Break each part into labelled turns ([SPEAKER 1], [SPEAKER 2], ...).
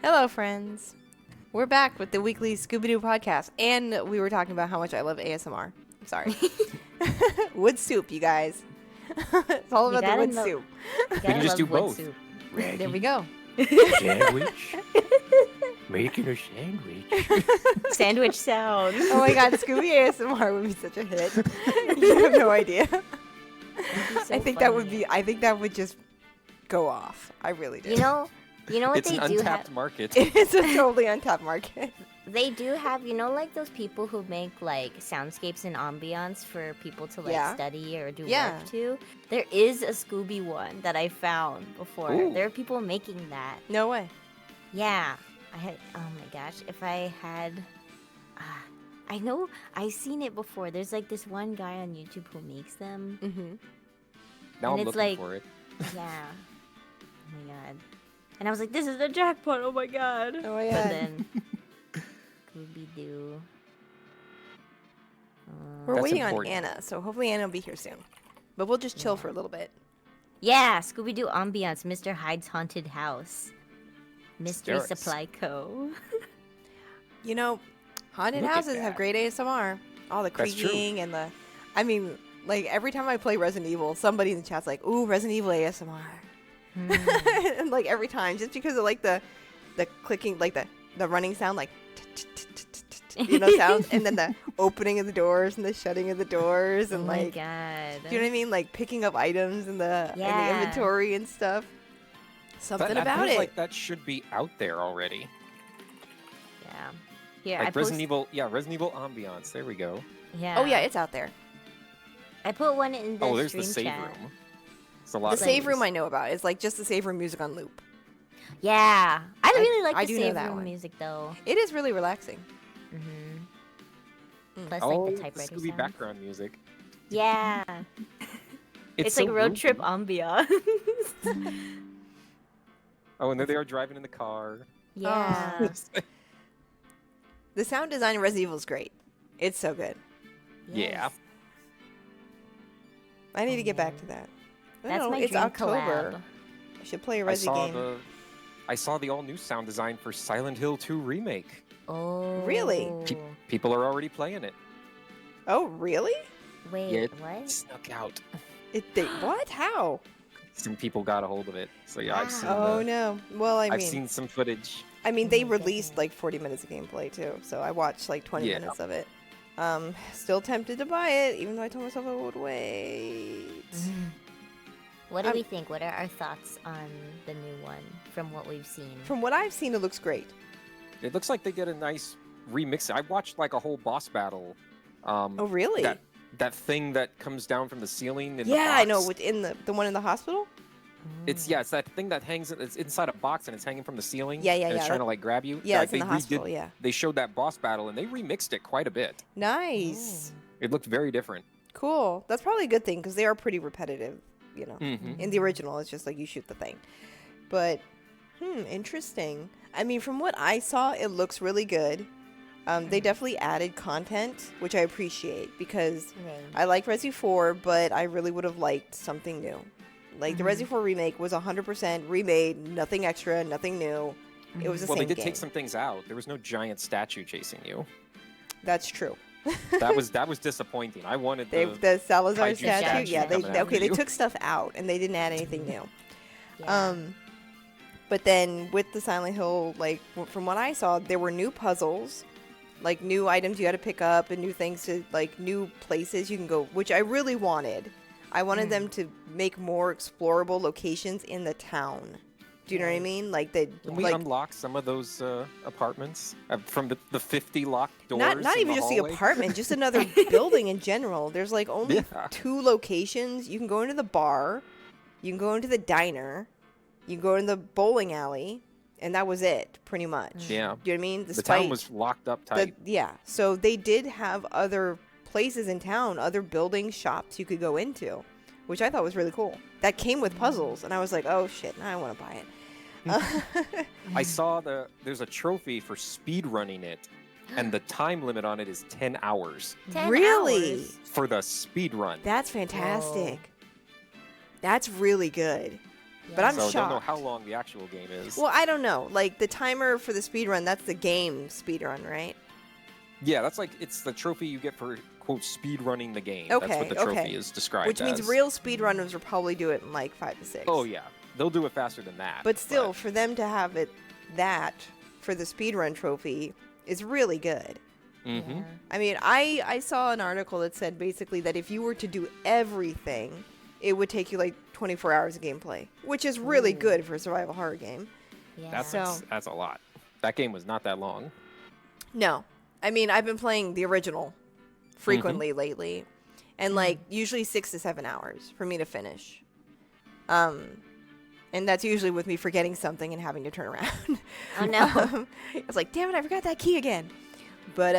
[SPEAKER 1] Hello, friends. We're back with the weekly Scooby-Doo podcast, and we were talking about how much I love ASMR. I'm sorry. Wood soup, you guys. It's all about the wood soup.
[SPEAKER 2] You can just do both.
[SPEAKER 1] There we go.
[SPEAKER 2] Sandwich. Making a sandwich.
[SPEAKER 3] Sandwich sound.
[SPEAKER 1] Oh my god, Scooby ASMR would be such a hit. You have no idea.
[SPEAKER 3] So
[SPEAKER 1] I think that would just go off. I really do.
[SPEAKER 3] You know what
[SPEAKER 2] It's
[SPEAKER 3] they
[SPEAKER 2] an
[SPEAKER 3] do
[SPEAKER 2] untapped
[SPEAKER 3] have?
[SPEAKER 2] market.
[SPEAKER 1] It's a totally untapped market.
[SPEAKER 3] They do have, like those people who make like soundscapes and ambiance for people to like
[SPEAKER 1] Yeah.
[SPEAKER 3] study or do
[SPEAKER 1] Yeah.
[SPEAKER 3] work to. There is a Scooby one that I found before.
[SPEAKER 2] Ooh.
[SPEAKER 3] There are people making that.
[SPEAKER 1] No way.
[SPEAKER 3] Yeah. Oh my gosh, if I had I know I've seen it before. There's like this one guy on YouTube who makes them.
[SPEAKER 1] Mm-hmm.
[SPEAKER 2] Now
[SPEAKER 3] And
[SPEAKER 2] I'm
[SPEAKER 3] it's
[SPEAKER 2] looking
[SPEAKER 3] like-
[SPEAKER 2] for it.
[SPEAKER 3] Yeah. Oh my god. And I was like, this is the jackpot. Oh my god.
[SPEAKER 1] Oh my
[SPEAKER 3] But
[SPEAKER 1] god.
[SPEAKER 3] then Scooby Doo.
[SPEAKER 1] We're
[SPEAKER 2] That's
[SPEAKER 1] waiting
[SPEAKER 2] important.
[SPEAKER 1] on Anna, so hopefully Anna will be here soon. But we'll just chill for a little bit.
[SPEAKER 3] Yeah, Scooby Doo ambiance, Mr. Hyde's haunted house, Mystery
[SPEAKER 2] Hysterics.
[SPEAKER 3] Supply Co.
[SPEAKER 1] You know, haunted
[SPEAKER 2] Look at
[SPEAKER 1] houses have
[SPEAKER 2] that.
[SPEAKER 1] great ASMR. All the
[SPEAKER 2] That's true.
[SPEAKER 1] creaking and the... I mean, like, every time I play Resident Evil, somebody in the chat's like, ooh, Resident Evil ASMR. And, like, every time, just because of, like, the clicking, like, the running sound, like... sounds, and then the opening of the doors and the shutting of the doors, and,
[SPEAKER 3] Oh my
[SPEAKER 1] like...
[SPEAKER 3] god.
[SPEAKER 1] Do you know what I mean? Like, picking up items in the
[SPEAKER 3] Yeah.
[SPEAKER 1] inventory and stuff. Something
[SPEAKER 2] That
[SPEAKER 1] about
[SPEAKER 2] feels
[SPEAKER 1] it.
[SPEAKER 2] like that should be out there already.
[SPEAKER 3] Yeah. Here,
[SPEAKER 2] Like
[SPEAKER 3] I post,
[SPEAKER 2] Resident Evil ambiance. There we go.
[SPEAKER 3] Yeah.
[SPEAKER 1] Oh, yeah, it's out there.
[SPEAKER 3] I put one in the
[SPEAKER 2] Oh, there's
[SPEAKER 3] stream
[SPEAKER 2] the save
[SPEAKER 3] chat.
[SPEAKER 2] room. It's a lot
[SPEAKER 1] The
[SPEAKER 2] of
[SPEAKER 1] save room
[SPEAKER 2] things.
[SPEAKER 1] I know about. It's, like, just the save room music on loop.
[SPEAKER 3] Yeah. I really like
[SPEAKER 1] I
[SPEAKER 3] the
[SPEAKER 1] do know
[SPEAKER 3] save
[SPEAKER 1] that
[SPEAKER 3] room
[SPEAKER 1] one.
[SPEAKER 3] music though.
[SPEAKER 1] It is really relaxing.
[SPEAKER 3] Plus
[SPEAKER 2] Oh,
[SPEAKER 3] like the
[SPEAKER 2] the
[SPEAKER 3] typewriter
[SPEAKER 2] Scooby
[SPEAKER 3] sound.
[SPEAKER 2] background music.
[SPEAKER 3] Yeah. It's
[SPEAKER 2] so
[SPEAKER 3] like road trip
[SPEAKER 2] groovy.
[SPEAKER 3] ambiance.
[SPEAKER 2] Oh, and there they are driving in the car.
[SPEAKER 3] Yeah.
[SPEAKER 1] The sound design in Resident Evil is great. It's so good.
[SPEAKER 2] Yeah.
[SPEAKER 3] Yes.
[SPEAKER 1] I need to get back to that. I don't
[SPEAKER 3] That's
[SPEAKER 1] know,
[SPEAKER 3] my
[SPEAKER 1] it's
[SPEAKER 3] dream
[SPEAKER 1] October.
[SPEAKER 3] collab.
[SPEAKER 1] I should play a
[SPEAKER 2] I
[SPEAKER 1] Resi
[SPEAKER 2] saw
[SPEAKER 1] game.
[SPEAKER 2] I saw the all-new sound design for Silent Hill 2 remake.
[SPEAKER 3] Oh.
[SPEAKER 1] Really?
[SPEAKER 2] People are already playing it.
[SPEAKER 1] Oh, really?
[SPEAKER 3] Wait,
[SPEAKER 2] Yeah, it
[SPEAKER 3] what?
[SPEAKER 2] snuck out.
[SPEAKER 1] What? How?
[SPEAKER 2] Some people got a hold of it. So yeah, I've seen.
[SPEAKER 1] Oh no. Well, I
[SPEAKER 2] I've
[SPEAKER 1] mean,
[SPEAKER 2] seen some footage.
[SPEAKER 1] they
[SPEAKER 3] my
[SPEAKER 1] released
[SPEAKER 3] goodness.
[SPEAKER 1] like 40 minutes of gameplay too, so I watched like 20
[SPEAKER 2] Yeah.
[SPEAKER 1] minutes of it. Still tempted to buy it, even though I told myself I would wait.
[SPEAKER 3] What do
[SPEAKER 1] I'm-
[SPEAKER 3] we think? What are our thoughts on the new one from what we've seen?
[SPEAKER 1] From what I've seen, it looks great.
[SPEAKER 2] It looks like they did a nice remix. I watched like a whole boss battle.
[SPEAKER 1] Oh, really?
[SPEAKER 2] That thing that comes down from the ceiling. In
[SPEAKER 1] Yeah,
[SPEAKER 2] the
[SPEAKER 1] I know.
[SPEAKER 2] box.
[SPEAKER 1] Within the one in the hospital.
[SPEAKER 2] It's that thing that hangs. It's inside a box and it's hanging from the ceiling.
[SPEAKER 1] Yeah, yeah,
[SPEAKER 2] and It's
[SPEAKER 1] yeah,
[SPEAKER 2] trying to like grab you.
[SPEAKER 1] Yeah,
[SPEAKER 2] like,
[SPEAKER 1] it's in the
[SPEAKER 2] they
[SPEAKER 1] hospital. Yeah.
[SPEAKER 2] They showed that boss battle and they remixed it quite a bit.
[SPEAKER 1] Nice.
[SPEAKER 2] It looked very different.
[SPEAKER 1] Cool. That's probably a good thing because they are pretty repetitive. You know,
[SPEAKER 2] Mhm.
[SPEAKER 1] in the original, it's just like you shoot the thing. But, interesting. I mean, from what I saw, it looks really good. They definitely added content, which I appreciate because I like Resi 4, but I really would have liked something new. Like the Resi 4 remake was 100% remade, nothing extra, nothing new. It was the
[SPEAKER 2] Well,
[SPEAKER 1] same
[SPEAKER 2] they did
[SPEAKER 1] game.
[SPEAKER 2] take some things out. There was no giant statue chasing you.
[SPEAKER 1] That's true.
[SPEAKER 2] That was disappointing. I wanted
[SPEAKER 1] The Salazar
[SPEAKER 2] kaiju
[SPEAKER 1] statue,
[SPEAKER 3] statue
[SPEAKER 1] yeah. They
[SPEAKER 2] coming after
[SPEAKER 1] they
[SPEAKER 2] you.
[SPEAKER 1] took stuff out and they didn't add anything new.
[SPEAKER 3] Yeah.
[SPEAKER 1] But then with the Silent Hill, like from what I saw, there were new puzzles, like new items you had to pick up and new things to like new places you can go, which I really wanted. I wanted them to make more explorable locations in the town. Do you know what I mean? Like they
[SPEAKER 2] Can we
[SPEAKER 1] like
[SPEAKER 2] unlock some of those apartments from the 50 locked doors?
[SPEAKER 1] not
[SPEAKER 2] in
[SPEAKER 1] even
[SPEAKER 2] the
[SPEAKER 1] just the
[SPEAKER 2] hallway?
[SPEAKER 1] apartment, just another building in general. There's like only
[SPEAKER 2] Yeah.
[SPEAKER 1] 2 locations. You can go into the bar, you can go into the diner, you can go in the bowling alley, and that was it, pretty much.
[SPEAKER 2] Yeah.
[SPEAKER 1] Do you know what I mean?
[SPEAKER 2] The town was locked up tight.
[SPEAKER 1] yeah. So they did have other places in town, other buildings, shops you could go into, which I thought was really cool. That came with puzzles, and I was like, oh shit, now I want to buy it.
[SPEAKER 2] I saw there's a trophy for speed running it, and the time limit on it is 10 hours
[SPEAKER 3] 10
[SPEAKER 1] really?
[SPEAKER 3] hours.
[SPEAKER 2] for the speed run.
[SPEAKER 1] That's fantastic. That's really good. But I'm
[SPEAKER 2] so
[SPEAKER 1] shocked.
[SPEAKER 2] don't know how long the actual game is.
[SPEAKER 1] Well, I don't know. Like the timer for the speed run, that's the game speed run, right?
[SPEAKER 2] Yeah, that's like it's the trophy you get for quote speed running the game. That's
[SPEAKER 1] Okay,
[SPEAKER 2] what the trophy
[SPEAKER 1] okay.
[SPEAKER 2] is described
[SPEAKER 1] Which means
[SPEAKER 2] as.
[SPEAKER 1] real speed runners will probably do it in like 5 to 6.
[SPEAKER 2] Oh yeah, they'll do it faster than that.
[SPEAKER 1] But still, for them to have it that for the speed run trophy is really good.
[SPEAKER 2] Mm-hmm.
[SPEAKER 3] Yeah.
[SPEAKER 1] I mean, I saw an article that said basically that if you were to do everything, it would take you like 24 hours of gameplay, which is really
[SPEAKER 3] Ooh.
[SPEAKER 1] good for a survival horror game.
[SPEAKER 3] Yeah.
[SPEAKER 2] That's a lot. That game was not that long.
[SPEAKER 1] No. I mean, I've been playing the original frequently lately, and like usually 6 to 7 hours for me to finish. And that's usually with me forgetting something and having to turn around.
[SPEAKER 3] Oh, no.
[SPEAKER 1] I was like, damn it, I forgot that key again. But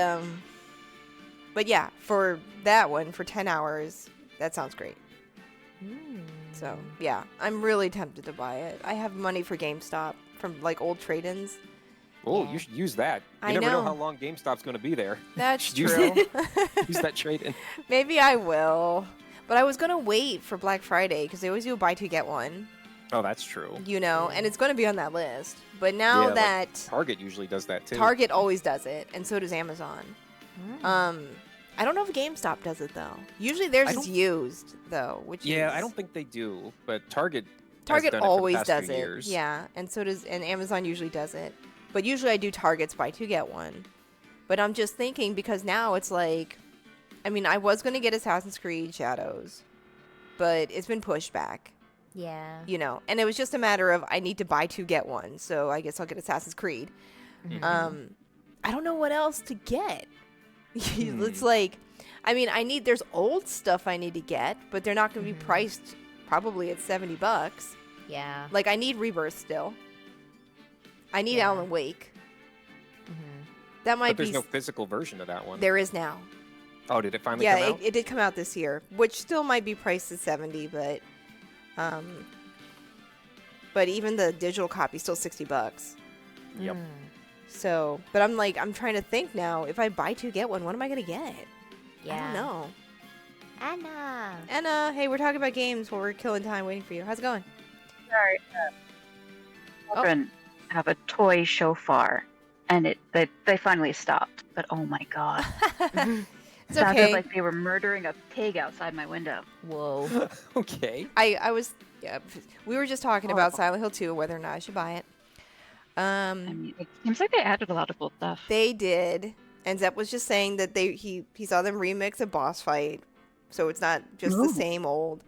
[SPEAKER 1] yeah, for that one, for 10 hours, that sounds great. So, yeah, I'm really tempted to buy it. I have money for GameStop from, like, old trade-ins.
[SPEAKER 2] Oh,
[SPEAKER 3] Yeah.
[SPEAKER 2] you should use that. You
[SPEAKER 1] I
[SPEAKER 2] never know
[SPEAKER 1] know.
[SPEAKER 2] how long GameStop's going to be there.
[SPEAKER 1] That's
[SPEAKER 2] Use
[SPEAKER 1] true.
[SPEAKER 2] Use that trade-in.
[SPEAKER 1] Maybe I will. But I was going to wait for Black Friday because they always do a buy two, get one,
[SPEAKER 2] Oh, that's true.
[SPEAKER 1] you know, and it's going to be on that list. But now
[SPEAKER 2] Yeah, like
[SPEAKER 1] that
[SPEAKER 2] Target usually does that too.
[SPEAKER 1] Target always does it, and so does Amazon. I don't know if GameStop does it, though. Usually theirs
[SPEAKER 2] I
[SPEAKER 1] is
[SPEAKER 2] don't-
[SPEAKER 1] used, though, which
[SPEAKER 2] Yeah,
[SPEAKER 1] is...
[SPEAKER 2] I don't think they do, but Target has
[SPEAKER 1] Target
[SPEAKER 2] done it for the
[SPEAKER 1] always
[SPEAKER 2] past
[SPEAKER 1] does
[SPEAKER 2] few
[SPEAKER 1] it.
[SPEAKER 2] years.
[SPEAKER 1] Yeah, and so does and Amazon usually does it. But usually I do Target's buy two get one. But I'm just thinking because now it's like I mean, I was going to get Assassin's Creed Shadows, but it's been pushed back,
[SPEAKER 3] Yeah.
[SPEAKER 1] you know. And it was just a matter of I need to buy two get one, so I guess I'll get Assassin's Creed. I don't know what else to get. It's like I mean, there's old stuff I need to get, but they're not going to be priced probably at $70.
[SPEAKER 3] Yeah.
[SPEAKER 1] Like, I need Rebirth still. I need
[SPEAKER 3] Yeah.
[SPEAKER 1] Alan Wake. That might
[SPEAKER 2] But there's
[SPEAKER 1] be.
[SPEAKER 2] no physical version of that one.
[SPEAKER 1] There is now.
[SPEAKER 2] Oh, did it finally
[SPEAKER 1] Yeah,
[SPEAKER 2] come out?
[SPEAKER 1] it did come out this year, which still might be priced at 70, but even the digital copy is still $60.
[SPEAKER 2] Yep.
[SPEAKER 1] So, but I'm trying to think now. If I buy two get one, what am I gonna get?
[SPEAKER 3] Yeah.
[SPEAKER 1] I don't know.
[SPEAKER 3] Anna.
[SPEAKER 1] Anna, hey, we're talking about games while we're killing time waiting for you. How's it going?
[SPEAKER 4] Sorry. Children have a toy shofar, and they finally stopped. But oh my god,
[SPEAKER 1] It's
[SPEAKER 4] sounded
[SPEAKER 1] okay.
[SPEAKER 4] like they were murdering a pig outside my window.
[SPEAKER 3] Whoa.
[SPEAKER 2] Okay.
[SPEAKER 1] I was yeah. We were just talking about
[SPEAKER 4] Oh.
[SPEAKER 1] Silent Hill 2, whether or not I should buy it.
[SPEAKER 4] I mean, it seems like they added a lot of cool stuff.
[SPEAKER 1] They did, and Zepp was just saying that he saw them remix a boss fight, so it's not just the
[SPEAKER 4] Ooh.
[SPEAKER 1] same old.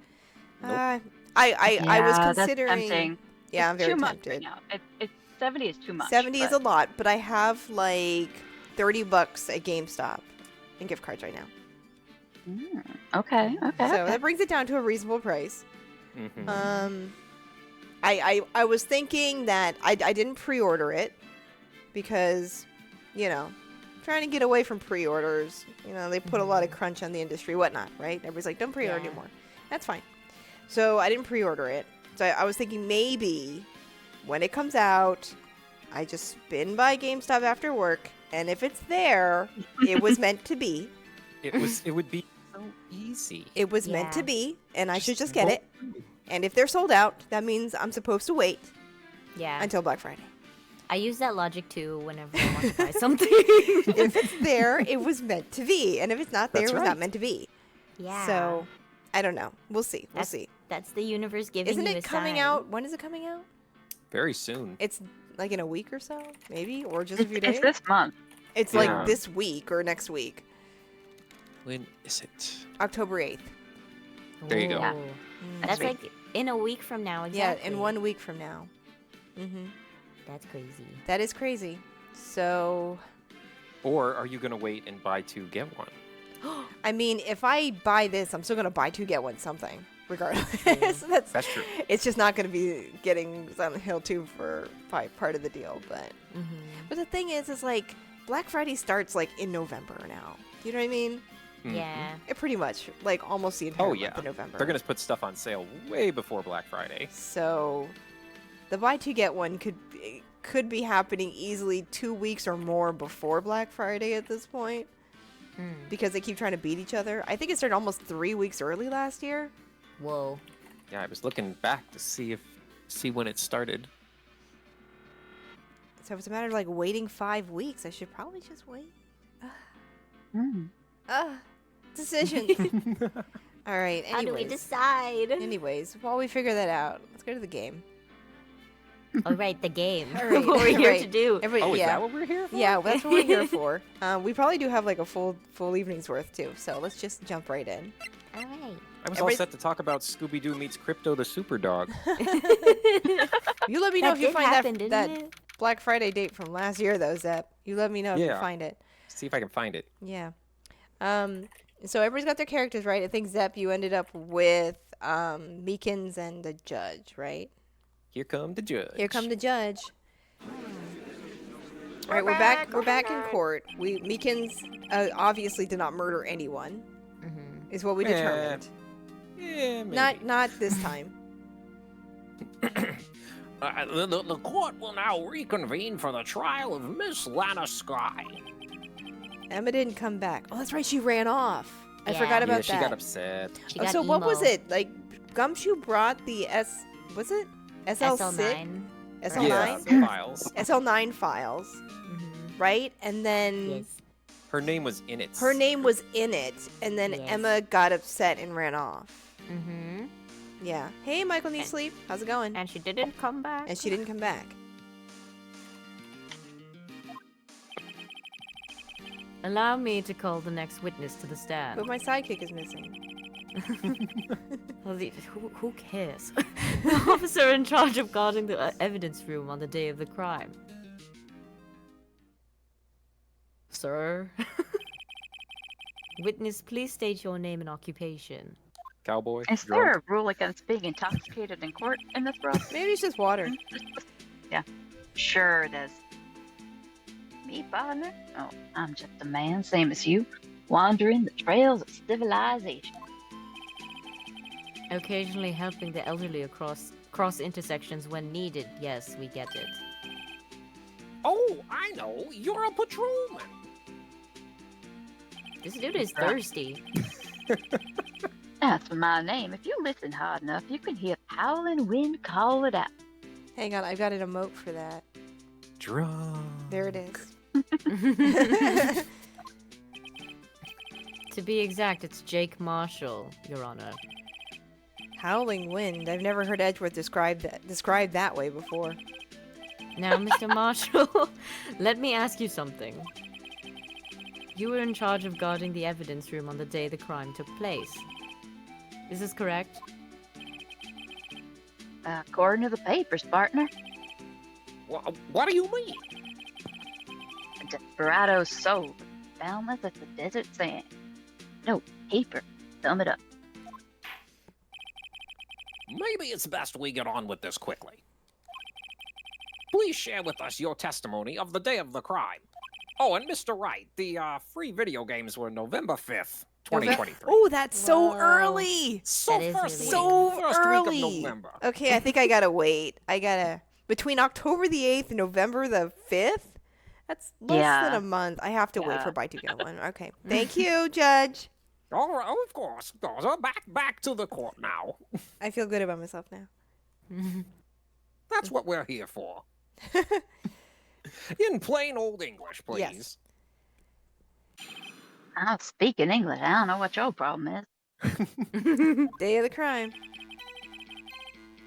[SPEAKER 2] Nope.
[SPEAKER 1] I was
[SPEAKER 4] Yeah, that's
[SPEAKER 1] considering.
[SPEAKER 4] tempting.
[SPEAKER 1] Yeah, I'm
[SPEAKER 4] It's
[SPEAKER 1] very
[SPEAKER 4] too much
[SPEAKER 1] tempted.
[SPEAKER 4] right now. 70 is too much.
[SPEAKER 1] 70 is a
[SPEAKER 4] but-
[SPEAKER 1] lot, but I have like $30 at GameStop in gift cards right now.
[SPEAKER 4] Okay.
[SPEAKER 1] So that brings it down to a reasonable price.
[SPEAKER 2] Mm-hmm.
[SPEAKER 1] I was thinking that I didn't pre-order it because, you know, trying to get away from pre-orders. You know, they put a lot of crunch on the industry, whatnot, right? Everybody's like, don't pre-order
[SPEAKER 3] Yeah.
[SPEAKER 1] anymore. That's fine. So I didn't pre-order it. So I was thinking maybe when it comes out, I just spin by GameStop after work, and if it's there, it was meant to be.
[SPEAKER 2] It would be so easy.
[SPEAKER 1] It was meant to
[SPEAKER 3] Yeah.
[SPEAKER 1] be, and I should just get it. And if they're sold out, that means I'm supposed to wait
[SPEAKER 3] Yeah.
[SPEAKER 1] until Black Friday.
[SPEAKER 3] I use that logic too whenever I want to buy something.
[SPEAKER 1] If it's there, it was meant to be, and if it's not there,
[SPEAKER 2] That's
[SPEAKER 1] it was
[SPEAKER 2] right.
[SPEAKER 1] not meant to be.
[SPEAKER 3] Yeah.
[SPEAKER 1] So, I don't know. We'll see. We'll
[SPEAKER 3] That's-
[SPEAKER 1] see.
[SPEAKER 3] That's the universe giving
[SPEAKER 1] Isn't
[SPEAKER 3] you
[SPEAKER 1] it
[SPEAKER 3] a
[SPEAKER 1] coming
[SPEAKER 3] sign.
[SPEAKER 1] out? When is it coming out?
[SPEAKER 2] Very soon.
[SPEAKER 1] It's like in a week or so, maybe, or just a few
[SPEAKER 4] It's
[SPEAKER 1] days.
[SPEAKER 4] this month.
[SPEAKER 1] It's
[SPEAKER 2] Yeah.
[SPEAKER 1] like this week or next week,
[SPEAKER 2] When is it?
[SPEAKER 1] October 8th.
[SPEAKER 2] There you go.
[SPEAKER 4] Yeah.
[SPEAKER 3] That's
[SPEAKER 4] Sweet.
[SPEAKER 3] like in a week from now. Exactly.
[SPEAKER 1] Yeah, in 1 week from now.
[SPEAKER 3] That's crazy.
[SPEAKER 1] That is crazy. So,
[SPEAKER 2] Or are you gonna wait and buy two get one?
[SPEAKER 1] I mean, if I buy this, I'm still gonna buy two get one something, regardless.
[SPEAKER 2] That's true.
[SPEAKER 1] It's just not gonna be getting Silent Hill 2 for part of the deal, but. But the thing is like Black Friday starts like in November now. Do you know what I mean?
[SPEAKER 2] Mhm.
[SPEAKER 3] Yeah.
[SPEAKER 1] It pretty much like almost the entire
[SPEAKER 2] Oh
[SPEAKER 1] month
[SPEAKER 2] yeah.
[SPEAKER 1] of November.
[SPEAKER 2] They're gonna put stuff on sale way before Black Friday.
[SPEAKER 1] So the buy two get one could be happening easily 2 weeks or more before Black Friday at this point because they keep trying to beat each other. I think it started almost 3 weeks early last year.
[SPEAKER 3] Whoa.
[SPEAKER 2] Yeah, I was looking back to see if see when it started.
[SPEAKER 1] So if it's a matter of like waiting 5 weeks, I should probably just wait.
[SPEAKER 4] Hmm.
[SPEAKER 1] Decision. All right.
[SPEAKER 3] How do we
[SPEAKER 1] Anyways.
[SPEAKER 3] decide?
[SPEAKER 1] Anyways, while we figure that out, let's go to the game.
[SPEAKER 3] All right, the game.
[SPEAKER 1] All right,
[SPEAKER 3] what we're here
[SPEAKER 1] right.
[SPEAKER 3] to do.
[SPEAKER 1] Everybody,
[SPEAKER 2] Oh, is
[SPEAKER 1] yeah.
[SPEAKER 2] that what we're here for?
[SPEAKER 1] Yeah, that's what we're here for. We probably do have like a full evening's worth too. So let's just jump right in.
[SPEAKER 3] All right.
[SPEAKER 2] I was all
[SPEAKER 1] Everybody-
[SPEAKER 2] set to talk about Scooby-Doo meets Crypto the Super Dog.
[SPEAKER 1] You let me know
[SPEAKER 3] That
[SPEAKER 1] if you
[SPEAKER 3] did
[SPEAKER 1] find
[SPEAKER 3] happen,
[SPEAKER 1] that
[SPEAKER 3] didn't
[SPEAKER 1] that
[SPEAKER 3] it?
[SPEAKER 1] Black Friday date from last year though, Zep. You let me know if you
[SPEAKER 2] Yeah.
[SPEAKER 1] find it.
[SPEAKER 2] See if I can find it.
[SPEAKER 1] Yeah. So everybody's got their characters, right? I think Zep, you ended up with Meekins and the judge, right?
[SPEAKER 2] Here come the judge.
[SPEAKER 1] Here come the judge. All right, we're back. We're back in court. Meekins obviously did not murder anyone,
[SPEAKER 3] Mm-hmm.
[SPEAKER 1] is what we determined.
[SPEAKER 2] Yeah, maybe.
[SPEAKER 1] Not this time.
[SPEAKER 5] The court will now reconvene for the trial of Miss Lana Sky.
[SPEAKER 1] Emma didn't come back. Oh, that's right. She ran off. I
[SPEAKER 3] Yeah.
[SPEAKER 1] forgot
[SPEAKER 2] Yeah,
[SPEAKER 1] about
[SPEAKER 2] she
[SPEAKER 1] that.
[SPEAKER 2] got upset.
[SPEAKER 3] She got
[SPEAKER 1] So what was
[SPEAKER 3] emo.
[SPEAKER 1] it? Like Gumshoe brought the was it SL6?
[SPEAKER 3] SL9.
[SPEAKER 1] SL9?
[SPEAKER 2] Yeah, the files.
[SPEAKER 1] SL9 files,
[SPEAKER 3] Mm-hmm.
[SPEAKER 1] right? And then
[SPEAKER 3] Yes.
[SPEAKER 2] Her name was in it.
[SPEAKER 1] her name was in it, and then
[SPEAKER 3] Yes.
[SPEAKER 1] Emma got upset and ran off.
[SPEAKER 3] Mm-hmm.
[SPEAKER 1] Yeah. Hey, Michael needs sleep. How's it going?
[SPEAKER 3] And she didn't come back.
[SPEAKER 1] And she didn't come back.
[SPEAKER 6] Allow me to call the next witness to the stand.
[SPEAKER 1] But my sidekick is missing.
[SPEAKER 6] Well, who cares? The officer in charge of guarding the evidence room on the day of the crime. Sir? Witness, please state your name and occupation.
[SPEAKER 2] Cowboy.
[SPEAKER 4] Is
[SPEAKER 2] drunk.
[SPEAKER 4] there a rule against being intoxicated in court in this world?
[SPEAKER 1] Maybe it's just water.
[SPEAKER 4] Sure it is. Me, partner? Oh, I'm just a man, same as you, wandering the trails of civilization.
[SPEAKER 6] Occasionally helping the elderly across cross intersections when needed. Yes, we get it.
[SPEAKER 5] Oh, I know. You're a patrolman.
[SPEAKER 6] This dude is thirsty.
[SPEAKER 4] That's my name. If you listen hard enough, you can hear the howling wind call it out.
[SPEAKER 1] Hang on, I've got an emote for that.
[SPEAKER 2] Drunk.
[SPEAKER 1] There it is.
[SPEAKER 6] To be exact, it's Jake Marshall, Your Honor.
[SPEAKER 1] Howling wind. I've never heard Edgeworth described that way before.
[SPEAKER 6] Now, Mr. Marshall, let me ask you something. You were in charge of guarding the evidence room on the day the crime took place. Is this correct?
[SPEAKER 4] According to the papers, partner,
[SPEAKER 5] What do you mean?
[SPEAKER 4] a desperado's soul, boundless as the desert sand. No, paper, sum it up.
[SPEAKER 5] Maybe it's best we get on with this quickly. Please share with us your testimony of the day of the crime. Oh, and Mr. Wright, the free video games were November 5th, 2023.
[SPEAKER 1] Oh, that's so
[SPEAKER 3] Whoa.
[SPEAKER 1] early.
[SPEAKER 5] So
[SPEAKER 3] That is
[SPEAKER 5] first
[SPEAKER 3] really
[SPEAKER 5] week,
[SPEAKER 1] So
[SPEAKER 5] first
[SPEAKER 1] early.
[SPEAKER 5] week of November.
[SPEAKER 1] Okay, I think I gotta wait. Between October the 8th and November the 5th? That's less than
[SPEAKER 4] Yeah.
[SPEAKER 1] a month. I have to wait
[SPEAKER 4] Yeah.
[SPEAKER 1] for buy two get one. Okay. Thank you, Judge.
[SPEAKER 5] All right, oh, of course. So back to the court now.
[SPEAKER 1] I feel good about myself now.
[SPEAKER 5] That's what we're here for. In plain old English, please.
[SPEAKER 1] Yes.
[SPEAKER 4] I'm speaking English. I don't know what your problem is.
[SPEAKER 1] Day of the crime.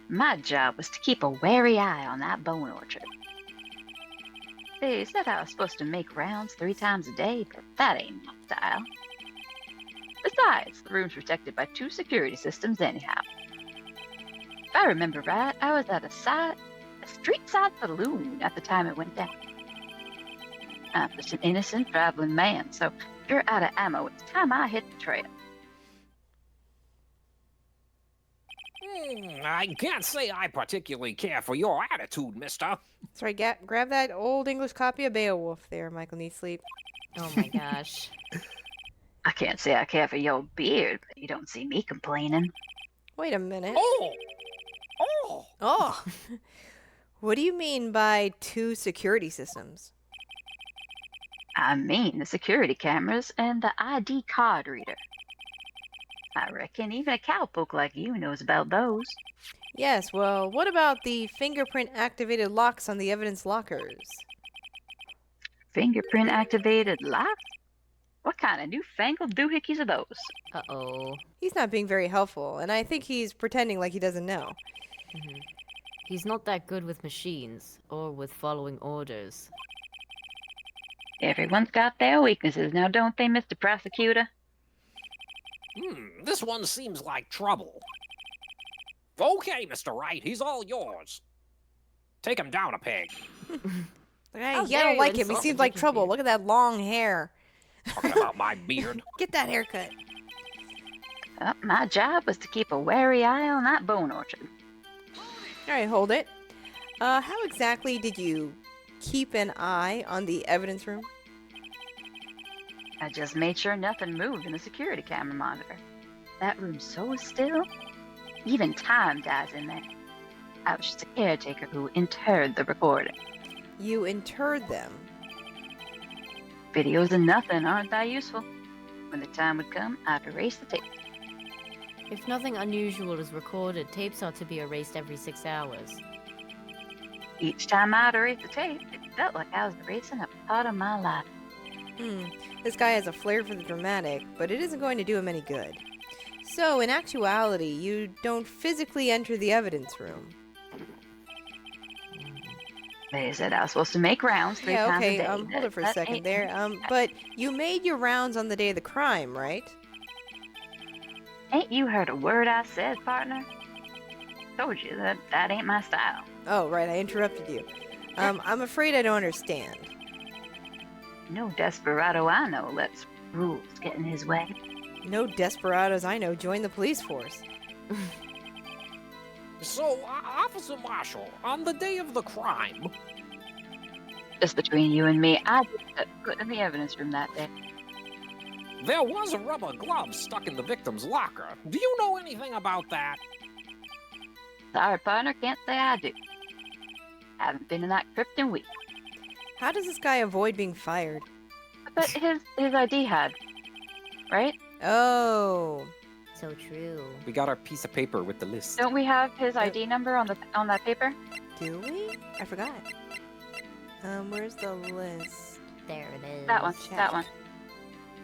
[SPEAKER 4] My job was to keep a wary eye on that bone orchard. They said I was supposed to make rounds 3 times a day, but that ain't my style. Besides, the room's protected by 2 security systems anyhow. If I remember right, I was at a street side saloon at the time it went down. I'm just an innocent traveling man, so if you're out of ammo, it's time I hit the trail.
[SPEAKER 5] I can't say I particularly care for your attitude, mister.
[SPEAKER 1] Sorry, grab that old English copy of Beowulf there, Michael needs sleep.
[SPEAKER 6] Oh my gosh.
[SPEAKER 4] I can't say I care for your beard, but you don't see me complaining.
[SPEAKER 1] Wait a minute.
[SPEAKER 5] Oh! Oh!
[SPEAKER 1] Oh. What do you mean by 2 security systems?
[SPEAKER 4] I mean the security cameras and the ID card reader. I reckon even a cowpoke like you knows about those.
[SPEAKER 1] Yes, well, what about the fingerprint activated locks on the evidence lockers?
[SPEAKER 4] Fingerprint activated locks? What kind of newfangled doohickeys are those?
[SPEAKER 6] Uh-oh.
[SPEAKER 1] He's not being very helpful, and I think he's pretending like he doesn't know.
[SPEAKER 6] He's not that good with machines, or with following orders.
[SPEAKER 4] Everyone's got their weaknesses now, don't they, Mr. Prosecutor?
[SPEAKER 5] This one seems like trouble. Okay, Mr. Wright, he's all yours. Take him down a peg.
[SPEAKER 1] Hey,
[SPEAKER 6] How
[SPEAKER 1] I
[SPEAKER 6] dare
[SPEAKER 1] don't
[SPEAKER 6] you
[SPEAKER 1] like him. He
[SPEAKER 6] insult
[SPEAKER 1] seems
[SPEAKER 6] the
[SPEAKER 1] like
[SPEAKER 6] Dickie
[SPEAKER 1] trouble.
[SPEAKER 6] Beard.
[SPEAKER 1] Look at that long hair.
[SPEAKER 5] Talking about my beard.
[SPEAKER 1] Get that haircut.
[SPEAKER 4] My job was to keep a wary eye on that bone orchard.
[SPEAKER 1] All right, hold it. How exactly did you keep an eye on the evidence room?
[SPEAKER 4] I just made sure nothing moved in the security camera monitor. That room's so still. Even time dies in there. I was just a caretaker who interred the recording.
[SPEAKER 1] You interred them.
[SPEAKER 4] Videos and nothing aren't that useful. When the time would come, I'd erase the tape.
[SPEAKER 6] If nothing unusual is recorded, tapes are to be erased every 6 hours.
[SPEAKER 4] Each time I'd erase the tape, it felt like I was erasing a part of my life.
[SPEAKER 1] This guy has a flair for the dramatic, but it isn't going to do him any good. So, in actuality, you don't physically enter the evidence room.
[SPEAKER 4] They said I was supposed to make rounds 3 times a day.
[SPEAKER 1] Hold it for a
[SPEAKER 4] That
[SPEAKER 1] second
[SPEAKER 4] ain't-
[SPEAKER 1] there. But you made your rounds on the day of the crime, right?
[SPEAKER 4] Ain't you heard a word I said, partner? Told you that ain't my style.
[SPEAKER 1] Oh, right, I interrupted you. I'm afraid I don't understand.
[SPEAKER 4] No desperado I know lets rules get in his way.
[SPEAKER 1] No desperados I know join the police force.
[SPEAKER 5] So, Officer Marshall, on the day of the crime,
[SPEAKER 4] Just between you and me, I did set foot in the evidence room that day.
[SPEAKER 5] there was a rubber glove stuck in the victim's locker. Do you know anything about that?
[SPEAKER 4] Sorry, partner, can't say I do. Haven't been in that crypt in weeks.
[SPEAKER 1] How does this guy avoid being fired?
[SPEAKER 4] But his ID had, right?
[SPEAKER 1] Oh,
[SPEAKER 3] So true.
[SPEAKER 2] We got our piece of paper with the list.
[SPEAKER 4] Don't we have his ID number on that paper?
[SPEAKER 1] do we? I forgot. Where's the list?
[SPEAKER 3] There it is.
[SPEAKER 4] That one.
[SPEAKER 1] Check.
[SPEAKER 4] That one.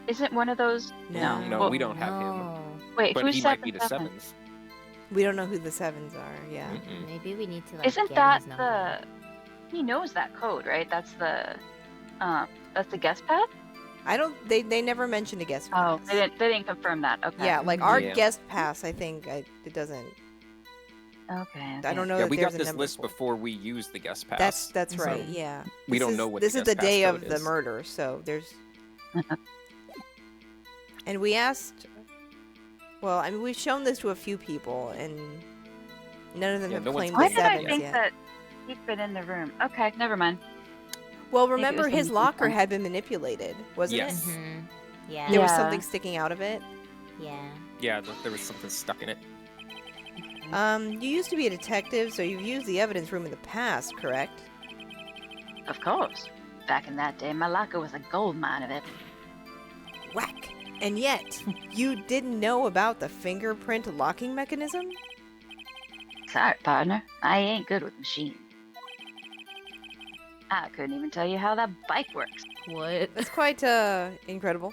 [SPEAKER 4] Isn't one of those?
[SPEAKER 1] No.
[SPEAKER 2] No,
[SPEAKER 4] Well,
[SPEAKER 2] we don't have him.
[SPEAKER 3] No.
[SPEAKER 4] Wait,
[SPEAKER 2] But
[SPEAKER 4] who's
[SPEAKER 2] he might be the
[SPEAKER 4] 7-7?
[SPEAKER 2] sevens.
[SPEAKER 1] We don't know who the sevens are. Yeah.
[SPEAKER 2] Mm-mm.
[SPEAKER 3] Maybe we need to like
[SPEAKER 4] Isn't
[SPEAKER 3] get
[SPEAKER 4] that
[SPEAKER 3] his number.
[SPEAKER 4] He knows that code, right? That's the guest pass.
[SPEAKER 1] I don't. They never mentioned a guest
[SPEAKER 4] Oh,
[SPEAKER 1] pass.
[SPEAKER 4] they didn't confirm that. Okay.
[SPEAKER 1] Yeah, like our
[SPEAKER 2] Yeah.
[SPEAKER 1] guest pass. I think it doesn't.
[SPEAKER 4] Okay.
[SPEAKER 1] I don't know.
[SPEAKER 2] Yeah,
[SPEAKER 1] that
[SPEAKER 2] we
[SPEAKER 1] there's
[SPEAKER 2] got
[SPEAKER 1] a
[SPEAKER 2] this
[SPEAKER 1] number
[SPEAKER 2] list
[SPEAKER 1] for it.
[SPEAKER 2] before we used the guest pass.
[SPEAKER 1] That's
[SPEAKER 2] So
[SPEAKER 1] right. Yeah.
[SPEAKER 2] we
[SPEAKER 1] This
[SPEAKER 2] don't
[SPEAKER 1] is-
[SPEAKER 2] know what
[SPEAKER 1] This
[SPEAKER 2] the
[SPEAKER 1] is the
[SPEAKER 2] guest pass
[SPEAKER 1] day
[SPEAKER 2] code
[SPEAKER 1] of the
[SPEAKER 2] is.
[SPEAKER 1] murder, so there's. And we asked. Well, I mean, we've shown this to a few people, and none of them
[SPEAKER 2] Yeah,
[SPEAKER 1] have
[SPEAKER 2] no one's
[SPEAKER 1] claimed
[SPEAKER 4] Why
[SPEAKER 1] the
[SPEAKER 4] did I
[SPEAKER 1] sevens
[SPEAKER 4] think
[SPEAKER 1] yet.
[SPEAKER 4] that he'd been in the room? Okay, never mind.
[SPEAKER 1] Well,
[SPEAKER 4] Maybe it
[SPEAKER 1] remember
[SPEAKER 4] was
[SPEAKER 1] his
[SPEAKER 4] the
[SPEAKER 1] locker
[SPEAKER 4] one.
[SPEAKER 1] had been manipulated, wasn't
[SPEAKER 2] Yes.
[SPEAKER 1] it?
[SPEAKER 3] Mhm. Yeah.
[SPEAKER 1] There was
[SPEAKER 4] Yeah.
[SPEAKER 1] something sticking out of it.
[SPEAKER 3] Yeah.
[SPEAKER 2] Yeah, there was something stuck in it.
[SPEAKER 1] You used to be a detective, so you've used the evidence room in the past, correct?
[SPEAKER 4] Of course. Back in that day, my locker was a gold mine of it.
[SPEAKER 1] Whack. And yet, you didn't know about the fingerprint locking mechanism?
[SPEAKER 4] Sorry, partner. I ain't good with machines. I couldn't even tell you how that bike works.
[SPEAKER 6] What?
[SPEAKER 1] That's quite incredible.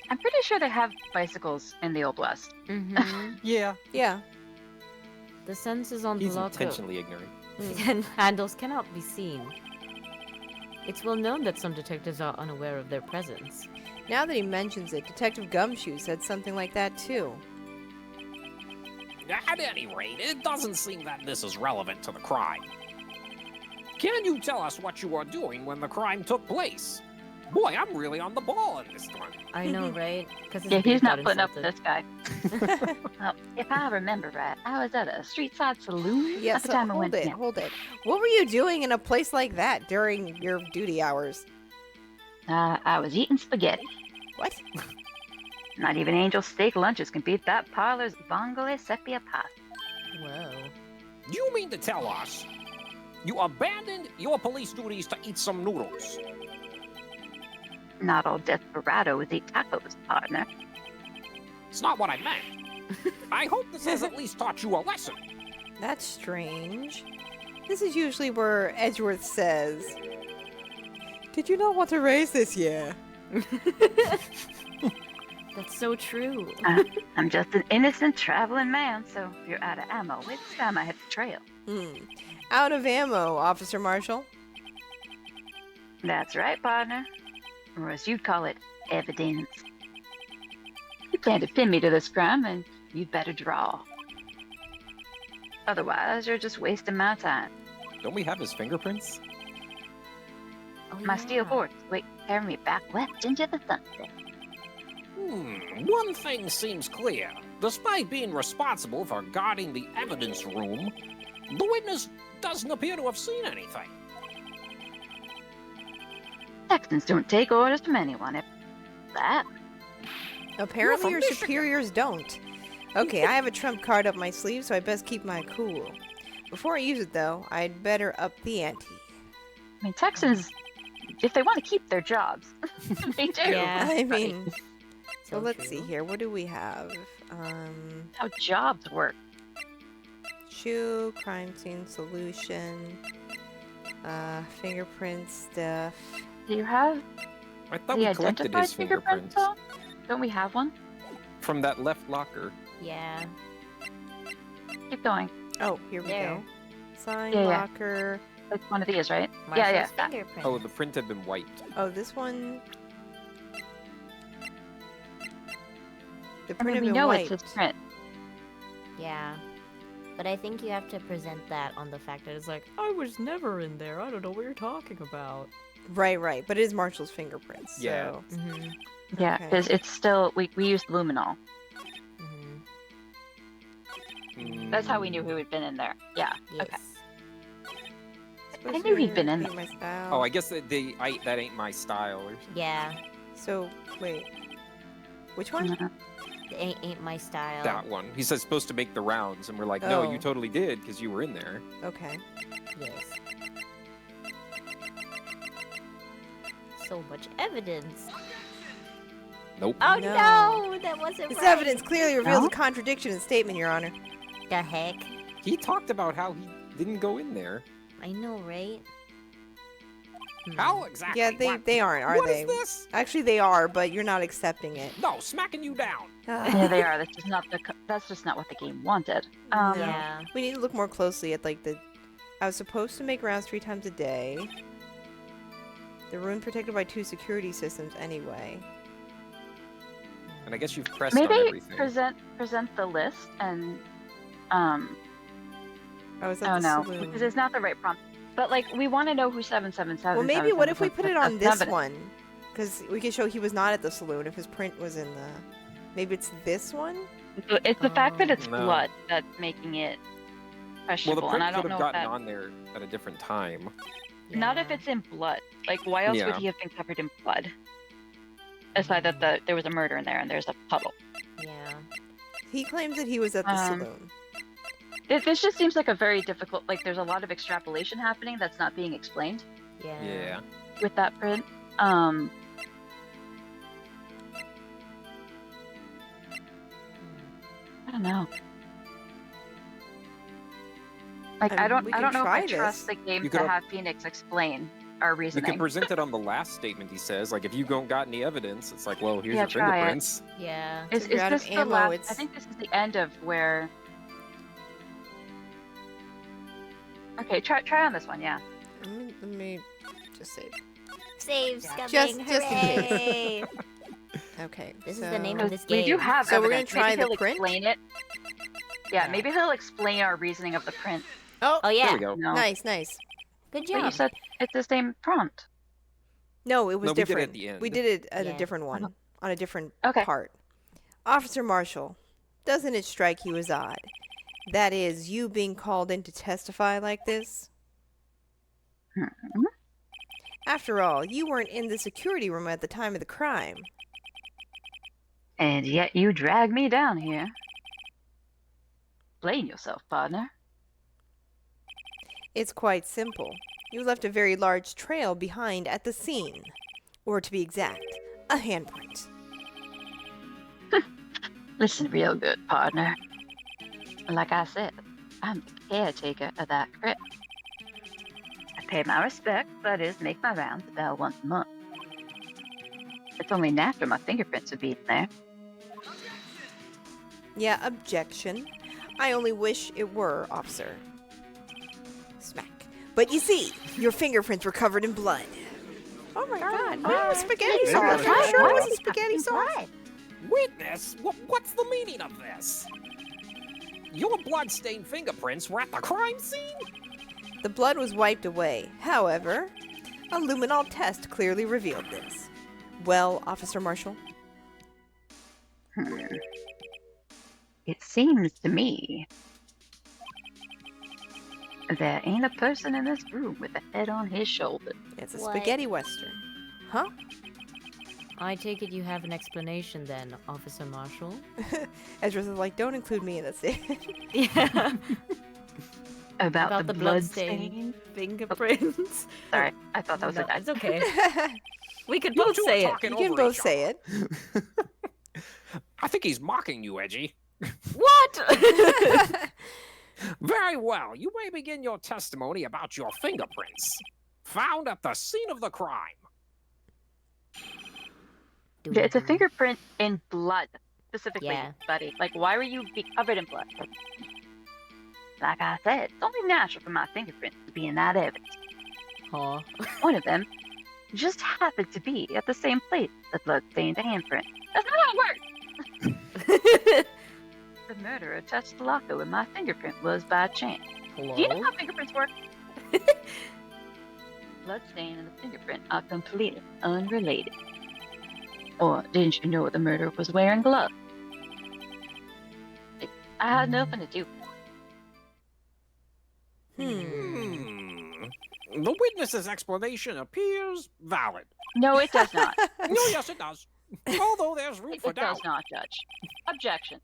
[SPEAKER 4] I'm pretty sure they have bicycles in the Old West.
[SPEAKER 6] Mm-hmm.
[SPEAKER 2] Yeah.
[SPEAKER 1] Yeah.
[SPEAKER 6] The sensors on
[SPEAKER 2] He's
[SPEAKER 6] the locker
[SPEAKER 2] intentionally ignorant.
[SPEAKER 6] and handles cannot be seen. It's well known that some detectives are unaware of their presence.
[SPEAKER 1] Now that he mentions it, Detective Gumshoe said something like that too.
[SPEAKER 5] At any rate, it doesn't seem that this is relevant to the crime. Can you tell us what you were doing when the crime took place? Boy, I'm really on the ball in this one.
[SPEAKER 6] I know, right? Because
[SPEAKER 4] Yeah, he's not putting up with this guy. Well, if I remember right, I was at a street side saloon
[SPEAKER 1] Yeah,
[SPEAKER 4] at the
[SPEAKER 1] so
[SPEAKER 4] time I
[SPEAKER 1] hold
[SPEAKER 4] went
[SPEAKER 1] it,
[SPEAKER 4] in.
[SPEAKER 1] hold it. What were you doing in a place like that during your duty hours?
[SPEAKER 4] I was eating spaghetti.
[SPEAKER 1] What?
[SPEAKER 4] Not even Angel steak lunches can beat that parlor's vongole sepia pasta.
[SPEAKER 3] Whoa.
[SPEAKER 5] Do you mean to tell us you abandoned your police duties to eat some noodles?
[SPEAKER 4] Not all desperados eat tacos, partner.
[SPEAKER 5] That's not what I meant. I hope this has at least taught you a lesson.
[SPEAKER 1] That's strange. This is usually where Edgeworth says, "Did you not want to race this year?"
[SPEAKER 6] That's so true.
[SPEAKER 4] I'm just an innocent traveling man, so if you're out of ammo, it's time I hit the trail.
[SPEAKER 1] Out of ammo, Officer Marshall.
[SPEAKER 4] That's right, partner. Or as you'd call it, evidence. You plan to pin me to this crime, and you'd better draw. Otherwise, you're just wasting my time.
[SPEAKER 2] Don't we have his fingerprints?
[SPEAKER 3] Oh,
[SPEAKER 4] My steel
[SPEAKER 3] yeah.
[SPEAKER 4] horse, wait, carry me back west into the sunset.
[SPEAKER 5] One thing seems clear. Despite being responsible for guarding the evidence room, the witness doesn't appear to have seen anything.
[SPEAKER 4] Texans don't take orders from anyone. If that.
[SPEAKER 1] Apparently
[SPEAKER 5] from
[SPEAKER 1] your
[SPEAKER 5] Michigan.
[SPEAKER 1] superiors don't. Okay, I have a trump card up my sleeve, so I best keep my cool. Before I use it, though, I'd better up the ante.
[SPEAKER 4] I mean, Texans, if they want to keep their jobs, they do.
[SPEAKER 6] Yeah.
[SPEAKER 1] I
[SPEAKER 4] Right.
[SPEAKER 1] mean, so
[SPEAKER 6] So
[SPEAKER 1] let's see
[SPEAKER 6] true.
[SPEAKER 1] here. What do we have?
[SPEAKER 4] How jobs work.
[SPEAKER 1] Shoe, crime scene solution, fingerprint stuff.
[SPEAKER 4] Do you have
[SPEAKER 2] I thought
[SPEAKER 4] the
[SPEAKER 2] we collected
[SPEAKER 4] identified
[SPEAKER 2] his
[SPEAKER 4] fingerprints?
[SPEAKER 2] fingerprints
[SPEAKER 4] Don't we have one?
[SPEAKER 2] from that left locker.
[SPEAKER 3] Yeah.
[SPEAKER 4] Keep going.
[SPEAKER 1] Oh, here we
[SPEAKER 3] There.
[SPEAKER 1] go. Sign
[SPEAKER 4] Yeah, yeah.
[SPEAKER 1] locker.
[SPEAKER 4] It's one of these, right?
[SPEAKER 3] Marshall's
[SPEAKER 4] yeah.
[SPEAKER 3] fingerprint.
[SPEAKER 2] Oh, the print had been wiped.
[SPEAKER 1] Oh, this one. The
[SPEAKER 4] I
[SPEAKER 1] print
[SPEAKER 4] mean,
[SPEAKER 1] had
[SPEAKER 4] we
[SPEAKER 1] been
[SPEAKER 4] know
[SPEAKER 1] wiped.
[SPEAKER 4] it's his print.
[SPEAKER 3] Yeah. But I think you have to present that on the fact that it's like,
[SPEAKER 6] I was never in there. I don't know what you're talking about.
[SPEAKER 1] Right. But it is Marshall's fingerprints.
[SPEAKER 2] Yeah.
[SPEAKER 1] So.
[SPEAKER 3] mm-hmm,
[SPEAKER 4] Yeah,
[SPEAKER 1] Okay.
[SPEAKER 4] because it's still we used luminol.
[SPEAKER 3] mm-hmm.
[SPEAKER 4] That's how we knew who had been in there. Yeah.
[SPEAKER 3] Yes.
[SPEAKER 4] Okay.
[SPEAKER 1] Supposed
[SPEAKER 4] I
[SPEAKER 1] to
[SPEAKER 4] knew
[SPEAKER 1] be
[SPEAKER 4] he'd been in
[SPEAKER 1] ain't my style.
[SPEAKER 2] Oh, I guess that that ain't my style or something.
[SPEAKER 3] Yeah.
[SPEAKER 1] So wait, which one?
[SPEAKER 4] Mhm.
[SPEAKER 3] Ain't my style.
[SPEAKER 2] That one. He says supposed to make the rounds, and we're like, no,
[SPEAKER 1] Oh.
[SPEAKER 2] you totally did because you were in there.
[SPEAKER 1] Okay.
[SPEAKER 3] Yes. So much evidence.
[SPEAKER 2] Nope.
[SPEAKER 3] Oh
[SPEAKER 1] No.
[SPEAKER 3] no, that wasn't
[SPEAKER 1] This
[SPEAKER 3] right.
[SPEAKER 1] evidence clearly reveals
[SPEAKER 4] No?
[SPEAKER 1] a contradiction in the statement, Your Honor.
[SPEAKER 3] The heck?
[SPEAKER 2] He talked about how he didn't go in there.
[SPEAKER 3] I know, right?
[SPEAKER 5] How exactly?
[SPEAKER 1] Yeah,
[SPEAKER 5] What-
[SPEAKER 1] they aren't, are
[SPEAKER 5] What
[SPEAKER 1] they?
[SPEAKER 5] is this?
[SPEAKER 1] Actually, they are, but you're not accepting it.
[SPEAKER 5] No, smacking you down.
[SPEAKER 4] Yeah, they are. That's just not that's just not what the game wanted.
[SPEAKER 1] No.
[SPEAKER 3] Yeah.
[SPEAKER 1] We need to look more closely at like the. I was supposed to make rounds 3 times a day. The room protected by 2 security systems anyway.
[SPEAKER 2] And I guess you've pressed on
[SPEAKER 4] Maybe
[SPEAKER 2] everything.
[SPEAKER 4] present the list and
[SPEAKER 1] I was at
[SPEAKER 4] oh
[SPEAKER 1] the
[SPEAKER 4] no,
[SPEAKER 1] saloon.
[SPEAKER 4] because it's not the right prompt. But like we want to know who 777.
[SPEAKER 1] Well, maybe what if we put it on this
[SPEAKER 4] evidence.
[SPEAKER 1] one? Because we can show he was not at the saloon if his print was in the. Maybe it's this one.
[SPEAKER 4] It's the fact that it's
[SPEAKER 2] No.
[SPEAKER 4] blood that's making it
[SPEAKER 2] Well, the
[SPEAKER 4] questionable,
[SPEAKER 2] print
[SPEAKER 4] and I
[SPEAKER 2] could
[SPEAKER 4] don't
[SPEAKER 2] have
[SPEAKER 4] know if
[SPEAKER 2] gotten
[SPEAKER 4] that.
[SPEAKER 2] on there at a different time.
[SPEAKER 4] Not if
[SPEAKER 3] Yeah.
[SPEAKER 4] it's in blood. Like, why else would
[SPEAKER 2] Yeah.
[SPEAKER 4] he have been covered in blood? Aside that there was a murder in there and there's a puddle.
[SPEAKER 3] Yeah.
[SPEAKER 1] He claims that he was at the saloon.
[SPEAKER 4] This just seems like a very difficult. Like, there's a lot of extrapolation happening that's not being explained
[SPEAKER 3] Yeah.
[SPEAKER 2] Yeah.
[SPEAKER 4] with that print. I don't know. Like,
[SPEAKER 1] I
[SPEAKER 4] I
[SPEAKER 1] mean, we
[SPEAKER 4] don't
[SPEAKER 1] can
[SPEAKER 4] know if
[SPEAKER 1] try
[SPEAKER 4] I trust
[SPEAKER 1] this.
[SPEAKER 4] the game
[SPEAKER 2] You
[SPEAKER 4] to
[SPEAKER 2] could-
[SPEAKER 4] have Phoenix explain our
[SPEAKER 2] You
[SPEAKER 4] reasoning.
[SPEAKER 2] can present it on the last statement he says. Like, if you don't got any evidence, it's like, well, here's
[SPEAKER 4] Yeah,
[SPEAKER 2] your
[SPEAKER 4] try it.
[SPEAKER 2] fingerprints.
[SPEAKER 3] Yeah.
[SPEAKER 4] Is
[SPEAKER 1] If you're out of
[SPEAKER 4] this the
[SPEAKER 1] ammo,
[SPEAKER 4] last?
[SPEAKER 1] it's-
[SPEAKER 4] I think this is the end of where. Okay, try on this one. Yeah.
[SPEAKER 1] Let me just say.
[SPEAKER 3] Save
[SPEAKER 4] Yeah.
[SPEAKER 3] scumming.
[SPEAKER 1] Just in case.
[SPEAKER 3] Hooray!
[SPEAKER 1] Okay.
[SPEAKER 3] This is
[SPEAKER 1] so-
[SPEAKER 3] the name of
[SPEAKER 4] Because
[SPEAKER 3] this
[SPEAKER 4] we do
[SPEAKER 3] game.
[SPEAKER 4] have.
[SPEAKER 1] So we're gonna
[SPEAKER 4] evidence.
[SPEAKER 1] try
[SPEAKER 4] maybe
[SPEAKER 1] the
[SPEAKER 4] he'll
[SPEAKER 1] print?
[SPEAKER 4] explain it. Yeah, maybe he'll explain our reasoning of the print.
[SPEAKER 1] Oh,
[SPEAKER 3] Oh
[SPEAKER 2] There
[SPEAKER 3] yeah.
[SPEAKER 2] we go.
[SPEAKER 4] No,
[SPEAKER 1] nice.
[SPEAKER 3] Good
[SPEAKER 4] but you
[SPEAKER 3] job.
[SPEAKER 4] said it's the same prompt.
[SPEAKER 1] No, it was
[SPEAKER 2] No, we did it
[SPEAKER 1] different.
[SPEAKER 2] at the end.
[SPEAKER 1] We did it at
[SPEAKER 3] Yeah.
[SPEAKER 1] a different one, on a different
[SPEAKER 4] Okay.
[SPEAKER 1] part. Officer Marshall, doesn't it strike you as odd? That is, you being called in to testify like this?
[SPEAKER 4] Mhm.
[SPEAKER 1] After all, you weren't in the security room at the time of the crime.
[SPEAKER 4] And yet you drag me down here. Blame yourself, partner.
[SPEAKER 1] It's quite simple. You left a very large trail behind at the scene. Or to be exact, a handprint.
[SPEAKER 4] Listen real good, partner. Like I said, I'm the caretaker of that crypt. I pay my respects, that is, make my rounds about once a month. It's only natural my fingerprints would be in there.
[SPEAKER 1] Yeah, objection. I only wish it were, officer. Smack. But you see, your fingerprints were covered in blood. Oh my god, maybe it was spaghetti
[SPEAKER 2] Maybe
[SPEAKER 1] sauce.
[SPEAKER 2] it was
[SPEAKER 1] I'm sure it
[SPEAKER 2] blood.
[SPEAKER 1] was spaghetti sauce.
[SPEAKER 5] Witness? What's the meaning of this? Your blood-stained fingerprints were at the crime scene?
[SPEAKER 1] The blood was wiped away. However, a luminol test clearly revealed this. Well, Officer Marshall?
[SPEAKER 4] It seems to me there ain't a person in this room with a head on his shoulder.
[SPEAKER 1] It's a
[SPEAKER 3] What?
[SPEAKER 1] spaghetti western. Huh?
[SPEAKER 6] I take it you have an explanation then, Officer Marshall.
[SPEAKER 1] Ezra's like, don't include me in this.
[SPEAKER 6] Yeah.
[SPEAKER 4] About,
[SPEAKER 6] the
[SPEAKER 4] blood
[SPEAKER 6] blood-stained
[SPEAKER 4] stain.
[SPEAKER 6] fingerprints.
[SPEAKER 4] Sorry, I thought that was
[SPEAKER 6] No,
[SPEAKER 4] a guy.
[SPEAKER 6] it's okay. We could
[SPEAKER 5] You
[SPEAKER 6] both
[SPEAKER 5] two
[SPEAKER 6] say
[SPEAKER 5] are
[SPEAKER 6] it.
[SPEAKER 5] talking
[SPEAKER 1] You can
[SPEAKER 5] over
[SPEAKER 1] both
[SPEAKER 5] each
[SPEAKER 1] say
[SPEAKER 5] other.
[SPEAKER 1] it.
[SPEAKER 5] I think he's mocking you, Edgy.
[SPEAKER 6] What?
[SPEAKER 5] Very well. You may begin your testimony about your fingerprints found at the scene of the crime.
[SPEAKER 4] Yeah, it's a fingerprint in blood, specifically,
[SPEAKER 3] Yeah.
[SPEAKER 4] buddy. Like, why were you be covered in blood? Like I said, it's only natural for my fingerprints to be in that evidence.
[SPEAKER 6] Huh.
[SPEAKER 4] One of them just happened to be at the same place the blood-stained handprint. That's not how it works! The murderer touched the locker where my fingerprint was by chance.
[SPEAKER 6] Hello?
[SPEAKER 4] Do you know how fingerprints work? Blood stain and the fingerprint are completely unrelated. Or didn't you know the murderer was wearing gloves? I had nothing to do.
[SPEAKER 5] The witness's explanation appears valid.
[SPEAKER 4] No, it does not.
[SPEAKER 5] No, yes, it does. Although there's room
[SPEAKER 4] It
[SPEAKER 5] for doubt.
[SPEAKER 4] does not, Judge. Objection.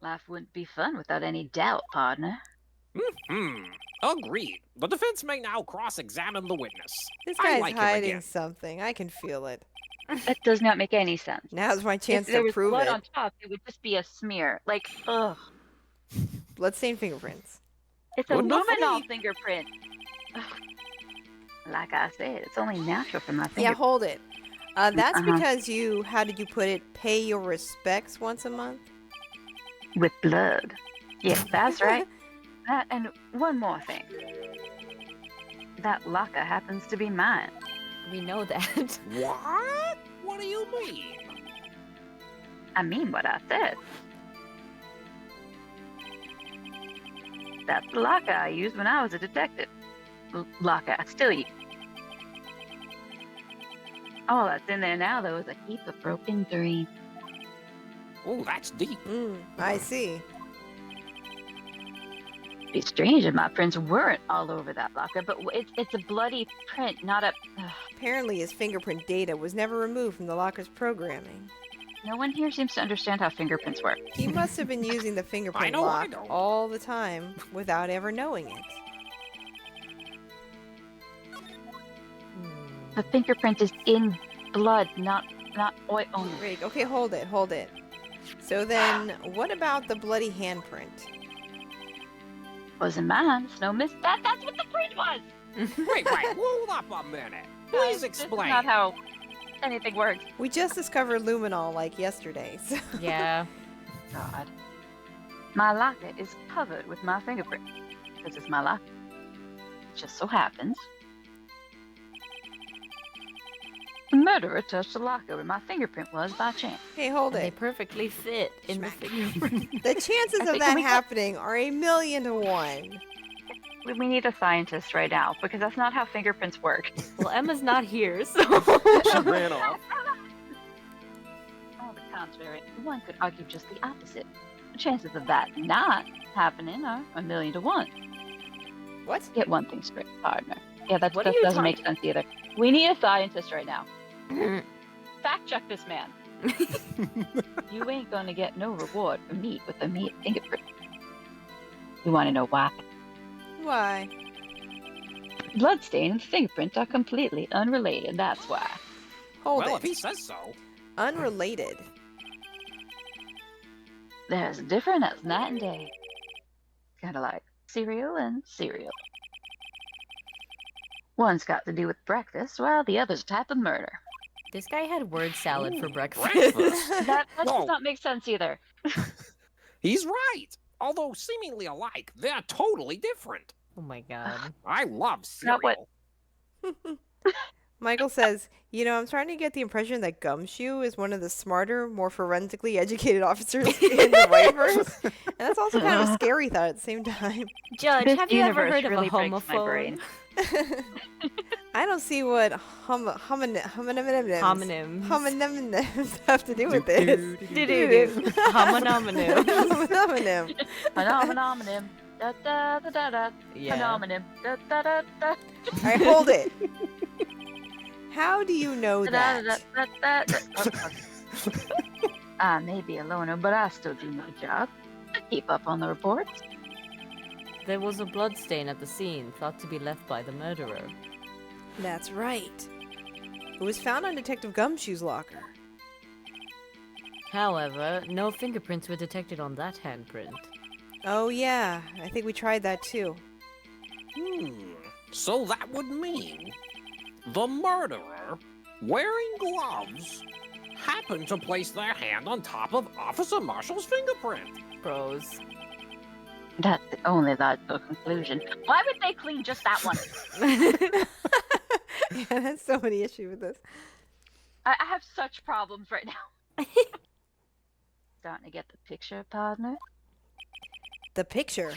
[SPEAKER 4] Life wouldn't be fun without any doubt, partner.
[SPEAKER 5] Agreed. The defense may now cross-examine the witness.
[SPEAKER 1] This
[SPEAKER 5] I
[SPEAKER 1] guy's
[SPEAKER 5] like him
[SPEAKER 1] hiding
[SPEAKER 5] again.
[SPEAKER 1] something. I can feel it.
[SPEAKER 4] That does not make any sense.
[SPEAKER 1] Now's my chance
[SPEAKER 4] if there
[SPEAKER 1] to
[SPEAKER 4] was
[SPEAKER 1] prove
[SPEAKER 4] blood
[SPEAKER 1] it.
[SPEAKER 4] on top, it would just be a smear. Like, ugh.
[SPEAKER 1] Bloodstained fingerprints.
[SPEAKER 4] It's a
[SPEAKER 5] Good enough for
[SPEAKER 4] luminol
[SPEAKER 5] me.
[SPEAKER 4] fingerprint. Ugh. Like I said, it's only natural for my
[SPEAKER 1] Yeah,
[SPEAKER 4] fingerprint.
[SPEAKER 1] hold it. That's
[SPEAKER 4] Uh-huh.
[SPEAKER 1] because you, how did you put it, pay your respects once a month?
[SPEAKER 4] With blood. Yes, that's right. That and one more thing. That locker happens to be mine.
[SPEAKER 6] We know that.
[SPEAKER 5] What? What do you mean?
[SPEAKER 4] I mean what I said. That's the locker I used when I was a detective. Locker I still use. All that's in there now, though, is a heap of broken dreams.
[SPEAKER 5] Oh, that's deep.
[SPEAKER 1] I see.
[SPEAKER 4] It'd be strange if my prints weren't all over that locker, but it's a bloody print, not a... Ugh.
[SPEAKER 1] Apparently his fingerprint data was never removed from the locker's programming.
[SPEAKER 4] No one here seems to understand how fingerprints work.
[SPEAKER 1] He must have been using the fingerprint
[SPEAKER 5] know, I
[SPEAKER 1] lock
[SPEAKER 5] know.
[SPEAKER 1] all the time without ever knowing it.
[SPEAKER 4] The fingerprint is in blood, not oil only.
[SPEAKER 1] Rick, okay, hold it. So then, what about the bloody handprint?
[SPEAKER 4] Wasn't mine. It's no miss. That's what the print was.
[SPEAKER 5] Wait, hold up a minute. Please
[SPEAKER 4] This is
[SPEAKER 5] explain.
[SPEAKER 4] not how anything works.
[SPEAKER 1] We just discovered luminol like yesterday. So.
[SPEAKER 6] Yeah.
[SPEAKER 4] God. My locker is covered with my fingerprint. This is my locker. It just so happens. The murderer touched the locker where my fingerprint was by chance.
[SPEAKER 1] Hey, hold
[SPEAKER 6] And they
[SPEAKER 1] it.
[SPEAKER 6] perfectly fit in the
[SPEAKER 1] Smack.
[SPEAKER 6] fingerprint.
[SPEAKER 1] The chances
[SPEAKER 4] I
[SPEAKER 1] of
[SPEAKER 4] think
[SPEAKER 1] that
[SPEAKER 4] we got-
[SPEAKER 1] happening are 1,000,000 to 1.
[SPEAKER 4] We need a scientist right now because that's not how fingerprints work.
[SPEAKER 6] Well, Emma's not here, so.
[SPEAKER 2] She ran off.
[SPEAKER 4] On the contrary, one could argue just the opposite. The chances of that not happening are 1,000,000 to 1.
[SPEAKER 1] What?
[SPEAKER 4] Get one thing straight, partner. Yeah, that
[SPEAKER 6] What are
[SPEAKER 4] just
[SPEAKER 6] you
[SPEAKER 4] doesn't make sense either. We need a scientist right now.
[SPEAKER 6] Mm.
[SPEAKER 4] Fact check this man. You ain't gonna get no reward from me with a meat fingerprint. You wanna know why?
[SPEAKER 1] Why?
[SPEAKER 4] Bloodstain and fingerprint are completely unrelated, that's why.
[SPEAKER 1] Hold
[SPEAKER 5] Well,
[SPEAKER 1] it.
[SPEAKER 5] if he says so.
[SPEAKER 1] Unrelated.
[SPEAKER 4] They're as different as night and day. Kind of like cereal and cereal. One's got to do with breakfast, while the other's a type of murder.
[SPEAKER 6] This guy had word salad for
[SPEAKER 5] Ooh,
[SPEAKER 6] breakfast.
[SPEAKER 5] breakfast.
[SPEAKER 4] That
[SPEAKER 5] Whoa.
[SPEAKER 4] does not make sense either.
[SPEAKER 5] He's right. Although seemingly alike, they're totally different.
[SPEAKER 6] Oh my god.
[SPEAKER 5] I love cereal.
[SPEAKER 4] Not what-
[SPEAKER 1] Michael says, I'm starting to get the impression that Gumshoe is one of the smarter, more forensically educated officers in the Wrightverse. And that's also kind of a scary thought at the same time.
[SPEAKER 6] Judge,
[SPEAKER 4] This
[SPEAKER 6] have you ever
[SPEAKER 4] universe
[SPEAKER 6] heard of
[SPEAKER 4] really
[SPEAKER 6] a
[SPEAKER 4] breaks my
[SPEAKER 6] homophone?
[SPEAKER 4] brain.
[SPEAKER 1] I don't see what homonyms
[SPEAKER 6] Homonyms.
[SPEAKER 1] have to do with this.
[SPEAKER 6] Do-do-do. Homonyms.
[SPEAKER 1] Homonym.
[SPEAKER 4] Phenomenon. Da da da da da.
[SPEAKER 6] Yeah.
[SPEAKER 4] Phenomenon. Da da da da.
[SPEAKER 1] All right, hold it. How do you know
[SPEAKER 4] Da da
[SPEAKER 1] that?
[SPEAKER 4] da da da. I may be a loner, but I still do my job. I keep up on the reports.
[SPEAKER 6] There was a blood stain at the scene, thought to be left by the murderer.
[SPEAKER 1] That's right. It was found on Detective Gumshoe's locker.
[SPEAKER 6] However, no fingerprints were detected on that handprint.
[SPEAKER 1] Oh, yeah. I think we tried that too.
[SPEAKER 5] So that would mean the murderer, wearing gloves, happened to place their hand on top of Officer Marshall's fingerprint.
[SPEAKER 6] Bros.
[SPEAKER 4] That's the only logical conclusion. Why would they clean just that one?
[SPEAKER 1] Yeah, that's so many issues with this.
[SPEAKER 4] I have such problems right now. Starting to get the picture, partner.
[SPEAKER 1] The picture.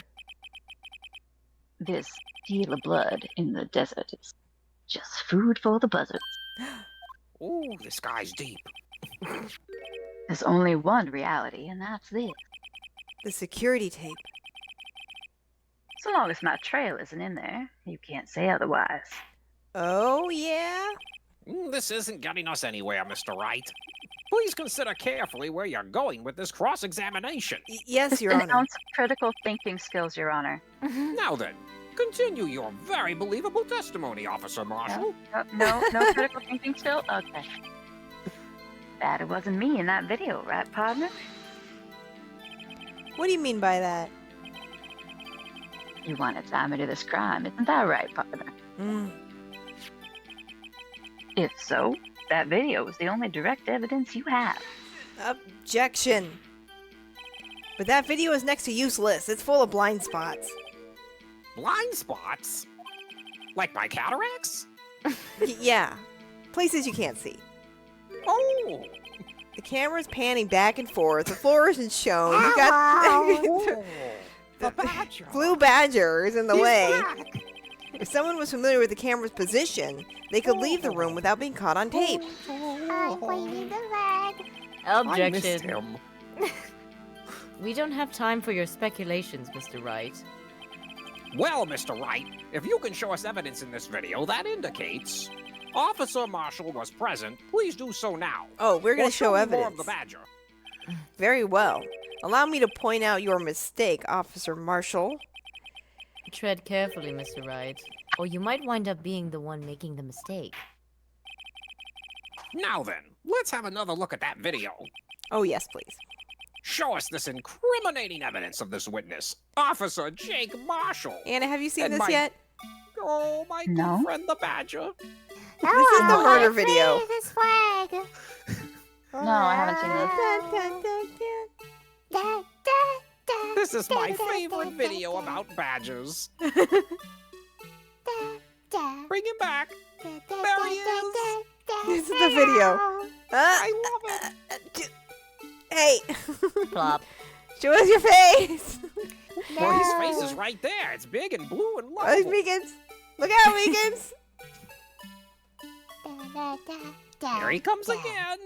[SPEAKER 4] This deal of blood in the desert is just food for the buzzards.
[SPEAKER 5] Ooh, this guy's deep.
[SPEAKER 4] There's only one reality, and that's this.
[SPEAKER 1] The security tape.
[SPEAKER 4] So long as my trail isn't in there, you can't say otherwise.
[SPEAKER 1] Oh, yeah?
[SPEAKER 5] This isn't getting us anywhere, Mr. Wright. Please consider carefully where you're going with this cross-examination.
[SPEAKER 1] Yes, Your
[SPEAKER 4] An
[SPEAKER 1] Honor.
[SPEAKER 4] ounce of critical thinking skills, Your Honor.
[SPEAKER 5] Now then, continue your very believable testimony, Officer Marshall.
[SPEAKER 4] No critical thinking skill? Okay. That it wasn't me in that video, right, partner?
[SPEAKER 1] What do you mean by that?
[SPEAKER 4] You wanted time to do this crime, isn't that right, partner?
[SPEAKER 1] Mm.
[SPEAKER 4] If so, that video was the only direct evidence you have.
[SPEAKER 1] Objection. But that video is next to useless. It's full of blind spots.
[SPEAKER 5] Blind spots? Like my cataracts?
[SPEAKER 1] Yeah. Places you can't see.
[SPEAKER 5] Oh!
[SPEAKER 1] The camera's panning back and forth. The floor isn't shown. You got
[SPEAKER 5] The badger!
[SPEAKER 1] blue badger is in the
[SPEAKER 5] He's
[SPEAKER 1] way.
[SPEAKER 5] back.
[SPEAKER 1] If someone was familiar with the camera's position, they could leave the room without being caught on tape.
[SPEAKER 5] I missed
[SPEAKER 6] Objection.
[SPEAKER 5] him.
[SPEAKER 6] We don't have time for your speculations, Mr. Wright.
[SPEAKER 5] Well, Mr. Wright, if you can show us evidence in this video that indicates Officer Marshall was present, please do so now.
[SPEAKER 1] Oh, we're going
[SPEAKER 5] Or
[SPEAKER 1] to show
[SPEAKER 5] me more
[SPEAKER 1] evidence.
[SPEAKER 5] of the badger.
[SPEAKER 1] Very well. Allow me to point out your mistake, Officer Marshall.
[SPEAKER 6] Tread carefully, Mr. Wright, or you might wind up being the one making the mistake.
[SPEAKER 5] Now then, let's have another look at that video.
[SPEAKER 1] Oh, yes, please.
[SPEAKER 5] Show us this incriminating evidence of this witness, Officer Jake Marshall.
[SPEAKER 1] Anna, have you seen
[SPEAKER 5] And
[SPEAKER 1] this
[SPEAKER 5] my-
[SPEAKER 1] yet?
[SPEAKER 5] Oh, my
[SPEAKER 4] No.
[SPEAKER 5] good friend the badger.
[SPEAKER 1] This is the murder video.
[SPEAKER 4] No, I haven't seen this.
[SPEAKER 1] Dun, dun, dun, dun.
[SPEAKER 5] This is my favorite video about badgers. Bring him back. There he is.
[SPEAKER 1] This is the video.
[SPEAKER 5] I love it.
[SPEAKER 1] Hey,
[SPEAKER 6] Plop.
[SPEAKER 1] show us your face.
[SPEAKER 5] Well, his face is right there. It's big and blue and
[SPEAKER 1] Oh, it's
[SPEAKER 5] lovable.
[SPEAKER 1] Meekins. Look out, Meekins.
[SPEAKER 5] Here he comes again.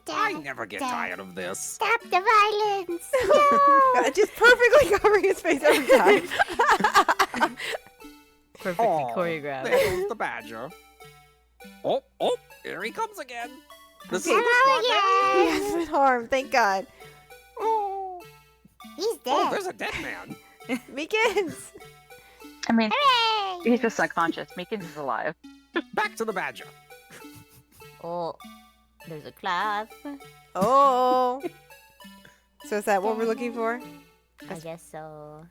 [SPEAKER 5] I never get tired of this.
[SPEAKER 3] Stop the violence!
[SPEAKER 1] Just perfectly covering his face every time.
[SPEAKER 6] Perfectly
[SPEAKER 5] Oh,
[SPEAKER 6] choreographed.
[SPEAKER 5] there goes the badger. Oh, here he comes again. The
[SPEAKER 1] Okay.
[SPEAKER 5] super smart
[SPEAKER 1] He
[SPEAKER 5] man.
[SPEAKER 1] hasn't been harmed, thank God.
[SPEAKER 5] Oh,
[SPEAKER 3] He's
[SPEAKER 5] oh,
[SPEAKER 3] dead.
[SPEAKER 5] there's a dead man.
[SPEAKER 1] Meekins.
[SPEAKER 4] I mean,
[SPEAKER 3] Hooray!
[SPEAKER 4] he's just unconscious. Meekins is alive.
[SPEAKER 5] Back to the badger.
[SPEAKER 6] Oh,
[SPEAKER 3] There's a cloth.
[SPEAKER 1] Oh. So is that what we're looking for?
[SPEAKER 3] I guess so.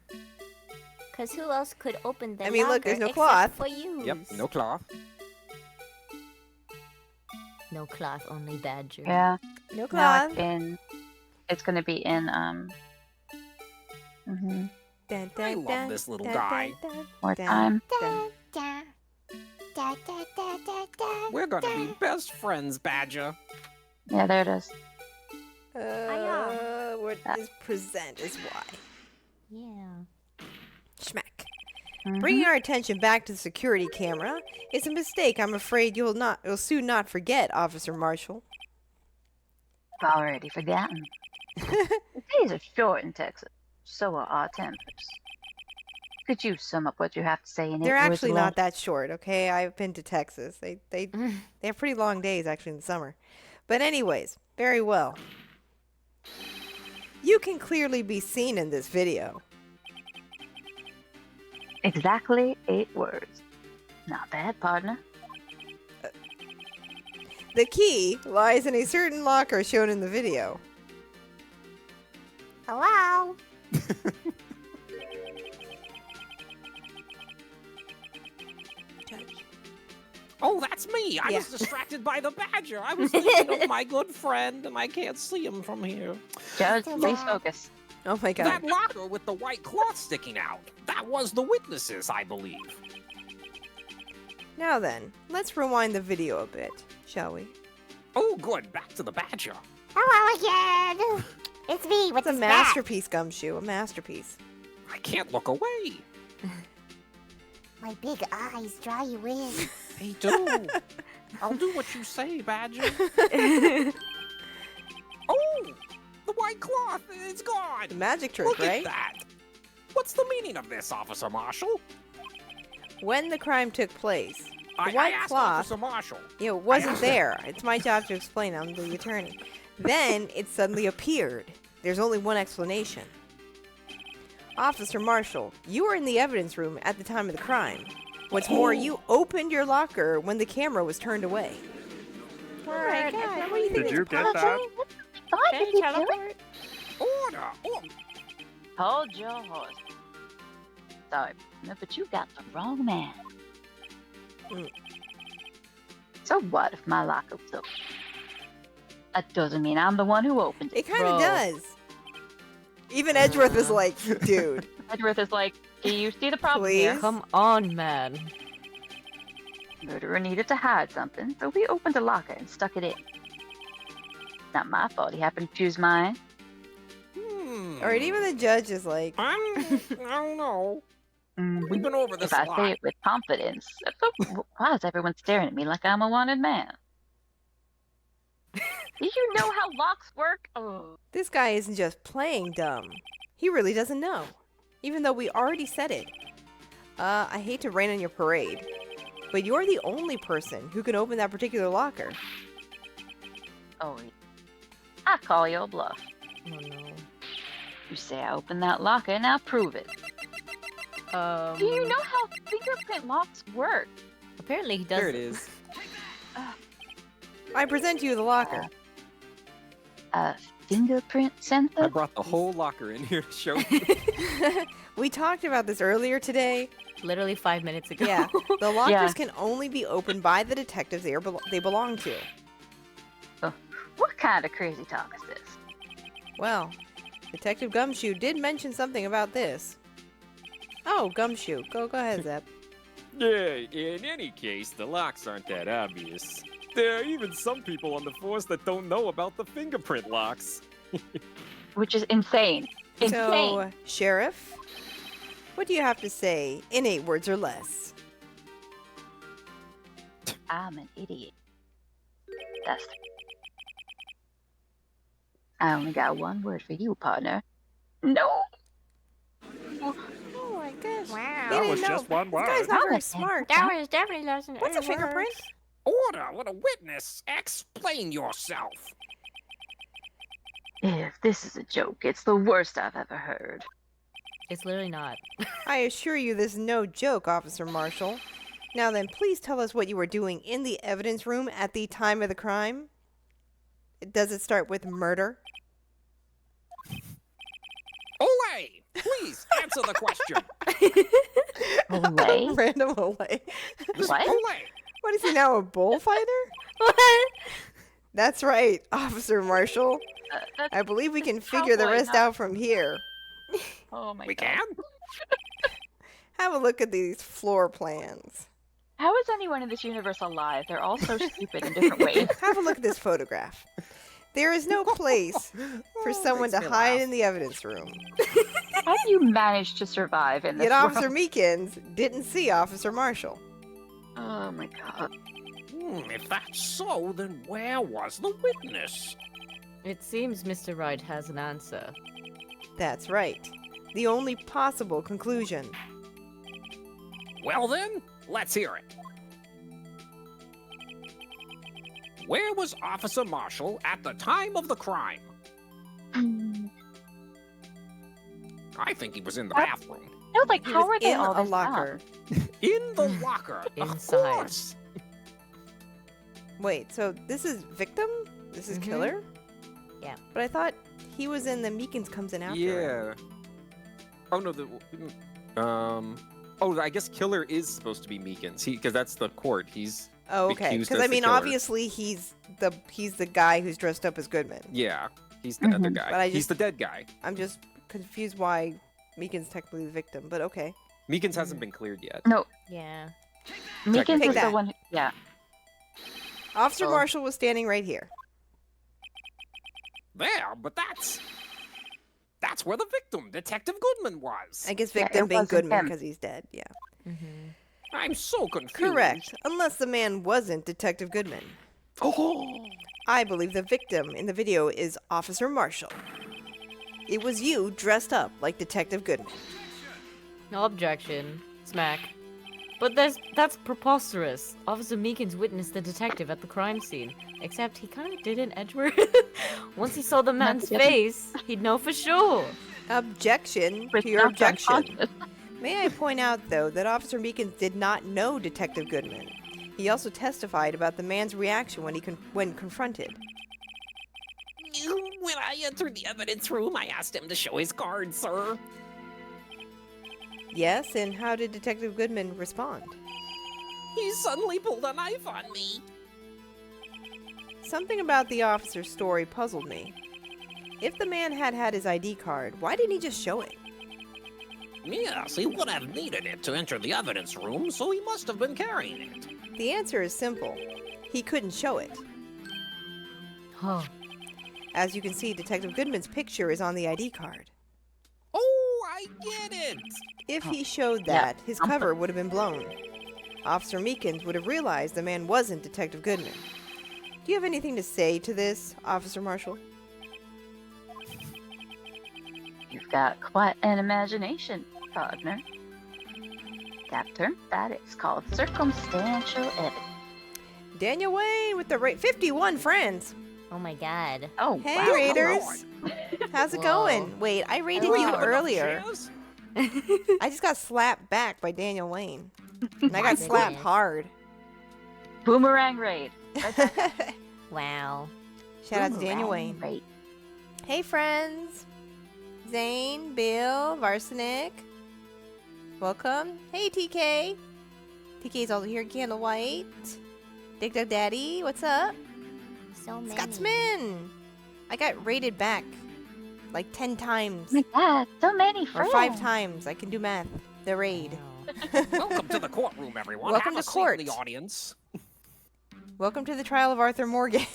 [SPEAKER 3] Cause who else could open the
[SPEAKER 1] I mean, look,
[SPEAKER 3] locker
[SPEAKER 1] there's no
[SPEAKER 3] except
[SPEAKER 1] cloth.
[SPEAKER 3] for you?
[SPEAKER 2] Yep, no cloth.
[SPEAKER 3] No cloth, only Badger.
[SPEAKER 4] Yeah.
[SPEAKER 1] No
[SPEAKER 4] No,
[SPEAKER 1] cloth.
[SPEAKER 4] it's gonna be in
[SPEAKER 1] Dun,
[SPEAKER 5] I
[SPEAKER 1] dun,
[SPEAKER 5] love
[SPEAKER 1] dun,
[SPEAKER 5] this little
[SPEAKER 1] dun,
[SPEAKER 5] guy.
[SPEAKER 1] dun,
[SPEAKER 4] more
[SPEAKER 1] dun,
[SPEAKER 4] time.
[SPEAKER 1] dun.
[SPEAKER 5] We're gonna be best friends, Badger.
[SPEAKER 4] Yeah, there it is.
[SPEAKER 1] What is present is why.
[SPEAKER 3] Yeah.
[SPEAKER 1] Schmack.
[SPEAKER 4] Mhm.
[SPEAKER 1] Bringing our attention back to the security camera is a mistake I'm afraid you'll soon not forget, Officer Marshall.
[SPEAKER 4] Already forgotten. The days are short in Texas. So are our tempers. Could you sum up what you have to say in
[SPEAKER 1] They're
[SPEAKER 4] 8 words
[SPEAKER 1] actually
[SPEAKER 4] or
[SPEAKER 1] not
[SPEAKER 4] less?
[SPEAKER 1] that short, okay? I've been to Texas. They have pretty long days actually in the summer. But anyways, very well. You can clearly be seen in this video.
[SPEAKER 4] Exactly 8 words. Not bad, partner.
[SPEAKER 1] The key lies in a certain locker shown in the video.
[SPEAKER 3] Hello.
[SPEAKER 5] Oh, that's me. I
[SPEAKER 1] Yeah.
[SPEAKER 5] was distracted by the Badger. I was thinking of my good friend, and I can't see him from here.
[SPEAKER 4] Judge, please focus.
[SPEAKER 1] Oh my god.
[SPEAKER 5] That locker with the white cloth sticking out. That was the witnesses, I believe.
[SPEAKER 1] Now then, let's rewind the video a bit, shall we?
[SPEAKER 5] Oh, good. Back to the Badger.
[SPEAKER 3] Hello again. It's me. What's
[SPEAKER 1] It's a
[SPEAKER 3] that?
[SPEAKER 1] masterpiece, Gumshoe. A masterpiece.
[SPEAKER 5] I can't look away.
[SPEAKER 3] My big eyes draw you in.
[SPEAKER 5] They do. I'll do what you say, Badger. Oh, the white cloth. It's gone.
[SPEAKER 1] The magic trick,
[SPEAKER 5] Look
[SPEAKER 1] right?
[SPEAKER 5] at that. What's the meaning of this, Officer Marshall?
[SPEAKER 1] When the crime took place, the
[SPEAKER 5] I
[SPEAKER 1] white
[SPEAKER 5] asked
[SPEAKER 1] cloth,
[SPEAKER 5] Officer Marshall.
[SPEAKER 1] wasn't there. It's my job to explain. I'm the attorney. Then it suddenly appeared. There's only one explanation. Officer Marshall, you were in the evidence room at the time of the crime. What's more, you opened your locker when the camera was turned away. Oh my god, what do you think?
[SPEAKER 2] Did you get that?
[SPEAKER 4] Thought
[SPEAKER 6] Can
[SPEAKER 4] you
[SPEAKER 6] you
[SPEAKER 4] could do it.
[SPEAKER 6] teleport?
[SPEAKER 5] Order. Oh,
[SPEAKER 4] Hold your horse. Sorry, partner, but you got the wrong man.
[SPEAKER 1] Mm.
[SPEAKER 4] So what if my locker was open? That doesn't mean I'm the one who opened it.
[SPEAKER 1] It kind of
[SPEAKER 6] Bro.
[SPEAKER 1] does. Even Edgeworth is like, dude,
[SPEAKER 4] Edgeworth is like, do you see the problem here?
[SPEAKER 1] Please?
[SPEAKER 6] Come on, man.
[SPEAKER 4] Murderer needed to hide something, so we opened a locker and stuck it in. Not my fault he happened to choose mine.
[SPEAKER 1] alright, even the judge is like,
[SPEAKER 5] I don't know. We've been over this
[SPEAKER 4] If I
[SPEAKER 5] a lot.
[SPEAKER 4] say it with confidence, why is everyone staring at me like I'm a wanted man? Do you know how locks work? Oh.
[SPEAKER 1] this guy isn't just playing dumb. He really doesn't know. Even though we already said it. I hate to rain on your parade, but you're the only person who can open that particular locker.
[SPEAKER 4] Oh, I call your bluff.
[SPEAKER 6] Oh no.
[SPEAKER 4] You say I opened that locker, now prove it. Do you know how fingerprint locks work?
[SPEAKER 6] Apparently he does.
[SPEAKER 2] There it is.
[SPEAKER 1] I present you the locker.
[SPEAKER 4] A fingerprint
[SPEAKER 2] I
[SPEAKER 4] sensor?
[SPEAKER 2] brought the whole locker in here to show you.
[SPEAKER 1] We talked about this earlier today.
[SPEAKER 6] Literally 5 minutes ago.
[SPEAKER 1] Yeah, the lockers
[SPEAKER 4] Yeah.
[SPEAKER 1] can only be opened by the detectives they belong to.
[SPEAKER 4] What kind of crazy talk is this?
[SPEAKER 1] Well, Detective Gumshoe did mention something about this. Oh, Gumshoe. Go ahead, Zep.
[SPEAKER 2] Yeah, in any case, the locks aren't that obvious. There are even some people on the force that don't know about the fingerprint locks.
[SPEAKER 4] Which is insane. Insane.
[SPEAKER 1] So, Sheriff, what do you have to say in 8 words or less?
[SPEAKER 4] I'm an idiot. That's. I only got one word for you, partner. No.
[SPEAKER 1] Oh my gosh.
[SPEAKER 3] Wow.
[SPEAKER 2] That was just one
[SPEAKER 1] This guy's
[SPEAKER 2] word.
[SPEAKER 1] not very
[SPEAKER 4] Okay.
[SPEAKER 1] smart.
[SPEAKER 3] That was definitely less than
[SPEAKER 1] What's a
[SPEAKER 3] 8
[SPEAKER 1] fingerprint?
[SPEAKER 3] words.
[SPEAKER 5] Order. What a witness. Explain yourself.
[SPEAKER 4] If this is a joke, it's the worst I've ever heard.
[SPEAKER 6] It's literally not.
[SPEAKER 1] I assure you this is no joke, Officer Marshall. Now then, please tell us what you were doing in the evidence room at the time of the crime. Does it start with murder?
[SPEAKER 5] Olay! Please answer the question.
[SPEAKER 4] Olay?
[SPEAKER 1] Random Olay.
[SPEAKER 5] Mr.
[SPEAKER 4] What?
[SPEAKER 5] Olay!
[SPEAKER 1] What is he now, a bullfighter?
[SPEAKER 3] What?
[SPEAKER 1] That's right, Officer Marshall.
[SPEAKER 4] That's,
[SPEAKER 1] I believe we can figure the
[SPEAKER 4] Cowboy,
[SPEAKER 1] rest
[SPEAKER 4] not-
[SPEAKER 1] out from here.
[SPEAKER 4] oh my
[SPEAKER 5] We
[SPEAKER 4] god.
[SPEAKER 5] can?
[SPEAKER 1] Have a look at these floor plans.
[SPEAKER 4] How is anyone in this universe alive? They're all so stupid in different ways.
[SPEAKER 1] Have a look at this photograph. There is no place for someone to
[SPEAKER 5] makes me
[SPEAKER 1] hide
[SPEAKER 5] laugh.
[SPEAKER 1] in the evidence room.
[SPEAKER 4] How do you manage to survive in this
[SPEAKER 1] Yet
[SPEAKER 4] world?
[SPEAKER 1] Officer Meekins didn't see Officer Marshall.
[SPEAKER 4] Oh my god.
[SPEAKER 5] If that's so, then where was the witness?
[SPEAKER 6] It seems Mr. Wright has an answer.
[SPEAKER 1] That's right. The only possible conclusion.
[SPEAKER 5] Well then, let's hear it. Where was Officer Marshall at the time of the crime? I think he was in the bathroom.
[SPEAKER 4] No, like,
[SPEAKER 1] He
[SPEAKER 4] how
[SPEAKER 1] was
[SPEAKER 4] are they
[SPEAKER 1] in
[SPEAKER 4] all
[SPEAKER 1] a
[SPEAKER 4] this
[SPEAKER 1] locker.
[SPEAKER 5] In the locker.
[SPEAKER 6] Inside.
[SPEAKER 5] Of course.
[SPEAKER 1] Wait, so this is victim? This is
[SPEAKER 6] Mhm.
[SPEAKER 1] killer?
[SPEAKER 3] Yeah.
[SPEAKER 1] But I thought he was in the Meekins comes in after. him.
[SPEAKER 2] Yeah. Oh no, Oh, I guess killer is supposed to be Meekins. Because that's the court. He's
[SPEAKER 1] Oh, okay.
[SPEAKER 2] accused
[SPEAKER 1] Because
[SPEAKER 2] as
[SPEAKER 1] I
[SPEAKER 2] the
[SPEAKER 1] mean,
[SPEAKER 2] killer.
[SPEAKER 1] obviously he's the guy who's dressed up as Goodman.
[SPEAKER 2] yeah. He's the other
[SPEAKER 4] Mhm.
[SPEAKER 2] guy.
[SPEAKER 1] But I
[SPEAKER 2] He's
[SPEAKER 1] just-
[SPEAKER 2] the dead guy.
[SPEAKER 1] I'm just confused why Meekins technically the victim, but okay.
[SPEAKER 2] Meekins hasn't been cleared yet.
[SPEAKER 3] Yeah.
[SPEAKER 4] Meekins
[SPEAKER 1] Take
[SPEAKER 4] is the
[SPEAKER 1] that.
[SPEAKER 4] one. Yeah.
[SPEAKER 1] Officer
[SPEAKER 4] Oh.
[SPEAKER 1] Marshall was standing right here.
[SPEAKER 5] There, but that's where the victim, Detective Goodman, was.
[SPEAKER 1] I guess
[SPEAKER 4] Yeah,
[SPEAKER 1] victim
[SPEAKER 4] it
[SPEAKER 1] being
[SPEAKER 4] wasn't
[SPEAKER 1] Goodman
[SPEAKER 4] him.
[SPEAKER 1] because he's dead. Yeah.
[SPEAKER 3] Mm-hmm.
[SPEAKER 5] I'm so confused.
[SPEAKER 1] Correct. Unless the man wasn't Detective Goodman.
[SPEAKER 5] Oh.
[SPEAKER 1] I believe the victim in the video is Officer Marshall. It was you dressed up like Detective Goodman.
[SPEAKER 6] No objection. Smack. But that's preposterous. Officer Meekins witnessed the detective at the crime scene. Except he kind of didn't, Edward. Once he saw the man's
[SPEAKER 4] he didn't.
[SPEAKER 6] face, he'd know for sure.
[SPEAKER 1] Objection
[SPEAKER 4] Chris
[SPEAKER 1] to your
[SPEAKER 4] knocked
[SPEAKER 1] objection.
[SPEAKER 4] unconscious.
[SPEAKER 1] May I point out, though, that Officer Meekins did not know Detective Goodman. He also testified about the man's reaction when confronted.
[SPEAKER 5] When I entered the evidence room, I asked him to show his card, sir.
[SPEAKER 1] Yes, and how did Detective Goodman respond?
[SPEAKER 5] He suddenly pulled a knife on me.
[SPEAKER 1] Something about the officer's story puzzled me. If the man had had his ID card, why didn't he just show it?
[SPEAKER 5] Yes, he would have needed it to enter the evidence room, so he must have been carrying it.
[SPEAKER 1] The answer is simple. He couldn't show it.
[SPEAKER 6] Huh.
[SPEAKER 1] As you can see, Detective Goodman's picture is on the ID card.
[SPEAKER 5] Oh, I get it.
[SPEAKER 1] If he showed
[SPEAKER 4] Yeah,
[SPEAKER 1] that, his cover would have been blown. Officer Meekins would have realized the man wasn't Detective Goodman. Do you have anything to say to this, Officer Marshall?
[SPEAKER 4] You've got quite an imagination, partner. Captor, that is called circumstantial evidence.
[SPEAKER 1] Daniel Wayne with the 51 friends.
[SPEAKER 3] Oh my god.
[SPEAKER 4] Oh,
[SPEAKER 1] Hey,
[SPEAKER 4] wow.
[SPEAKER 1] Raiders. How's it
[SPEAKER 6] Whoa.
[SPEAKER 1] going? Wait, I rated
[SPEAKER 3] Hello.
[SPEAKER 1] you
[SPEAKER 3] Have enough
[SPEAKER 1] earlier. I just got slapped back by Daniel Wayne. And I got
[SPEAKER 3] My
[SPEAKER 1] slapped
[SPEAKER 3] goodness.
[SPEAKER 1] hard.
[SPEAKER 4] Boomerang raid.
[SPEAKER 3] Wow.
[SPEAKER 1] Shout out to Daniel
[SPEAKER 4] Boomerang
[SPEAKER 1] Wayne.
[SPEAKER 4] raid.
[SPEAKER 1] Hey, friends. Zane, Bill, Varsinic. Welcome. Hey, TK. TK's also here. Candlelight. Dig Dug Daddy. What's up?
[SPEAKER 3] So many.
[SPEAKER 1] Scotsman. I got rated back like 10 times.
[SPEAKER 4] Oh my god, so many
[SPEAKER 1] Or
[SPEAKER 4] friends.
[SPEAKER 1] 5 times. I can do math. The raid.
[SPEAKER 3] Wow.
[SPEAKER 5] Welcome to the courtroom, everyone.
[SPEAKER 1] Welcome
[SPEAKER 5] Have
[SPEAKER 1] to
[SPEAKER 5] a seat in
[SPEAKER 1] court.
[SPEAKER 5] the audience.
[SPEAKER 1] Welcome to the trial of Arthur Morgan.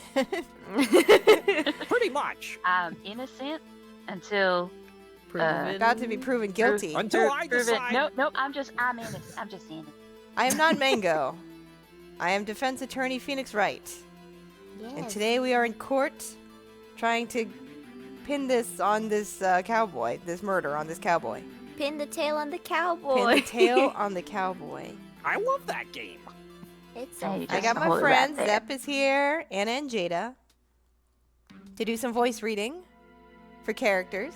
[SPEAKER 5] Pretty much.
[SPEAKER 4] I'm innocent until
[SPEAKER 6] Proven.
[SPEAKER 1] About to be proven guilty.
[SPEAKER 5] Until I
[SPEAKER 4] proven.
[SPEAKER 5] decide.
[SPEAKER 4] Nope, I'm innocent. I'm just innocent.
[SPEAKER 1] I am not Mango. I am defense attorney Phoenix Wright.
[SPEAKER 3] Yes.
[SPEAKER 1] And today we are in court trying to pin this on this cowboy, this murder on this cowboy.
[SPEAKER 3] Pin the tail on the
[SPEAKER 1] Pin
[SPEAKER 3] cowboy.
[SPEAKER 1] the tail on the cowboy.
[SPEAKER 5] I love that game.
[SPEAKER 3] It's
[SPEAKER 4] Hey,
[SPEAKER 3] so
[SPEAKER 4] you
[SPEAKER 1] I
[SPEAKER 4] just
[SPEAKER 1] got my
[SPEAKER 4] hold it
[SPEAKER 1] friends,
[SPEAKER 4] right there.
[SPEAKER 1] Zepp is here, Anna and Jada, to do some voice reading for characters.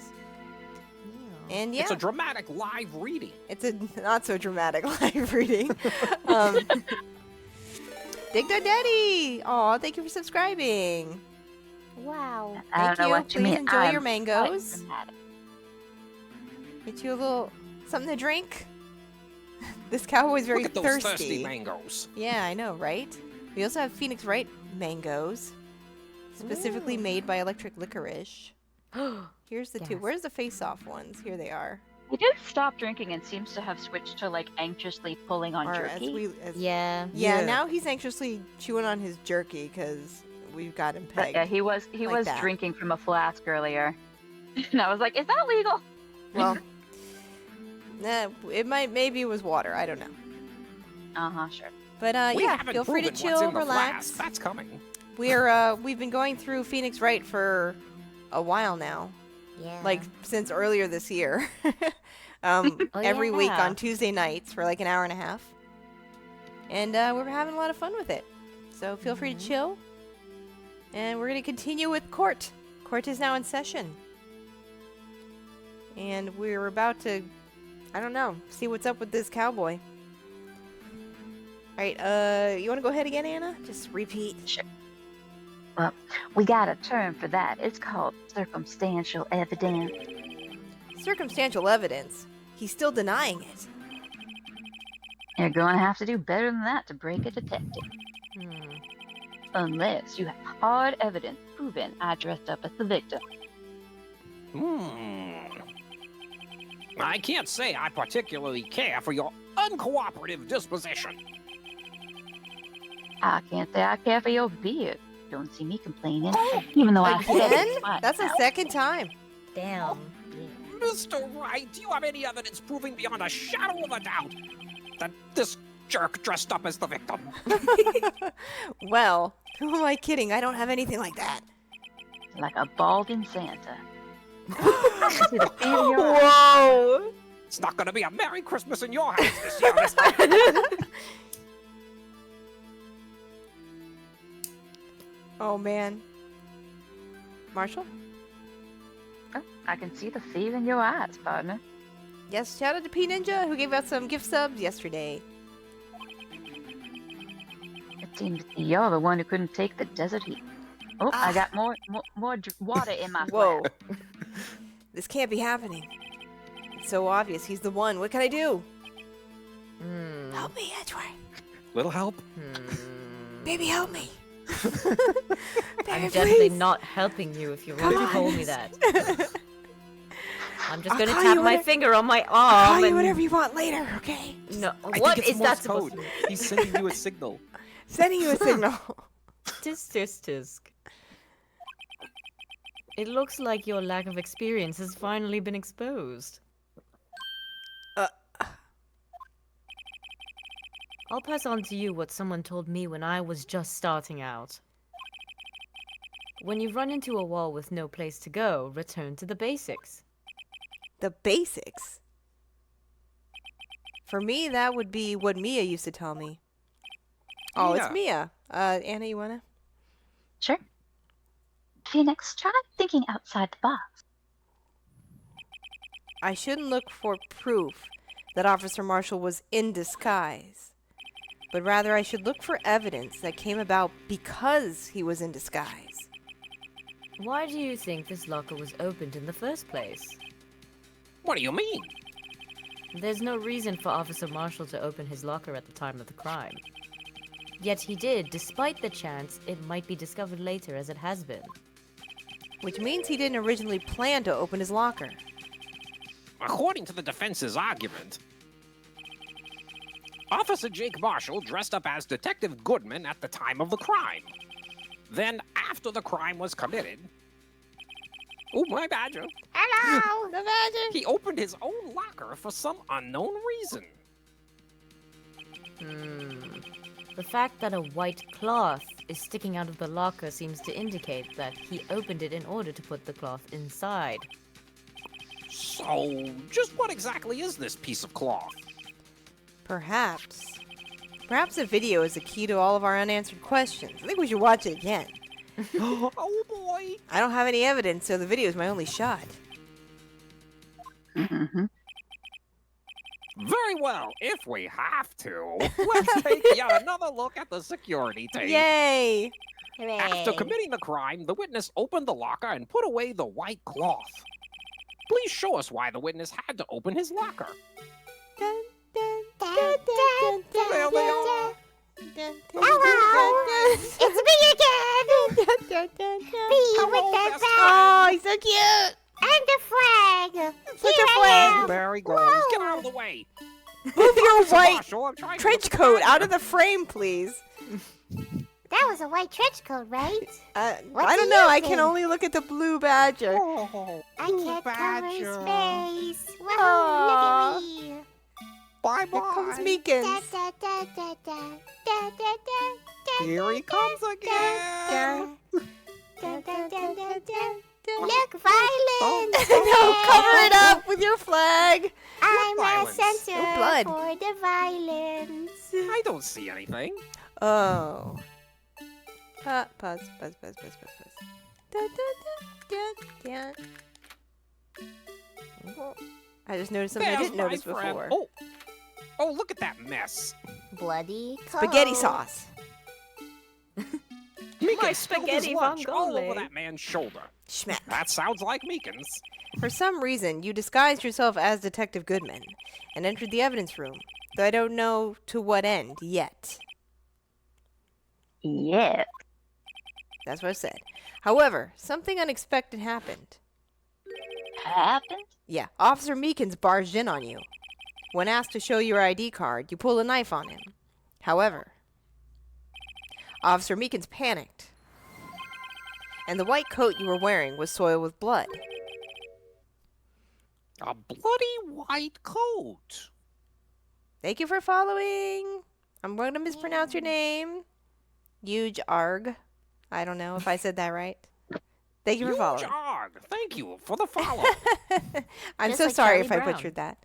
[SPEAKER 1] And yeah,
[SPEAKER 5] It's a dramatic live reading.
[SPEAKER 1] it's a not so dramatic live reading. Dig Dug Daddy! Aw, thank you for subscribing.
[SPEAKER 3] Wow.
[SPEAKER 4] I don't
[SPEAKER 1] Thank
[SPEAKER 4] know
[SPEAKER 1] you.
[SPEAKER 4] what you
[SPEAKER 1] Please
[SPEAKER 4] mean.
[SPEAKER 1] enjoy
[SPEAKER 4] I'm
[SPEAKER 1] your
[SPEAKER 4] quite
[SPEAKER 1] mangoes.
[SPEAKER 4] dramatic.
[SPEAKER 1] Get you a little something to drink. This cowboy's very
[SPEAKER 5] Look at those
[SPEAKER 1] thirsty.
[SPEAKER 5] thirsty mangoes.
[SPEAKER 1] Yeah, I know, right? We also have Phoenix Wright mangoes, specifically made by Electric Licorice. Here's the two.
[SPEAKER 3] Yes.
[SPEAKER 1] Where's the face-off ones? Here they are.
[SPEAKER 4] He did stop drinking and seems to have switched to like anxiously pulling on
[SPEAKER 1] Or
[SPEAKER 4] jerky.
[SPEAKER 3] Yeah.
[SPEAKER 1] yeah, now he's anxiously chewing on his jerky because we've got him
[SPEAKER 4] But
[SPEAKER 1] pegged.
[SPEAKER 4] yeah, he was
[SPEAKER 1] like that.
[SPEAKER 4] drinking from a flask earlier, and I was like, "Is that legal?"
[SPEAKER 1] Well, maybe it was water. I don't know.
[SPEAKER 4] Sure.
[SPEAKER 1] But
[SPEAKER 5] We
[SPEAKER 1] yeah,
[SPEAKER 5] haven't
[SPEAKER 1] feel free to
[SPEAKER 5] proven what's
[SPEAKER 1] chill,
[SPEAKER 5] in the
[SPEAKER 1] relax.
[SPEAKER 5] flask. That's coming.
[SPEAKER 1] We've been going through Phoenix Wright for a while now,
[SPEAKER 3] Yeah.
[SPEAKER 1] like since earlier this year. Every week
[SPEAKER 3] yeah.
[SPEAKER 1] on Tuesday nights for like an hour and a half, and we're having a lot of fun with it. So feel free to chill, and we're gonna continue with Court. Court is now in session, and we're about to, I don't know, see what's up with this cowboy. All right, you want to go ahead again, Anna? Just repeat.
[SPEAKER 4] Well, we got a term for that. It's called circumstantial evidence.
[SPEAKER 1] Circumstantial evidence. He's still denying it.
[SPEAKER 4] You're going to have to do better than that to break a detective. Unless you have hard evidence proving I dressed up as the victim.
[SPEAKER 5] I can't say I particularly care for your uncooperative disposition.
[SPEAKER 4] I can't say I care for your beard. Don't see me complaining. Even though I said
[SPEAKER 1] Again?
[SPEAKER 4] it's fine.
[SPEAKER 1] That's the second time.
[SPEAKER 3] Damn.
[SPEAKER 5] Mr. Wright, do you have any evidence proving beyond a shadow of a doubt that this jerk dressed up as the victim?
[SPEAKER 1] Well, who am I kidding? I don't have anything like that.
[SPEAKER 4] Like a balding Santa. I see the fear in your eyes.
[SPEAKER 1] Whoa!
[SPEAKER 5] It's not going to be a Merry Christmas in your house this year, mister.
[SPEAKER 1] Oh man. Marshall?
[SPEAKER 4] Oh, I can see the fear in your eyes, partner.
[SPEAKER 1] Yes, shout out to P Ninja who gave out some gift subs yesterday.
[SPEAKER 4] It seems you're the one who couldn't take the desert heat. Oh, I got more water in my
[SPEAKER 1] Whoa.
[SPEAKER 4] flask.
[SPEAKER 1] This can't be happening. It's so obvious. He's the one. What can I do? Help me, Edgeworth.
[SPEAKER 2] Little help?
[SPEAKER 1] Baby, help me.
[SPEAKER 6] I'm
[SPEAKER 1] Baby,
[SPEAKER 6] definitely
[SPEAKER 1] please.
[SPEAKER 6] not helping you if you're
[SPEAKER 1] Come
[SPEAKER 6] going to
[SPEAKER 1] on.
[SPEAKER 6] call me that. I'm just
[SPEAKER 1] I'll
[SPEAKER 6] going to
[SPEAKER 1] call
[SPEAKER 6] tap
[SPEAKER 1] you
[SPEAKER 6] my
[SPEAKER 1] whatever-
[SPEAKER 6] finger on my
[SPEAKER 1] I'll
[SPEAKER 6] arm.
[SPEAKER 1] call you
[SPEAKER 6] and-
[SPEAKER 1] whatever you want later, okay?
[SPEAKER 6] No,
[SPEAKER 2] I
[SPEAKER 6] what
[SPEAKER 2] think it's
[SPEAKER 6] is that
[SPEAKER 2] Morse
[SPEAKER 6] supposed
[SPEAKER 2] code.
[SPEAKER 6] to be?
[SPEAKER 2] He's sending you a signal.
[SPEAKER 1] Sending you a signal.
[SPEAKER 6] Tisk. It looks like your lack of experience has finally been exposed. I'll pass on to you what someone told me when I was just starting out. When you run into a wall with no place to go, return to the basics.
[SPEAKER 1] The basics. For me, that would be what Mia used to tell me. Oh, it's Mia. Anna, you wanna?
[SPEAKER 4] Sure. Phoenix, try thinking outside the box.
[SPEAKER 1] I shouldn't look for proof that Officer Marshall was in disguise, but rather I should look for evidence that came about because he was in disguise.
[SPEAKER 6] Why do you think this locker was opened in the first place?
[SPEAKER 5] What do you mean?
[SPEAKER 6] There's no reason for Officer Marshall to open his locker at the time of the crime. Yet he did, despite the chance it might be discovered later as it has been.
[SPEAKER 1] Which means he didn't originally plan to open his locker.
[SPEAKER 5] According to the defense's argument, Officer Jake Marshall dressed up as Detective Goodman at the time of the crime. Then, after the crime was committed... Oh, my badger.
[SPEAKER 1] Hello, the badger.
[SPEAKER 5] He opened his own locker for some unknown reason.
[SPEAKER 6] The fact that a white cloth is sticking out of the locker seems to indicate that he opened it in order to put the cloth inside.
[SPEAKER 5] So, just what exactly is this piece of cloth?
[SPEAKER 1] Perhaps. Perhaps the video is the key to all of our unanswered questions. I think we should watch it again.
[SPEAKER 5] Oh boy!
[SPEAKER 1] I don't have any evidence, so the video is my only shot.
[SPEAKER 4] Mm-hmm.
[SPEAKER 5] Very well, if we have to, let's take yet another look at the security tape.
[SPEAKER 1] Yay!
[SPEAKER 5] After
[SPEAKER 3] Hooray.
[SPEAKER 5] committing the crime, the witness opened the locker and put away the white cloth. Please show us why the witness had to open his locker.
[SPEAKER 1] Dun, dun,
[SPEAKER 3] Dun,
[SPEAKER 1] dun,
[SPEAKER 3] dun,
[SPEAKER 1] dun,
[SPEAKER 5] There
[SPEAKER 1] dun,
[SPEAKER 5] they
[SPEAKER 1] dun,
[SPEAKER 5] are.
[SPEAKER 1] dun,
[SPEAKER 3] Hello, it's me again.
[SPEAKER 1] dun, dun, dun, dun.
[SPEAKER 3] Me
[SPEAKER 5] Hello,
[SPEAKER 3] with the
[SPEAKER 5] best
[SPEAKER 3] bag
[SPEAKER 1] Oh, he's so cute.
[SPEAKER 3] and the flag.
[SPEAKER 1] Put
[SPEAKER 3] Here
[SPEAKER 1] your
[SPEAKER 3] I
[SPEAKER 1] flag.
[SPEAKER 3] am.
[SPEAKER 5] There he goes.
[SPEAKER 3] Whoa.
[SPEAKER 5] Get out of the way.
[SPEAKER 1] Move your
[SPEAKER 5] Officer
[SPEAKER 1] white
[SPEAKER 5] Marshall, I'm trying to
[SPEAKER 1] trench
[SPEAKER 5] look at the
[SPEAKER 1] coat out
[SPEAKER 5] badger.
[SPEAKER 1] of the frame, please.
[SPEAKER 3] That was a white trench coat, right? What's
[SPEAKER 1] I don't
[SPEAKER 3] he
[SPEAKER 1] know. I can
[SPEAKER 3] using?
[SPEAKER 1] only look at the blue badger.
[SPEAKER 5] Oh,
[SPEAKER 3] I
[SPEAKER 5] blue
[SPEAKER 3] can't cover his
[SPEAKER 5] badger.
[SPEAKER 3] face. Whoa,
[SPEAKER 1] Aw.
[SPEAKER 3] look at me.
[SPEAKER 5] Bye
[SPEAKER 1] Here comes
[SPEAKER 5] bye.
[SPEAKER 3] Da,
[SPEAKER 1] Meekins.
[SPEAKER 3] da, da, da, da, da, da, da,
[SPEAKER 5] Here he comes
[SPEAKER 3] da,
[SPEAKER 5] again.
[SPEAKER 3] da, da, da, da, da, da.
[SPEAKER 1] Dun.
[SPEAKER 3] Look, violence.
[SPEAKER 1] No, cover it up with your flag.
[SPEAKER 3] I'm a
[SPEAKER 5] violence?
[SPEAKER 3] center
[SPEAKER 1] No blood.
[SPEAKER 3] for the violence.
[SPEAKER 5] I don't see anything.
[SPEAKER 1] Oh. Pause, pause, pause, pause, pause, pause. Dun, dun, dun, dun, dun. I just noticed something I
[SPEAKER 5] There's
[SPEAKER 1] didn't
[SPEAKER 5] my
[SPEAKER 1] notice
[SPEAKER 5] friend.
[SPEAKER 1] before.
[SPEAKER 5] Oh, look at that mess.
[SPEAKER 3] Bloody
[SPEAKER 1] Spaghetti
[SPEAKER 3] coat.
[SPEAKER 1] sauce.
[SPEAKER 5] Meekins spilled his
[SPEAKER 6] spaghetti
[SPEAKER 5] lunch all
[SPEAKER 6] vongole.
[SPEAKER 5] over that man's shoulder.
[SPEAKER 1] Schmack.
[SPEAKER 5] That sounds like Meekins.
[SPEAKER 1] For some reason, you disguised yourself as Detective Goodman and entered the evidence room, though I don't know to what end yet.
[SPEAKER 4] Yes.
[SPEAKER 1] That's what I said. However, something unexpected happened.
[SPEAKER 4] Happened?
[SPEAKER 1] Yeah, Officer Meekins barged in on you. When asked to show your ID card, you pulled a knife on him. However, Officer Meekins panicked, and the white coat you were wearing was soiled with blood.
[SPEAKER 5] A bloody white coat.
[SPEAKER 1] Thank you for following. I'm going to mispronounce your name. Huge Arg. I don't know if I said that right. Thank you for
[SPEAKER 5] Huge
[SPEAKER 1] following.
[SPEAKER 5] arg. Thank you for the follow.
[SPEAKER 1] I'm
[SPEAKER 6] Just
[SPEAKER 1] so
[SPEAKER 6] like
[SPEAKER 1] sorry
[SPEAKER 6] Charlie
[SPEAKER 1] if I
[SPEAKER 6] Brown.
[SPEAKER 1] butchered that.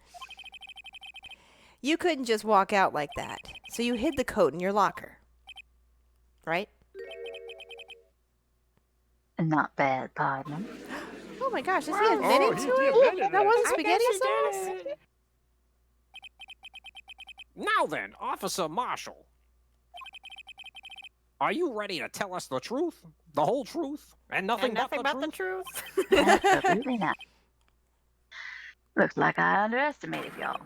[SPEAKER 1] You couldn't just walk out like that, so you hid the coat in your locker. Right?
[SPEAKER 4] Not bad, partner.
[SPEAKER 1] Oh my gosh, is he admitting to it? That wasn't spaghetti sauce?
[SPEAKER 5] Now then, Officer Marshall. Are you ready to tell us the truth? The whole truth? And nothing,
[SPEAKER 6] Nothing
[SPEAKER 5] but
[SPEAKER 6] but
[SPEAKER 5] the
[SPEAKER 6] the
[SPEAKER 5] truth?
[SPEAKER 6] truth.
[SPEAKER 4] Absolutely not. Looks like I underestimated y'all.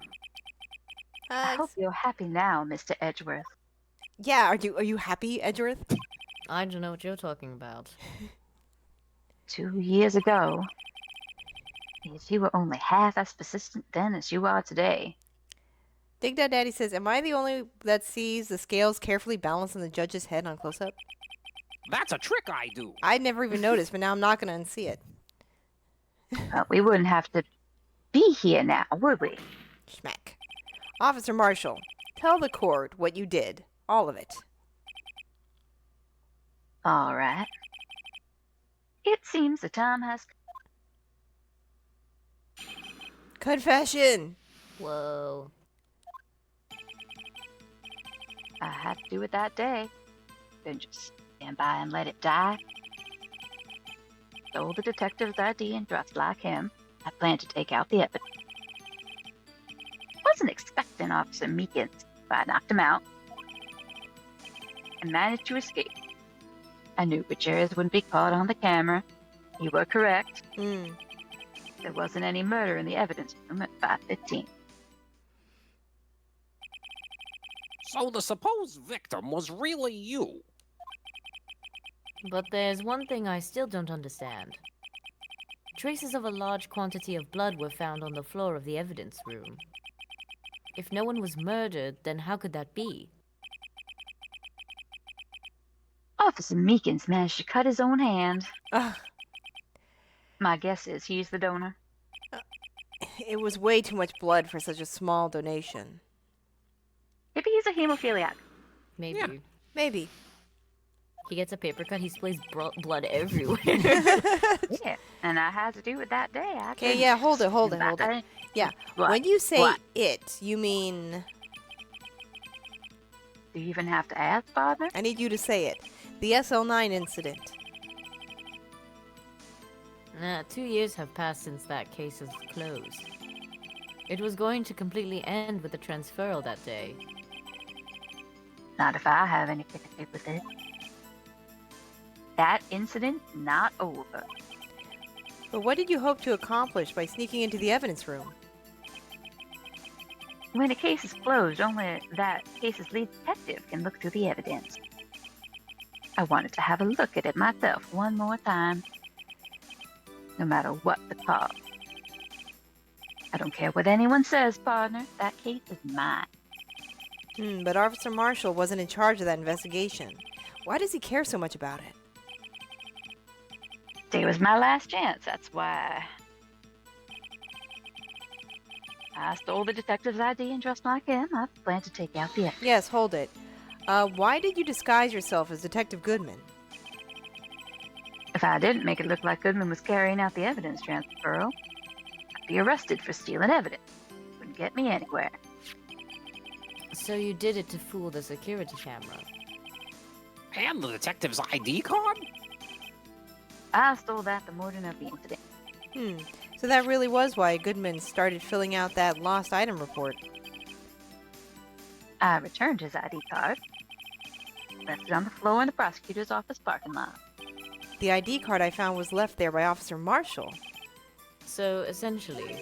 [SPEAKER 4] I hope you're happy now, Mr. Edgeworth.
[SPEAKER 1] Yeah, are you happy, Edgeworth?
[SPEAKER 6] I don't know what you're talking about.
[SPEAKER 4] 2 years ago, if you were only half as persistent then as you are today,
[SPEAKER 1] Dig Dad Daddy says, am I the only that sees the scales carefully balanced on the judge's head on close-up?
[SPEAKER 5] That's a trick I do.
[SPEAKER 1] I never even noticed, but now I'm not going to unsee it.
[SPEAKER 4] we wouldn't have to be here now, would we?
[SPEAKER 1] Schmack. Officer Marshall, tell the court what you did. All of it.
[SPEAKER 4] All right. It seems the time has
[SPEAKER 1] Confession.
[SPEAKER 3] Whoa.
[SPEAKER 4] I had to do it that day. Couldn't just stand by and let it die. Stole the detective's ID and dressed like him. I planned to take out the evidence. Wasn't expecting Officer Meekins, but I knocked him out and managed to escape. I knew Gutierrez wouldn't be caught on the camera. You were correct.
[SPEAKER 1] Mm.
[SPEAKER 4] There wasn't any murder in the evidence room at 5:15.
[SPEAKER 5] So the supposed victim was really you.
[SPEAKER 6] But there's one thing I still don't understand. Traces of a large quantity of blood were found on the floor of the evidence room. If no one was murdered, then how could that be?
[SPEAKER 4] Officer Meekins managed to cut his own hand.
[SPEAKER 1] Ugh,
[SPEAKER 4] My guess is he's the donor.
[SPEAKER 1] it was way too much blood for such a small donation.
[SPEAKER 4] Maybe he's a hemophiliac.
[SPEAKER 6] Maybe.
[SPEAKER 5] Yeah.
[SPEAKER 1] Maybe.
[SPEAKER 6] He gets a paper cut, he sprays blood everywhere.
[SPEAKER 4] Yeah, and I had to do it that day.
[SPEAKER 1] Okay, yeah, hold it. Yeah,
[SPEAKER 4] What?
[SPEAKER 1] when you say
[SPEAKER 4] What?
[SPEAKER 1] it, you mean...
[SPEAKER 4] Do you even have to ask, partner?
[SPEAKER 1] I need you to say it. The SL9 incident.
[SPEAKER 6] 2 years have passed since that case is closed. It was going to completely end with the transferal that day.
[SPEAKER 4] Not if I have anything to do with it. That incident not over.
[SPEAKER 1] But what did you hope to accomplish by sneaking into the evidence room?
[SPEAKER 4] When a case is closed, only that case's lead detective can look through the evidence. I wanted to have a look at it myself one more time, no matter what the cost. I don't care what anyone says, partner. That case is mine.
[SPEAKER 1] But Officer Marshall wasn't in charge of that investigation. Why does he care so much about it?
[SPEAKER 4] Today was my last chance. That's why I stole the detective's ID, and just like him, I plan to take out the evidence.
[SPEAKER 1] Yes, hold it. Why did you disguise yourself as Detective Goodman?
[SPEAKER 4] If I didn't make it look like Goodman was carrying out the evidence transfer, I'd be arrested for stealing evidence. Wouldn't get me anywhere.
[SPEAKER 6] So you did it to fool the security camera.
[SPEAKER 5] And the detective's ID card?
[SPEAKER 4] I stole that the morning of the incident.
[SPEAKER 1] So that really was why Goodman started filling out that lost item report.
[SPEAKER 4] I returned his ID card, left it on the floor in the prosecutor's office parking lot.
[SPEAKER 1] The ID card I found was left there by Officer Marshall.
[SPEAKER 6] So essentially,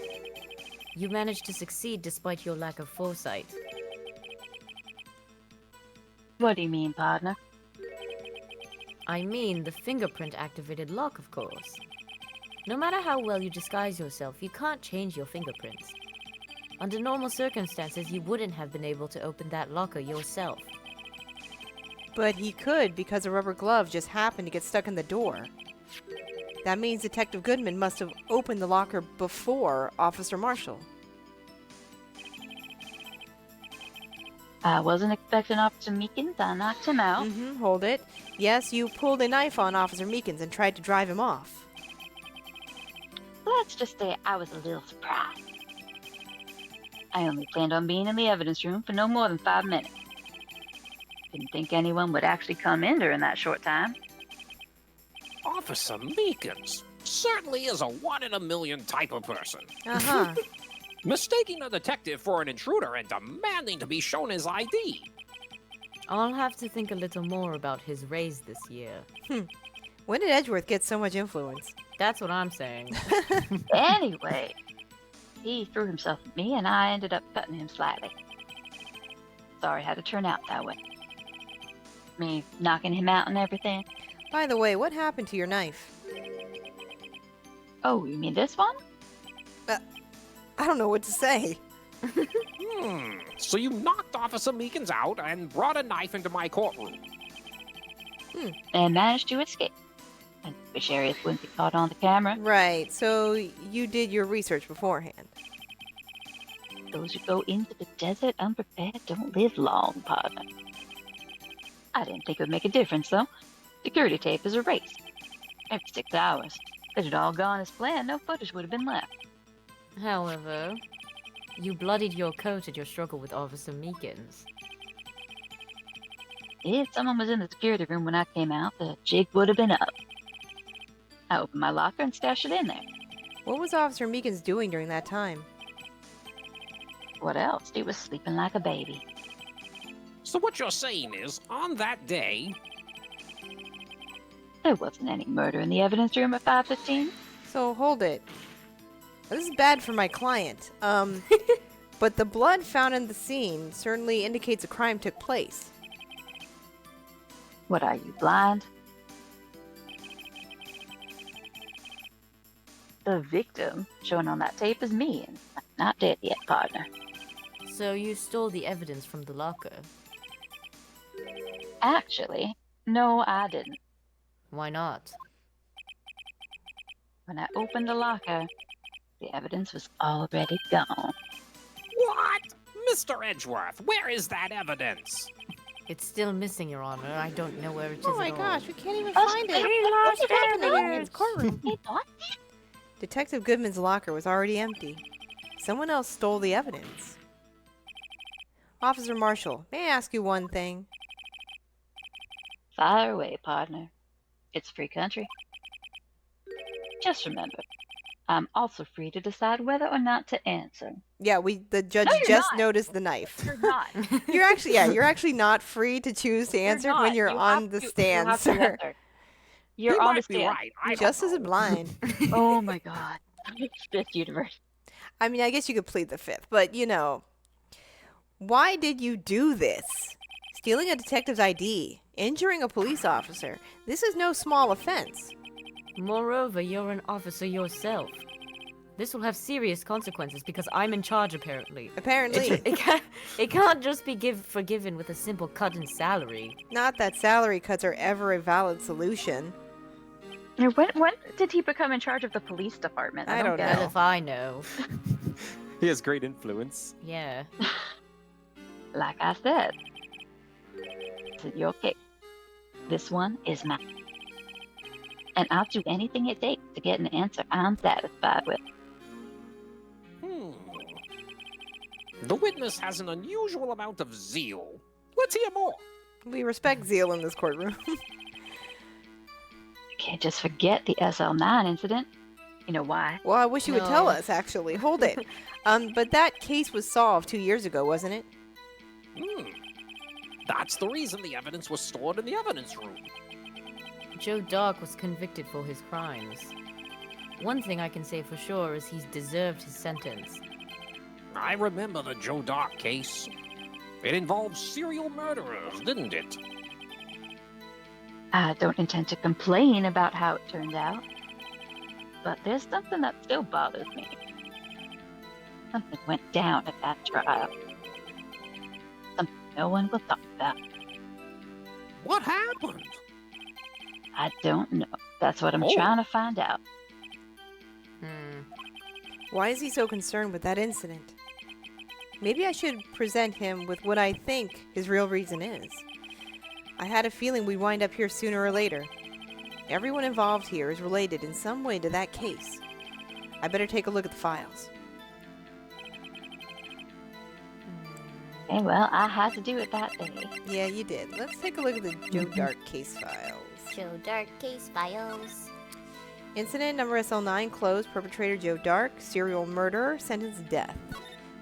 [SPEAKER 6] you managed to succeed despite your lack of foresight.
[SPEAKER 4] What do you mean, partner?
[SPEAKER 6] I mean the fingerprint-activated lock, of course. No matter how well you disguise yourself, you can't change your fingerprints. Under normal circumstances, you wouldn't have been able to open that locker yourself.
[SPEAKER 1] But he could because a rubber glove just happened to get stuck in the door. That means Detective Goodman must have opened the locker before Officer Marshall.
[SPEAKER 4] I wasn't expecting Officer Meekins. I knocked him out.
[SPEAKER 1] Hold it. Yes, you pulled a knife on Officer Meekins and tried to drive him off.
[SPEAKER 4] Let's just say I was a little surprised. I only planned on being in the evidence room for no more than 5 minutes. Didn't think anyone would actually come in during that short time.
[SPEAKER 5] Officer Meekins certainly is a one-in-a-million type of person.
[SPEAKER 1] Uh-huh.
[SPEAKER 5] Mistaking a detective for an intruder and demanding to be shown his ID.
[SPEAKER 6] I'll have to think a little more about his raise this year.
[SPEAKER 1] When did Edgeworth get so much influence?
[SPEAKER 6] That's what I'm saying.
[SPEAKER 4] Anyway, he threw himself at me and I ended up cutting him slightly. Sorry it had to turn out that way. Me knocking him out and everything.
[SPEAKER 1] By the way, what happened to your knife?
[SPEAKER 4] Oh, you mean this one?
[SPEAKER 1] I don't know what to say.
[SPEAKER 5] So you knocked Officer Meekins out and brought a knife into my courtroom.
[SPEAKER 4] And managed to escape. And wish areas wouldn't be caught on the camera.
[SPEAKER 1] Right, so you did your research beforehand.
[SPEAKER 4] Those who go into the desert unprepared don't live long, partner. I didn't think it would make a difference, though. Security tape is erased. Every 6 hours. If it had all gone as planned, no footage would have been left.
[SPEAKER 6] However, you bloodied your coat at your struggle with Officer Meekins.
[SPEAKER 4] If someone was in the security room when I came out, the jig would have been up. I opened my locker and stashed it in there.
[SPEAKER 1] What was Officer Meekins doing during that time?
[SPEAKER 4] What else? He was sleeping like a baby.
[SPEAKER 5] So what you're saying is, on that day,
[SPEAKER 4] There wasn't any murder in the evidence room at 5:15.
[SPEAKER 1] So hold it. This is bad for my client. But the blood found in the scene certainly indicates a crime took place.
[SPEAKER 4] What are you, blind? The victim shown on that tape is me, and I'm not dead yet, partner.
[SPEAKER 6] So you stole the evidence from the locker.
[SPEAKER 4] Actually, no, I didn't.
[SPEAKER 6] Why not?
[SPEAKER 4] When I opened the locker, the evidence was already gone.
[SPEAKER 5] what? Mr. Edgeworth, where is that evidence?
[SPEAKER 6] It's still missing, Your Honor. I don't know where it is
[SPEAKER 1] Oh my
[SPEAKER 6] at all.
[SPEAKER 1] gosh, we can't even
[SPEAKER 4] Us
[SPEAKER 1] find
[SPEAKER 4] three
[SPEAKER 1] it.
[SPEAKER 4] lost
[SPEAKER 1] What's happening in
[SPEAKER 4] evidence.
[SPEAKER 1] his courtroom?
[SPEAKER 4] Hey, what?
[SPEAKER 1] Detective Goodman's locker was already empty. Someone else stole the evidence. Officer Marshall, may I ask you one thing?
[SPEAKER 4] Fire away, partner. It's a free country. Just remember, I'm also free to decide whether or not to answer.
[SPEAKER 1] Yeah, the judge
[SPEAKER 4] No, you're
[SPEAKER 1] just
[SPEAKER 4] not.
[SPEAKER 1] noticed the knife.
[SPEAKER 4] You're not.
[SPEAKER 1] You're actually not free to choose to answer when you're
[SPEAKER 4] You
[SPEAKER 1] on
[SPEAKER 4] have
[SPEAKER 1] the
[SPEAKER 4] to- you
[SPEAKER 1] stand,
[SPEAKER 4] have to
[SPEAKER 1] sir.
[SPEAKER 4] answer. You're
[SPEAKER 5] he
[SPEAKER 4] on
[SPEAKER 5] might
[SPEAKER 4] the
[SPEAKER 5] be
[SPEAKER 4] stand.
[SPEAKER 5] right. I don't
[SPEAKER 1] Justice is
[SPEAKER 5] know.
[SPEAKER 1] blind.
[SPEAKER 4] Oh my god. Fifth universe.
[SPEAKER 1] I mean, I guess you could plead the fifth, but why did you do this? Stealing a detective's ID, injuring a police officer. This is no small offense.
[SPEAKER 6] Moreover, you're an officer yourself. This will have serious consequences because I'm in charge, apparently.
[SPEAKER 1] Apparently.
[SPEAKER 6] It can't just be forgiven with a simple cut in salary.
[SPEAKER 1] Not that salary cuts are ever a valid solution.
[SPEAKER 4] Now, when did he become in charge of the police department?
[SPEAKER 1] I don't
[SPEAKER 4] get
[SPEAKER 1] know.
[SPEAKER 6] Well, if I know.
[SPEAKER 2] He has great influence.
[SPEAKER 6] Yeah.
[SPEAKER 4] Like I said, it's your case. This one is mine. And I'll do anything it takes to get an answer I'm satisfied with.
[SPEAKER 5] The witness has an unusual amount of zeal. Let's hear more.
[SPEAKER 1] We respect zeal in this courtroom.
[SPEAKER 4] Can't just forget the SL9 incident. You know why?
[SPEAKER 1] Well, I wish you would tell
[SPEAKER 6] No.
[SPEAKER 1] us, actually. Hold it. But that case was solved 2 years ago, wasn't it?
[SPEAKER 5] That's the reason the evidence was stored in the evidence room.
[SPEAKER 6] Joe Dark was convicted for his crimes. One thing I can say for sure is he's deserved his sentence.
[SPEAKER 5] I remember the Joe Dark case. It involved serial murderers, didn't it?
[SPEAKER 4] I don't intend to complain about how it turned out. But there's something that still bothers me. Something went down at that trial. Something no one will talk about.
[SPEAKER 5] What happened?
[SPEAKER 4] I don't know. That's what I'm
[SPEAKER 5] Oh.
[SPEAKER 4] trying to find out.
[SPEAKER 1] Why is he so concerned with that incident? Maybe I should present him with what I think his real reason is. I had a feeling we'd wind up here sooner or later. Everyone involved here is related in some way to that case. I better take a look at the files.
[SPEAKER 4] Okay, well, I had to do it that day.
[SPEAKER 1] Yeah, you did. Let's take a look at the Joe Dark case files.
[SPEAKER 3] Joe Dark case files.
[SPEAKER 1] Incident number SL9 closed. Perpetrator Joe Dark. Serial murderer. Sentenced to death.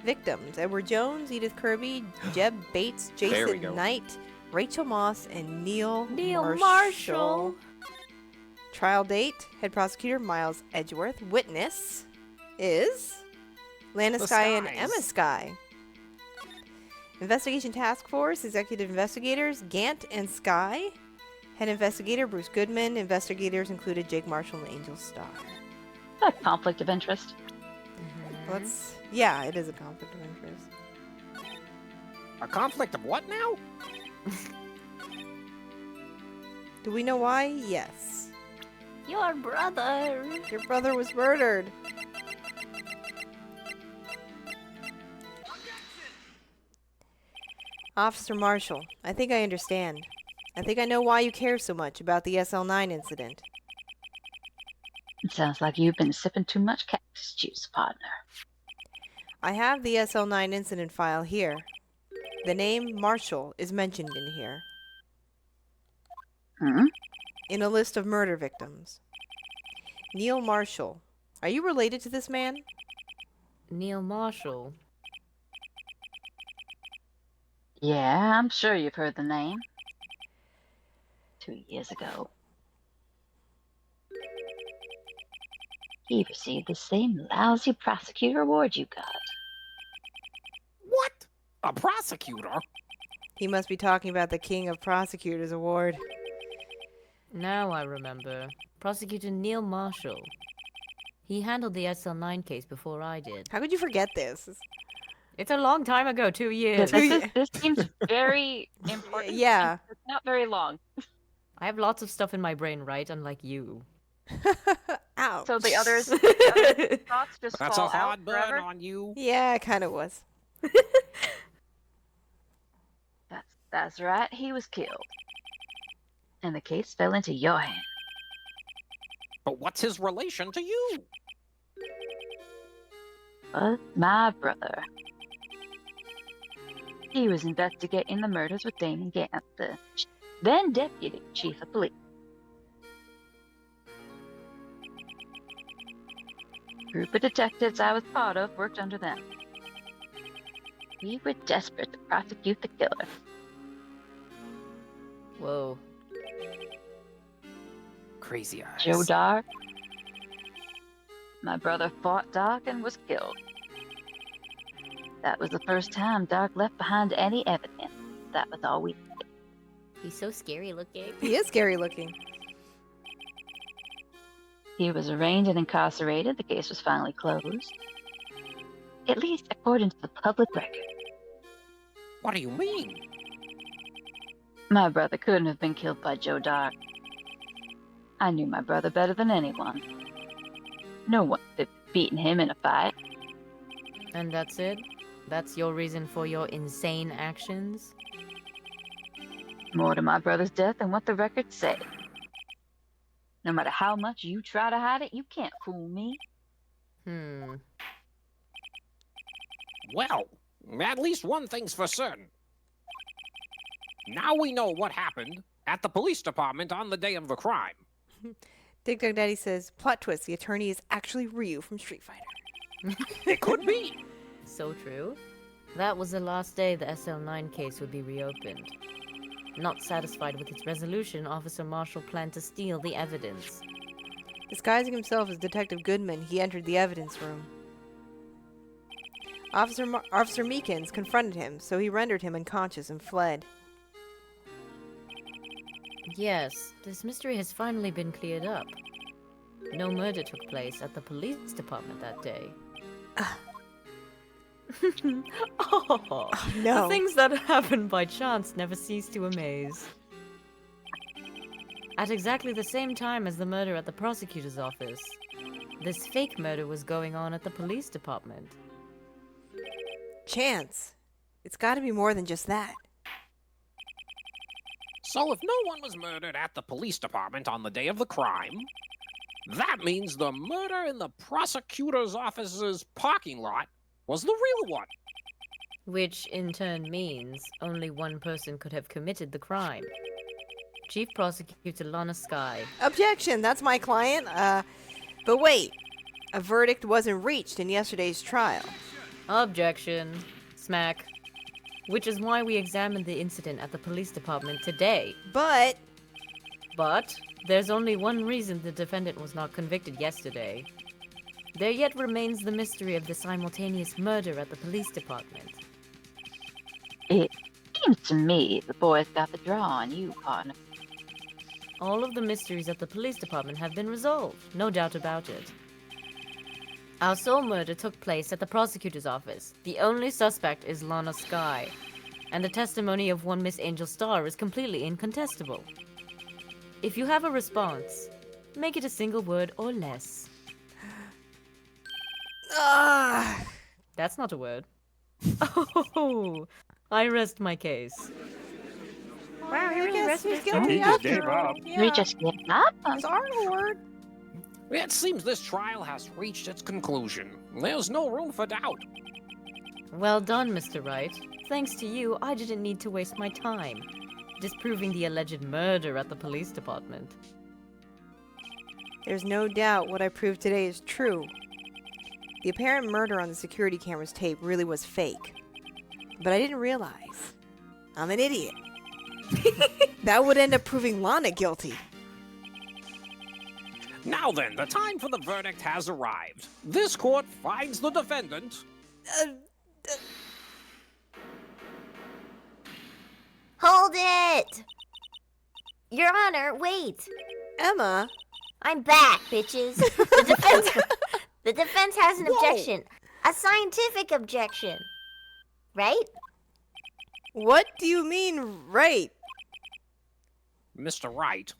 [SPEAKER 1] Victims: Edward Jones, Edith Kirby, Jeb Bates,
[SPEAKER 2] There we
[SPEAKER 1] Jason
[SPEAKER 2] go.
[SPEAKER 1] Knight, Rachel Moss, and Neil
[SPEAKER 6] Marshall.
[SPEAKER 1] Marshall. Trial date: Head prosecutor Miles Edgeworth. Witness is Lana
[SPEAKER 5] The
[SPEAKER 1] Sky and
[SPEAKER 5] Skies.
[SPEAKER 1] Emma Sky. Investigation Task Force executive investigators Gant and Sky. Head investigator Bruce Goodman. Investigators included Jake Marshall and Angel Starr.
[SPEAKER 4] A conflict of interest.
[SPEAKER 1] Yeah, it is a conflict of interest.
[SPEAKER 5] A conflict of what now?
[SPEAKER 1] Do we know why? Yes.
[SPEAKER 3] Your brother.
[SPEAKER 1] Your brother was murdered. Officer Marshall, I think I understand. I think I know why you care so much about the SL9 incident.
[SPEAKER 4] It sounds like you've been sipping too much cactus juice, partner.
[SPEAKER 1] I have the SL9 incident file here. The name Marshall is mentioned in here, in a list of murder victims. Neil Marshall. Are you related to this man?
[SPEAKER 6] Neil Marshall.
[SPEAKER 4] Yeah, I'm sure you've heard the name. 2 years ago, he received the same lousy prosecutor award you got.
[SPEAKER 5] What? A prosecutor?
[SPEAKER 1] He must be talking about the King of Prosecutors Award.
[SPEAKER 6] Now I remember. Prosecutor Neil Marshall. He handled the SL9 case before I did.
[SPEAKER 1] How could you forget this?
[SPEAKER 6] It's a long time ago, 2 years.
[SPEAKER 4] This seems very important.
[SPEAKER 1] Yeah.
[SPEAKER 4] It's not very long.
[SPEAKER 6] I have lots of stuff in my brain, right? Unlike you.
[SPEAKER 1] Ow.
[SPEAKER 4] So the others thoughts just
[SPEAKER 5] That's a
[SPEAKER 4] fall out
[SPEAKER 5] hard burn
[SPEAKER 4] forever.
[SPEAKER 5] on you.
[SPEAKER 1] Yeah, it kind of was.
[SPEAKER 4] That's right. He was killed, and the case fell into your hands.
[SPEAKER 5] But what's his relation to you?
[SPEAKER 4] My brother. He was investigating the murders with Damon Gant, the then deputy chief of police. Group of detectives I was part of worked under them. We were desperate to prosecute the killer.
[SPEAKER 6] Whoa.
[SPEAKER 2] Crazy eyes.
[SPEAKER 4] Joe Dark. My brother fought Dark and was killed. That was the first time Dark left behind any evidence. That was all we did.
[SPEAKER 3] He's so scary looking.
[SPEAKER 1] He is scary looking.
[SPEAKER 4] He was arraigned and incarcerated. The case was finally closed. At least according to the public record.
[SPEAKER 5] What do you mean?
[SPEAKER 4] My brother couldn't have been killed by Joe Dark. I knew my brother better than anyone. No one could have beaten him in a fight.
[SPEAKER 6] And that's it? That's your reason for your insane actions?
[SPEAKER 4] More to my brother's death than what the records say. No matter how much you try to hide it, you can't fool me.
[SPEAKER 5] Well, at least one thing's for certain. Now we know what happened at the police department on the day of the crime.
[SPEAKER 1] Dig Dug Daddy says, plot twist, the attorney is actually Ryu from Street Fighter.
[SPEAKER 5] It could be.
[SPEAKER 6] So true. That was the last day the SL9 case would be reopened. Not satisfied with its resolution, Officer Marshall planned to steal the evidence.
[SPEAKER 1] Disguising himself as Detective Goodman, he entered the evidence room. Officer Meekins confronted him, so he rendered him unconscious and fled.
[SPEAKER 6] Yes, this mystery has finally been cleared up. No murder took place at the police department that day. Oh,
[SPEAKER 1] No.
[SPEAKER 6] the things that happen by chance never cease to amaze. At exactly the same time as the murder at the prosecutor's office, this fake murder was going on at the police department.
[SPEAKER 1] Chance. It's got to be more than just that.
[SPEAKER 5] So if no one was murdered at the police department on the day of the crime, that means the murder in the prosecutor's office's parking lot was the real one.
[SPEAKER 6] Which in turn means only one person could have committed the crime. Chief Prosecutor Lana Sky.
[SPEAKER 1] Objection, that's my client. But wait. A verdict wasn't reached in yesterday's trial.
[SPEAKER 6] Objection. Smack. Which is why we examined the incident at the police department today.
[SPEAKER 1] But
[SPEAKER 6] But there's only one reason the defendant was not convicted yesterday. There yet remains the mystery of the simultaneous murder at the police department.
[SPEAKER 4] It seems to me the boys got the draw on you, partner.
[SPEAKER 6] All of the mysteries at the police department have been resolved, no doubt about it. Our sole murder took place at the prosecutor's office. The only suspect is Lana Sky, and the testimony of one Miss Angel Star is completely incontestable. If you have a response, make it a single word or less. That's not a word. Oh, I rest my case.
[SPEAKER 3] Wow, he really rested his
[SPEAKER 1] guilty
[SPEAKER 2] He just
[SPEAKER 1] after
[SPEAKER 2] gave
[SPEAKER 1] all.
[SPEAKER 2] up.
[SPEAKER 1] Yeah.
[SPEAKER 4] We just give up?
[SPEAKER 1] It's our word.
[SPEAKER 5] It seems this trial has reached its conclusion. There's no room for doubt.
[SPEAKER 6] Well done, Mr. Wright. Thanks to you, I didn't need to waste my time disproving the alleged murder at the police department.
[SPEAKER 1] There's no doubt what I proved today is true. The apparent murder on the security camera's tape really was fake. But I didn't realize. I'm an idiot. That would end up proving Lana guilty.
[SPEAKER 5] Now then, the time for the verdict has arrived. This court finds the defendant.
[SPEAKER 3] Hold it! Your Honor, wait!
[SPEAKER 1] Emma?
[SPEAKER 3] I'm back, bitches. The defense has an objection. A scientific objection. Right?
[SPEAKER 1] What do you mean, right?
[SPEAKER 5] Mr. Wright.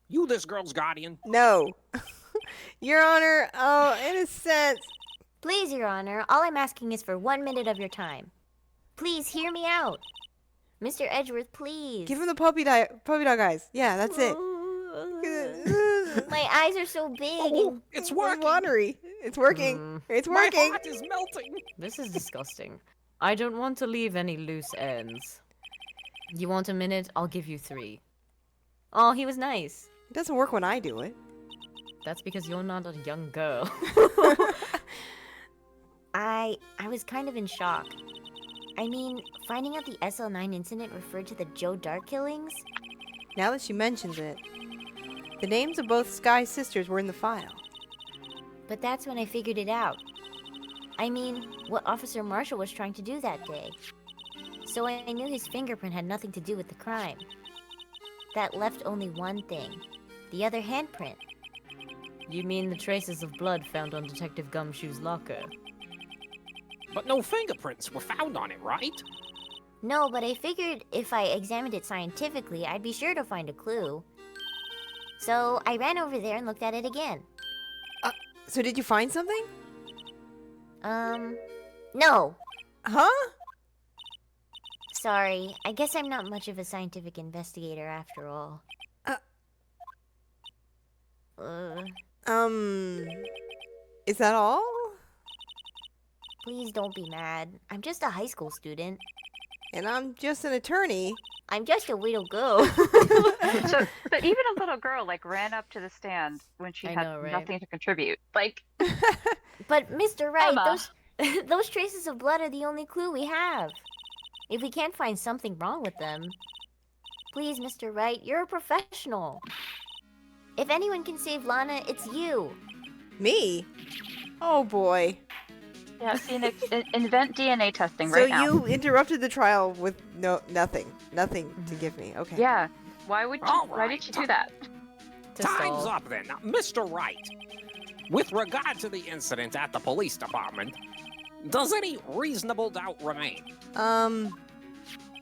[SPEAKER 5] You this girl's guardian?
[SPEAKER 1] No. Your Honor, in a sense.
[SPEAKER 3] Please, Your Honor, all I'm asking is for 1 minute of your time. Please hear me out. Mr. Edgeworth, please.
[SPEAKER 1] Give him the puppy dog eyes. Yeah, that's it.
[SPEAKER 3] My eyes are so big.
[SPEAKER 5] Oh, it's working.
[SPEAKER 1] Watery. It's working. It's
[SPEAKER 5] My
[SPEAKER 1] working.
[SPEAKER 5] heart is melting.
[SPEAKER 6] This is disgusting. I don't want to leave any loose ends. You want a minute? I'll give you 3. Oh, he was nice.
[SPEAKER 1] It doesn't work when I do it.
[SPEAKER 6] That's because you're not a young girl.
[SPEAKER 3] I was kind of in shock. I mean, finding out the SL9 incident referred to the Joe Dark killings?
[SPEAKER 1] Now that she mentions it, the names of both Sky's sisters were in the file.
[SPEAKER 3] But that's when I figured it out. I mean, what Officer Marshall was trying to do that day. So I knew his fingerprint had nothing to do with the crime. That left only one thing. The other handprint.
[SPEAKER 6] You mean the traces of blood found on Detective Gumshoe's locker?
[SPEAKER 5] But no fingerprints were found on it, right?
[SPEAKER 3] No, but I figured if I examined it scientifically, I'd be sure to find a clue. So I ran over there and looked at it again.
[SPEAKER 1] So did you find something?
[SPEAKER 3] No.
[SPEAKER 1] Huh?
[SPEAKER 3] Sorry, I guess I'm not much of a scientific investigator after all.
[SPEAKER 1] Is that all?
[SPEAKER 3] Please don't be mad. I'm just a high school student.
[SPEAKER 1] And I'm just an attorney.
[SPEAKER 3] I'm just a little girl.
[SPEAKER 4] So, but even a little girl like ran up to the stand when she
[SPEAKER 6] I
[SPEAKER 4] had
[SPEAKER 6] know, right?
[SPEAKER 4] nothing to contribute. Like,
[SPEAKER 3] But Mr. Wright,
[SPEAKER 4] Emma.
[SPEAKER 3] those traces of blood are the only clue we have. If we can't find something wrong with them, please, Mr. Wright, you're a professional. If anyone can save Lana, it's you.
[SPEAKER 1] Me? Oh boy.
[SPEAKER 4] yeah, Phoenix, invent DNA testing
[SPEAKER 1] So
[SPEAKER 4] right now.
[SPEAKER 1] you interrupted the trial with nothing to give me. Okay.
[SPEAKER 4] Yeah. Why would you?
[SPEAKER 5] All
[SPEAKER 4] Why did you do that?
[SPEAKER 6] To
[SPEAKER 5] Time's
[SPEAKER 6] stall.
[SPEAKER 5] up then. Now, Mr. Wright, with regard to the incident at the police department, does any reasonable doubt remain?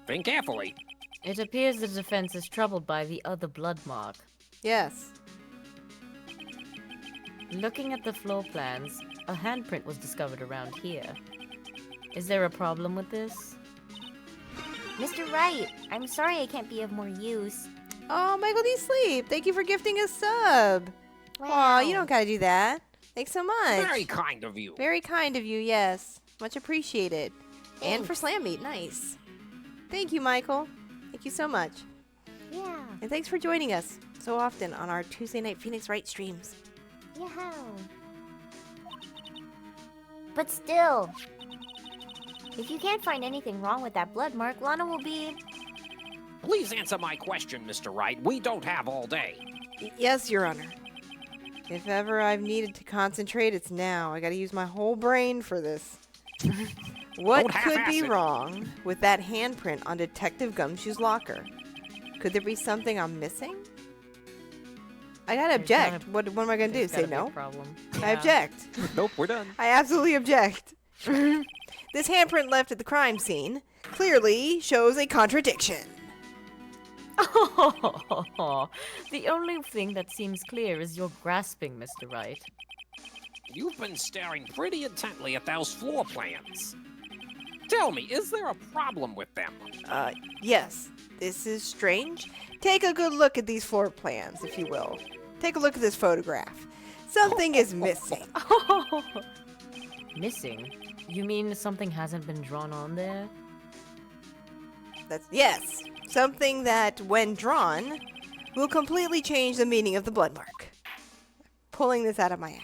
[SPEAKER 5] Think carefully.
[SPEAKER 6] It appears the defense is troubled by the other blood mark.
[SPEAKER 1] Yes.
[SPEAKER 6] Looking at the floor plans, a handprint was discovered around here. Is there a problem with this?
[SPEAKER 3] Mr. Wright, I'm sorry I can't be of more use.
[SPEAKER 1] Oh, Michael D. Sleep. Thank you for gifting a sub. Aw, you don't gotta do that. Thanks so much.
[SPEAKER 5] Very kind of you.
[SPEAKER 1] Very kind of you, yes. Much appreciated. And for
[SPEAKER 3] Thanks.
[SPEAKER 1] Slam Meet, nice. Thank you, Michael. Thank you so much.
[SPEAKER 3] Yeah,
[SPEAKER 1] And thanks for joining us so often on our Tuesday night Phoenix Wright streams.
[SPEAKER 3] yeah. But still, if you can't find anything wrong with that blood mark, Lana will be...
[SPEAKER 5] Please answer my question, Mr. Wright. We don't have all day.
[SPEAKER 1] Yes, Your Honor. If ever I've needed to concentrate, it's now. I gotta use my whole brain for this. What
[SPEAKER 5] Don't
[SPEAKER 1] could
[SPEAKER 5] half-ass
[SPEAKER 1] be
[SPEAKER 5] it.
[SPEAKER 1] wrong with that handprint on Detective Gumshoe's locker? Could there be something I'm missing? I gotta
[SPEAKER 6] There's gotta-
[SPEAKER 1] object. What am I gonna do?
[SPEAKER 6] There's
[SPEAKER 1] Say
[SPEAKER 6] gotta be a
[SPEAKER 1] no?
[SPEAKER 6] problem.
[SPEAKER 1] I
[SPEAKER 6] Yeah.
[SPEAKER 1] object.
[SPEAKER 2] Nope, we're done.
[SPEAKER 1] I absolutely object. This handprint left at the crime scene clearly shows a contradiction.
[SPEAKER 6] The only thing that seems clear is your grasping, Mr. Wright.
[SPEAKER 5] You've been staring pretty intently at those floor plans. Tell me, is there a problem with them?
[SPEAKER 1] Yes, this is strange. Take a good look at these floor plans, if you will. Take a look at this photograph. Something is missing.
[SPEAKER 6] Missing? You mean something hasn't been drawn on there?
[SPEAKER 1] Yes, something that, when drawn, will completely change the meaning of the blood mark. Pulling this out of my ass.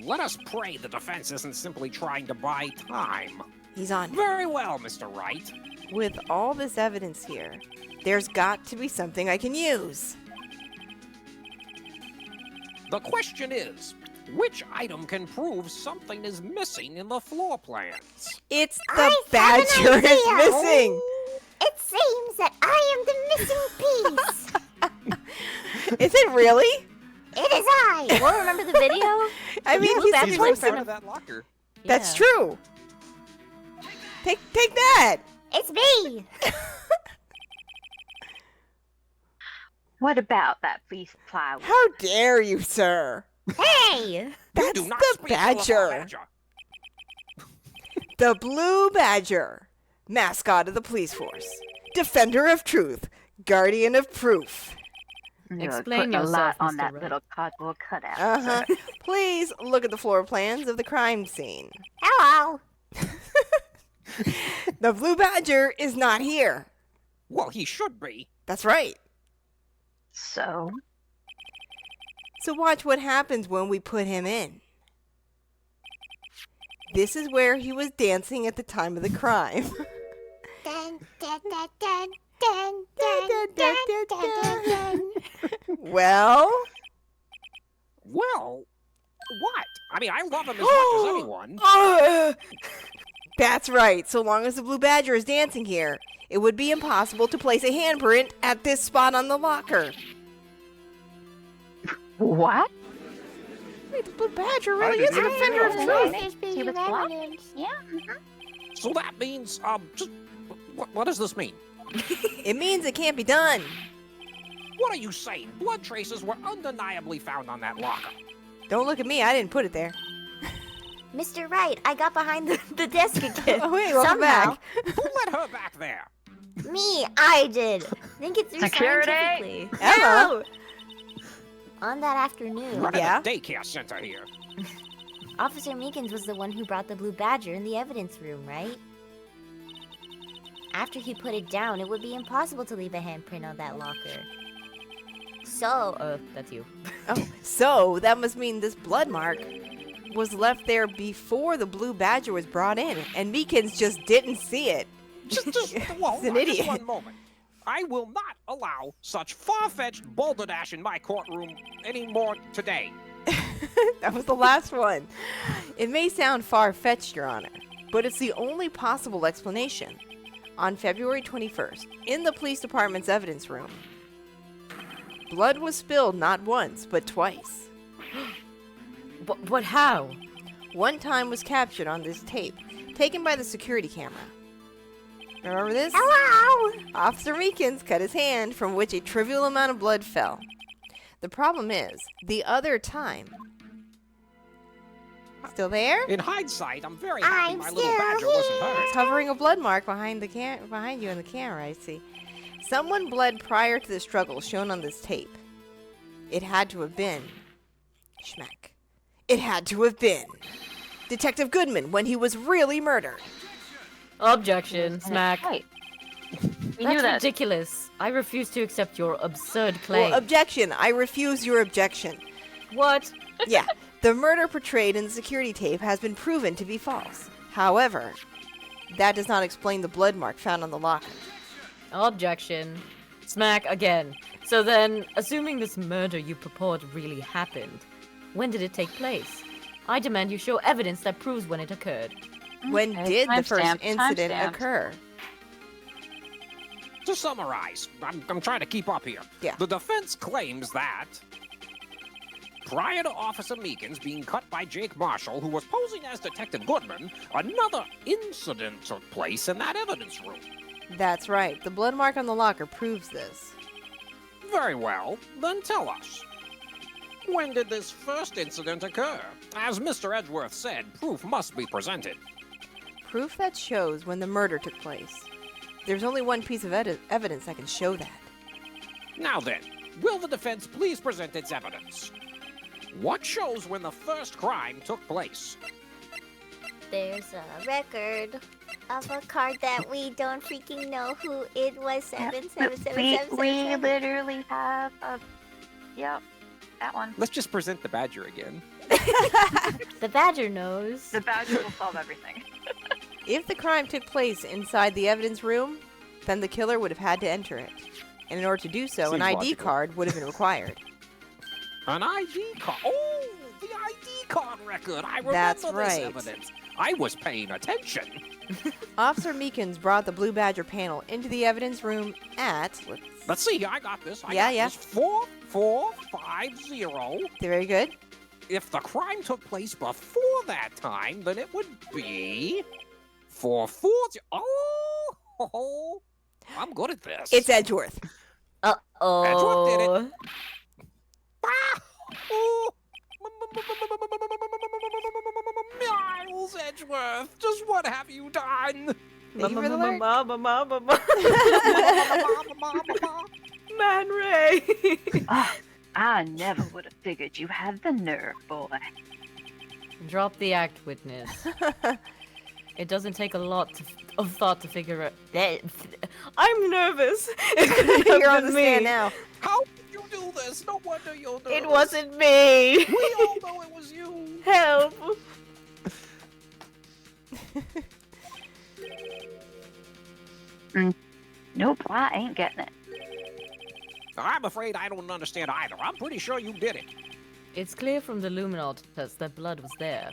[SPEAKER 5] Let us pray the defense isn't simply trying to buy time.
[SPEAKER 1] He's on.
[SPEAKER 5] Very well, Mr. Wright.
[SPEAKER 1] With all this evidence here, there's got to be something I can use.
[SPEAKER 5] The question is, which item can prove something is missing in the floor plans?
[SPEAKER 1] It's the
[SPEAKER 3] I have
[SPEAKER 1] badger
[SPEAKER 3] an
[SPEAKER 1] is
[SPEAKER 3] idea.
[SPEAKER 1] missing.
[SPEAKER 3] It seems that I am the missing piece.
[SPEAKER 1] Is it really?
[SPEAKER 3] It is I.
[SPEAKER 6] Well, remember the video?
[SPEAKER 1] I mean,
[SPEAKER 6] blue
[SPEAKER 1] he's
[SPEAKER 6] badger's
[SPEAKER 2] He's
[SPEAKER 6] in
[SPEAKER 2] right in
[SPEAKER 1] supposed
[SPEAKER 2] front
[SPEAKER 1] to.
[SPEAKER 2] of that locker.
[SPEAKER 1] That's
[SPEAKER 6] Yeah.
[SPEAKER 1] true. Take that.
[SPEAKER 3] It's me.
[SPEAKER 4] What about that fleece plywood?
[SPEAKER 1] How dare you, sir?
[SPEAKER 3] Hey.
[SPEAKER 5] You
[SPEAKER 1] That's
[SPEAKER 5] do not
[SPEAKER 1] the
[SPEAKER 5] speak ill of the
[SPEAKER 1] badger. The blue badger, mascot of the police force, defender of truth, guardian of proof.
[SPEAKER 4] You're
[SPEAKER 6] Explain
[SPEAKER 4] putting a lot
[SPEAKER 6] yourself,
[SPEAKER 4] on
[SPEAKER 6] Mr.
[SPEAKER 4] that
[SPEAKER 6] Wright.
[SPEAKER 4] little cardboard cutout.
[SPEAKER 1] Uh-huh. Please look at the floor plans of the crime scene.
[SPEAKER 3] Hello.
[SPEAKER 1] The blue badger is not here.
[SPEAKER 5] Well, he should be.
[SPEAKER 1] That's right.
[SPEAKER 4] So,
[SPEAKER 1] So watch what happens when we put him in. This is where he was dancing at the time of the crime.
[SPEAKER 3] Dun, dun, dun, dun. Dun, dun, dun, dun, dun, dun.
[SPEAKER 1] Well,
[SPEAKER 5] Well, what? I mean, I love him as much as anyone.
[SPEAKER 1] that's right. So long as the blue badger is dancing here, it would be impossible to place a handprint at this spot on the locker.
[SPEAKER 4] What?
[SPEAKER 1] Wait, the blue badger really
[SPEAKER 2] didn't
[SPEAKER 1] is a
[SPEAKER 2] even
[SPEAKER 1] defender of
[SPEAKER 2] know.
[SPEAKER 1] truth.
[SPEAKER 4] He was blocked? Yeah.
[SPEAKER 5] So that means, just what does this mean?
[SPEAKER 1] It means it can't be done.
[SPEAKER 5] What are you saying? Blood traces were undeniably found on that locker.
[SPEAKER 1] Don't look at me. I didn't put it there.
[SPEAKER 3] Mr. Wright, I got behind the desk again.
[SPEAKER 1] Oh, wait, welcome
[SPEAKER 3] Somehow.
[SPEAKER 1] back.
[SPEAKER 5] Who let her back there?
[SPEAKER 3] Me, I did. Think it through
[SPEAKER 4] Security.
[SPEAKER 3] scientifically.
[SPEAKER 1] Hello.
[SPEAKER 3] On that afternoon,
[SPEAKER 5] Right
[SPEAKER 1] Yeah?
[SPEAKER 5] at the daycare center here.
[SPEAKER 3] Officer Meekins was the one who brought the blue badger in the evidence room, right? After he put it down, it would be impossible to leave a handprint on that locker. So,
[SPEAKER 6] That's you.
[SPEAKER 1] Oh, so that must mean this blood mark was left there before the blue badger was brought in, and Meekins just didn't see it.
[SPEAKER 5] Well,
[SPEAKER 1] He's an
[SPEAKER 5] just
[SPEAKER 1] idiot.
[SPEAKER 5] one moment. I will not allow such far-fetched balderdash in my courtroom anymore today.
[SPEAKER 1] That was the last one. It may sound far-fetched, Your Honor, but it's the only possible explanation. On February 21st, in the police department's evidence room, blood was spilled not once, but twice.
[SPEAKER 6] But how?
[SPEAKER 1] One time was captured on this tape, taken by the security camera. Remember this?
[SPEAKER 3] hello!
[SPEAKER 1] Officer Meekins cut his hand, from which a trivial amount of blood fell. The problem is, the other time... Still there?
[SPEAKER 5] In hindsight, I'm very happy
[SPEAKER 3] I'm
[SPEAKER 5] my little
[SPEAKER 3] still
[SPEAKER 5] badger wasn't hurt.
[SPEAKER 1] It's hovering a blood mark behind behind you in the camera, I see. Someone bled prior to the struggle shown on this tape. It had to have been... Schmack. It had to have been... Detective Goodman when he was really murdered.
[SPEAKER 6] Objection. Smack.
[SPEAKER 4] Right. We
[SPEAKER 6] That's
[SPEAKER 4] knew that.
[SPEAKER 6] ridiculous. I refuse to accept your absurd claim.
[SPEAKER 1] Well, objection. I refuse your objection.
[SPEAKER 6] What?
[SPEAKER 1] Yeah, the murder portrayed in the security tape has been proven to be false. However, that does not explain the blood mark found on the locker.
[SPEAKER 6] Objection. Smack again. So then, assuming this murder you purport really happened, when did it take place? I demand you show evidence that proves when it occurred.
[SPEAKER 1] When
[SPEAKER 4] Okay,
[SPEAKER 1] did the first
[SPEAKER 4] timestamp,
[SPEAKER 1] incident
[SPEAKER 4] timestamp.
[SPEAKER 1] occur?
[SPEAKER 5] To summarize, I'm trying to keep up here.
[SPEAKER 1] Yeah.
[SPEAKER 5] The defense claims that prior to Officer Meekins being cut by Jake Marshall, who was posing as Detective Goodman, another incident took place in that evidence room.
[SPEAKER 1] That's right. The blood mark on the locker proves this.
[SPEAKER 5] Very well, then tell us. When did this first incident occur? As Mr. Edgeworth said, proof must be presented.
[SPEAKER 1] Proof that shows when the murder took place. There's only one piece of evidence that can show that.
[SPEAKER 5] Now then, will the defense please present its evidence? What shows when the first crime took place?
[SPEAKER 3] There's a record of a card that we don't freaking know who it was.
[SPEAKER 4] We literally have a. Yep, that one.
[SPEAKER 2] Let's just present the badger again.
[SPEAKER 3] The badger knows.
[SPEAKER 4] The badger will solve everything.
[SPEAKER 1] If the crime took place inside the evidence room, then the killer would have had to enter it. And in order to do so, an
[SPEAKER 2] Seems
[SPEAKER 1] ID
[SPEAKER 2] logical.
[SPEAKER 1] card would have been required.
[SPEAKER 5] An ID card. Oh, the ID card record. I remember
[SPEAKER 1] That's
[SPEAKER 5] this
[SPEAKER 1] right.
[SPEAKER 5] evidence. I was paying attention.
[SPEAKER 1] Officer Meekins brought the Blue Badger panel into the evidence room at...
[SPEAKER 5] Let's see. I got this. I
[SPEAKER 1] Yeah,
[SPEAKER 5] got
[SPEAKER 1] yeah.
[SPEAKER 5] This 4450.
[SPEAKER 1] Very good.
[SPEAKER 5] If the crime took place before that time, then it would be 440. Oh, I'm good at this.
[SPEAKER 1] It's Edgeworth.
[SPEAKER 6] Uh-oh.
[SPEAKER 5] Edgeworth did it. Ah! Oh! Miles Edgeworth, just what have you done?
[SPEAKER 1] Thank you for the alert.
[SPEAKER 6] Man Ray.
[SPEAKER 4] Oh, I never would have figured you had the nerve, boy.
[SPEAKER 6] Drop the act, witness. It doesn't take a lot of thought to figure out. I'm nervous.
[SPEAKER 1] You're on the stand now.
[SPEAKER 5] How did you do this? No wonder you'll do
[SPEAKER 6] It
[SPEAKER 5] this.
[SPEAKER 6] wasn't me.
[SPEAKER 5] We all know it was you.
[SPEAKER 6] Help.
[SPEAKER 4] Nope, I ain't getting it.
[SPEAKER 5] I'm afraid I don't understand either. I'm pretty sure you did it.
[SPEAKER 6] It's clear from the luminol test that blood was there.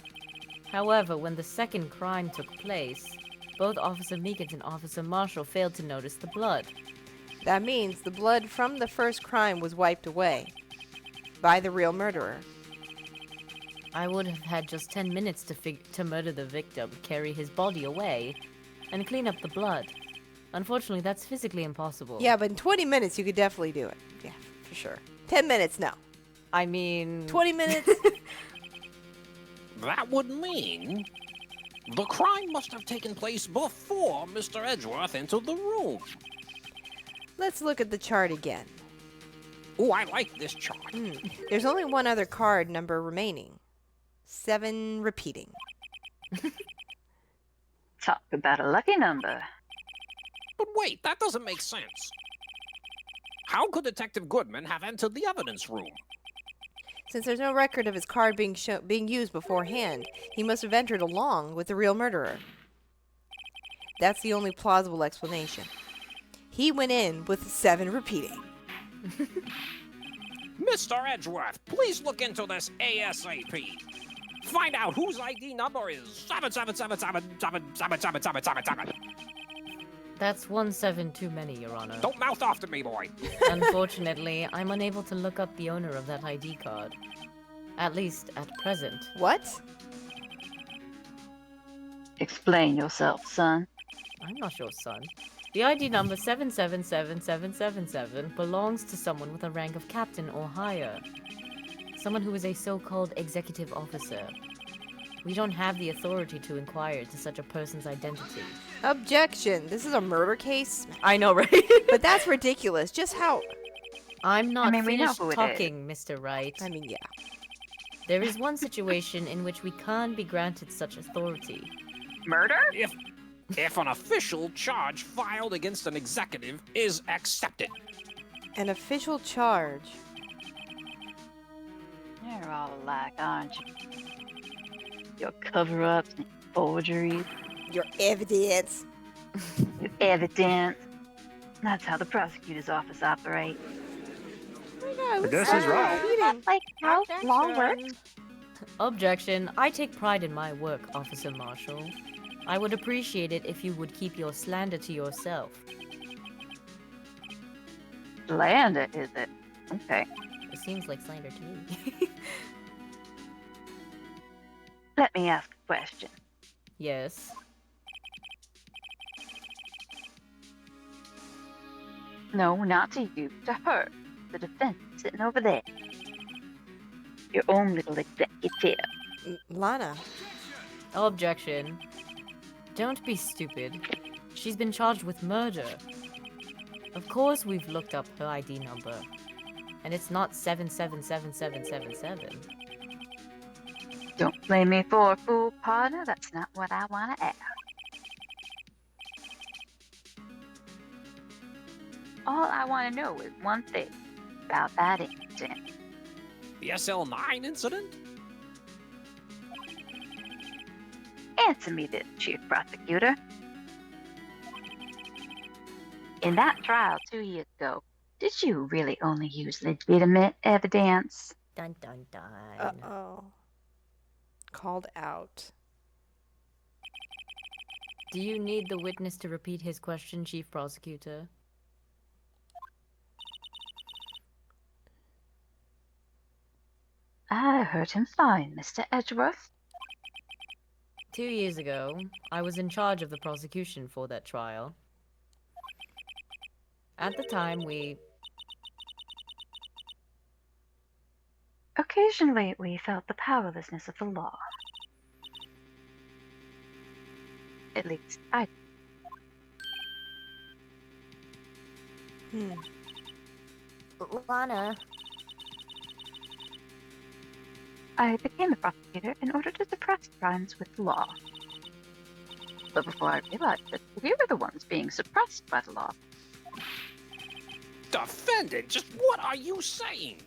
[SPEAKER 6] However, when the second crime took place, both Officer Meekins and Officer Marshall failed to notice the blood.
[SPEAKER 1] That means the blood from the first crime was wiped away by the real murderer.
[SPEAKER 6] I would have had just 10 minutes to murder the victim, carry his body away, and clean up the blood. Unfortunately, that's physically impossible.
[SPEAKER 1] Yeah, but in 20 minutes you could definitely do it. Yeah, for sure. 10 minutes, no.
[SPEAKER 6] I mean...
[SPEAKER 1] 20 minutes?
[SPEAKER 5] That would mean the crime must have taken place before Mr. Edgeworth entered the room.
[SPEAKER 1] Let's look at the chart again.
[SPEAKER 5] Ooh, I like this chart.
[SPEAKER 1] There's only one other card number remaining. 7 repeating.
[SPEAKER 4] Talk about a lucky number.
[SPEAKER 5] But wait, that doesn't make sense. How could Detective Goodman have entered the evidence room?
[SPEAKER 1] Since there's no record of his card being used beforehand, he must have entered along with the real murderer. That's the only plausible explanation. He went in with 7 repeating.
[SPEAKER 5] Mr. Edgeworth, please look into this ASAP. Find out whose ID number is 777777777.
[SPEAKER 6] That's 17 too many, Your Honor.
[SPEAKER 5] Don't mouth off to me, boy.
[SPEAKER 6] Unfortunately, I'm unable to look up the owner of that ID card. At least, at present.
[SPEAKER 1] What?
[SPEAKER 4] Explain yourself, son.
[SPEAKER 6] I'm not your son. The ID number 777777 belongs to someone with a rank of captain or higher. Someone who is a so-called executive officer. We don't have the authority to inquire into such a person's identity.
[SPEAKER 1] Objection. This is a murder case?
[SPEAKER 6] I know, right?
[SPEAKER 1] But that's ridiculous. Just how...
[SPEAKER 6] I'm not
[SPEAKER 4] we know
[SPEAKER 6] finished
[SPEAKER 4] who it is.
[SPEAKER 6] talking, Mr. Wright.
[SPEAKER 1] I mean, yeah.
[SPEAKER 6] There is one situation in which we can't be granted such authority.
[SPEAKER 4] Murder?
[SPEAKER 5] If an official charge filed against an executive is accepted.
[SPEAKER 1] An official charge.
[SPEAKER 4] You're all alike, aren't you? Your cover-ups and forgeries,
[SPEAKER 1] Your evidence.
[SPEAKER 4] your evidence. That's how the prosecutor's office operates.
[SPEAKER 1] I
[SPEAKER 2] guess he's right.
[SPEAKER 4] That's like how law works.
[SPEAKER 6] Objection. I take pride in my work, Officer Marshall. I would appreciate it if you would keep your slander to yourself.
[SPEAKER 4] Slander, is it? Okay.
[SPEAKER 6] It seems like slander to me.
[SPEAKER 4] Let me ask a question.
[SPEAKER 6] Yes.
[SPEAKER 4] No, not to you. To her. The defendant sitting over there. Your own little executive.
[SPEAKER 1] Lana.
[SPEAKER 6] Objection. Don't be stupid. She's been charged with murder. Of course we've looked up her ID number. And it's not 777777.
[SPEAKER 4] Don't blame me for a fool, partner. That's not what I want to ask. All I want to know is one thing about that incident.
[SPEAKER 5] The SL9 incident?
[SPEAKER 4] Answer me this, Chief Prosecutor. In that trial 2 years ago, did you really only use legitimate evidence?
[SPEAKER 3] Dun dun dun.
[SPEAKER 1] Uh-oh. Called out.
[SPEAKER 6] Do you need the witness to repeat his question, Chief Prosecutor?
[SPEAKER 4] I heard him fine, Mr. Edgeworth.
[SPEAKER 6] 2 years ago, I was in charge of the prosecution for that trial. At the time,
[SPEAKER 4] Occasionally, we felt the powerlessness of the law. At least, I...
[SPEAKER 3] Lana,
[SPEAKER 4] I became a prosecutor in order to suppress crimes with the law. But before I realized that we were the ones being suppressed by the law.
[SPEAKER 5] Defendant, just what are you saying?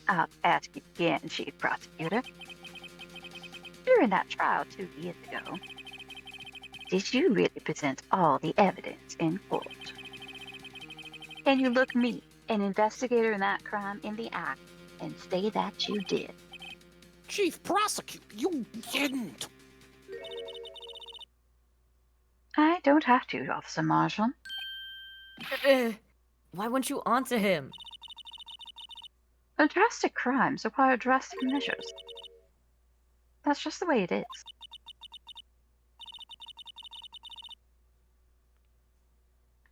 [SPEAKER 4] I'll ask you again, Chief Prosecutor. During that trial 2 years ago, Did you really present all the evidence in court? Can you look me, an investigator in that crime, in the eye and say that you did?
[SPEAKER 5] Chief Prosecutor, you didn't.
[SPEAKER 4] I don't have to, Officer Marshall.
[SPEAKER 6] Why won't you answer him?
[SPEAKER 4] Drastic crimes require drastic measures. That's just the way it is.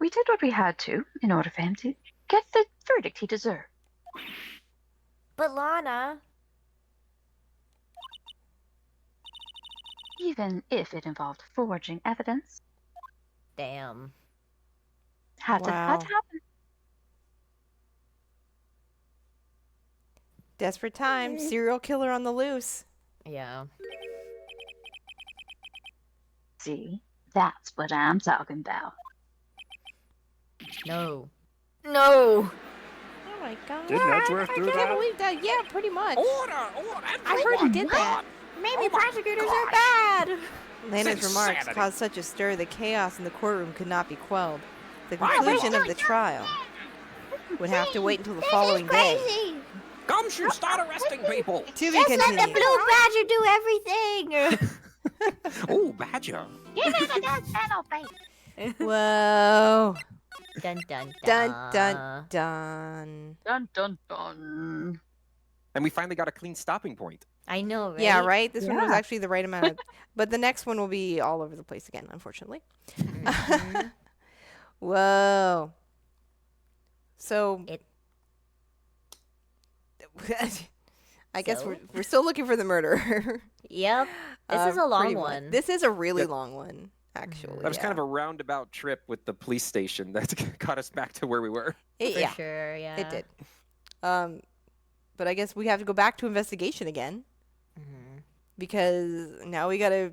[SPEAKER 4] We did what we had to in order for him to get the verdict he deserved.
[SPEAKER 3] But Lana,
[SPEAKER 4] Even if it involved forging evidence,
[SPEAKER 6] Damn.
[SPEAKER 4] had to happen.
[SPEAKER 1] Desperate times. Serial killer on the loose.
[SPEAKER 6] Yeah.
[SPEAKER 4] See, that's what I'm talking about.
[SPEAKER 6] No. No!
[SPEAKER 1] Oh my god.
[SPEAKER 2] Didn't Edgeworth
[SPEAKER 1] I
[SPEAKER 2] do
[SPEAKER 1] can't
[SPEAKER 2] that?
[SPEAKER 1] believe that. Yeah, pretty much.
[SPEAKER 5] Order!
[SPEAKER 1] I heard he did that.
[SPEAKER 3] maybe prosecutors are
[SPEAKER 5] gosh.
[SPEAKER 3] bad.
[SPEAKER 1] Lana's
[SPEAKER 5] It's
[SPEAKER 1] remarks
[SPEAKER 5] insanity.
[SPEAKER 1] caused such a stir that chaos in the courtroom could not be quelled. The
[SPEAKER 5] Why
[SPEAKER 1] conclusion
[SPEAKER 5] not?
[SPEAKER 1] of the trial would have to wait until the following day.
[SPEAKER 3] Crazy.
[SPEAKER 5] Gumshoe, start arresting people!
[SPEAKER 1] To be
[SPEAKER 3] Just let the
[SPEAKER 1] continued.
[SPEAKER 3] blue badger do everything.
[SPEAKER 5] Oh, Badger.
[SPEAKER 4] Give me the death penalty!
[SPEAKER 1] Whoa.
[SPEAKER 6] Dun dun
[SPEAKER 1] Dun
[SPEAKER 6] dun.
[SPEAKER 1] dun dun.
[SPEAKER 4] Dun dun dun.
[SPEAKER 5] And we finally got a clean stopping point.
[SPEAKER 6] I know, right?
[SPEAKER 1] Yeah, right? This one was
[SPEAKER 4] Yeah.
[SPEAKER 1] actually the right amount of. But the next one will be all over the place again, unfortunately.
[SPEAKER 6] Mhm.
[SPEAKER 1] Whoa. So.
[SPEAKER 6] It-
[SPEAKER 1] I guess
[SPEAKER 6] So?
[SPEAKER 1] we're still looking for the murderer.
[SPEAKER 6] Yep. This is a
[SPEAKER 1] Pretty
[SPEAKER 6] long
[SPEAKER 1] much.
[SPEAKER 6] one.
[SPEAKER 1] This is a really
[SPEAKER 5] Yep.
[SPEAKER 1] long one, actually.
[SPEAKER 5] That was kind of a roundabout trip with the police station that got us back to where we were.
[SPEAKER 1] It,
[SPEAKER 6] For
[SPEAKER 1] yeah,
[SPEAKER 6] sure, yeah.
[SPEAKER 1] it did. But I guess we have to go back to investigation again
[SPEAKER 6] Mm-hmm.
[SPEAKER 1] because now we got to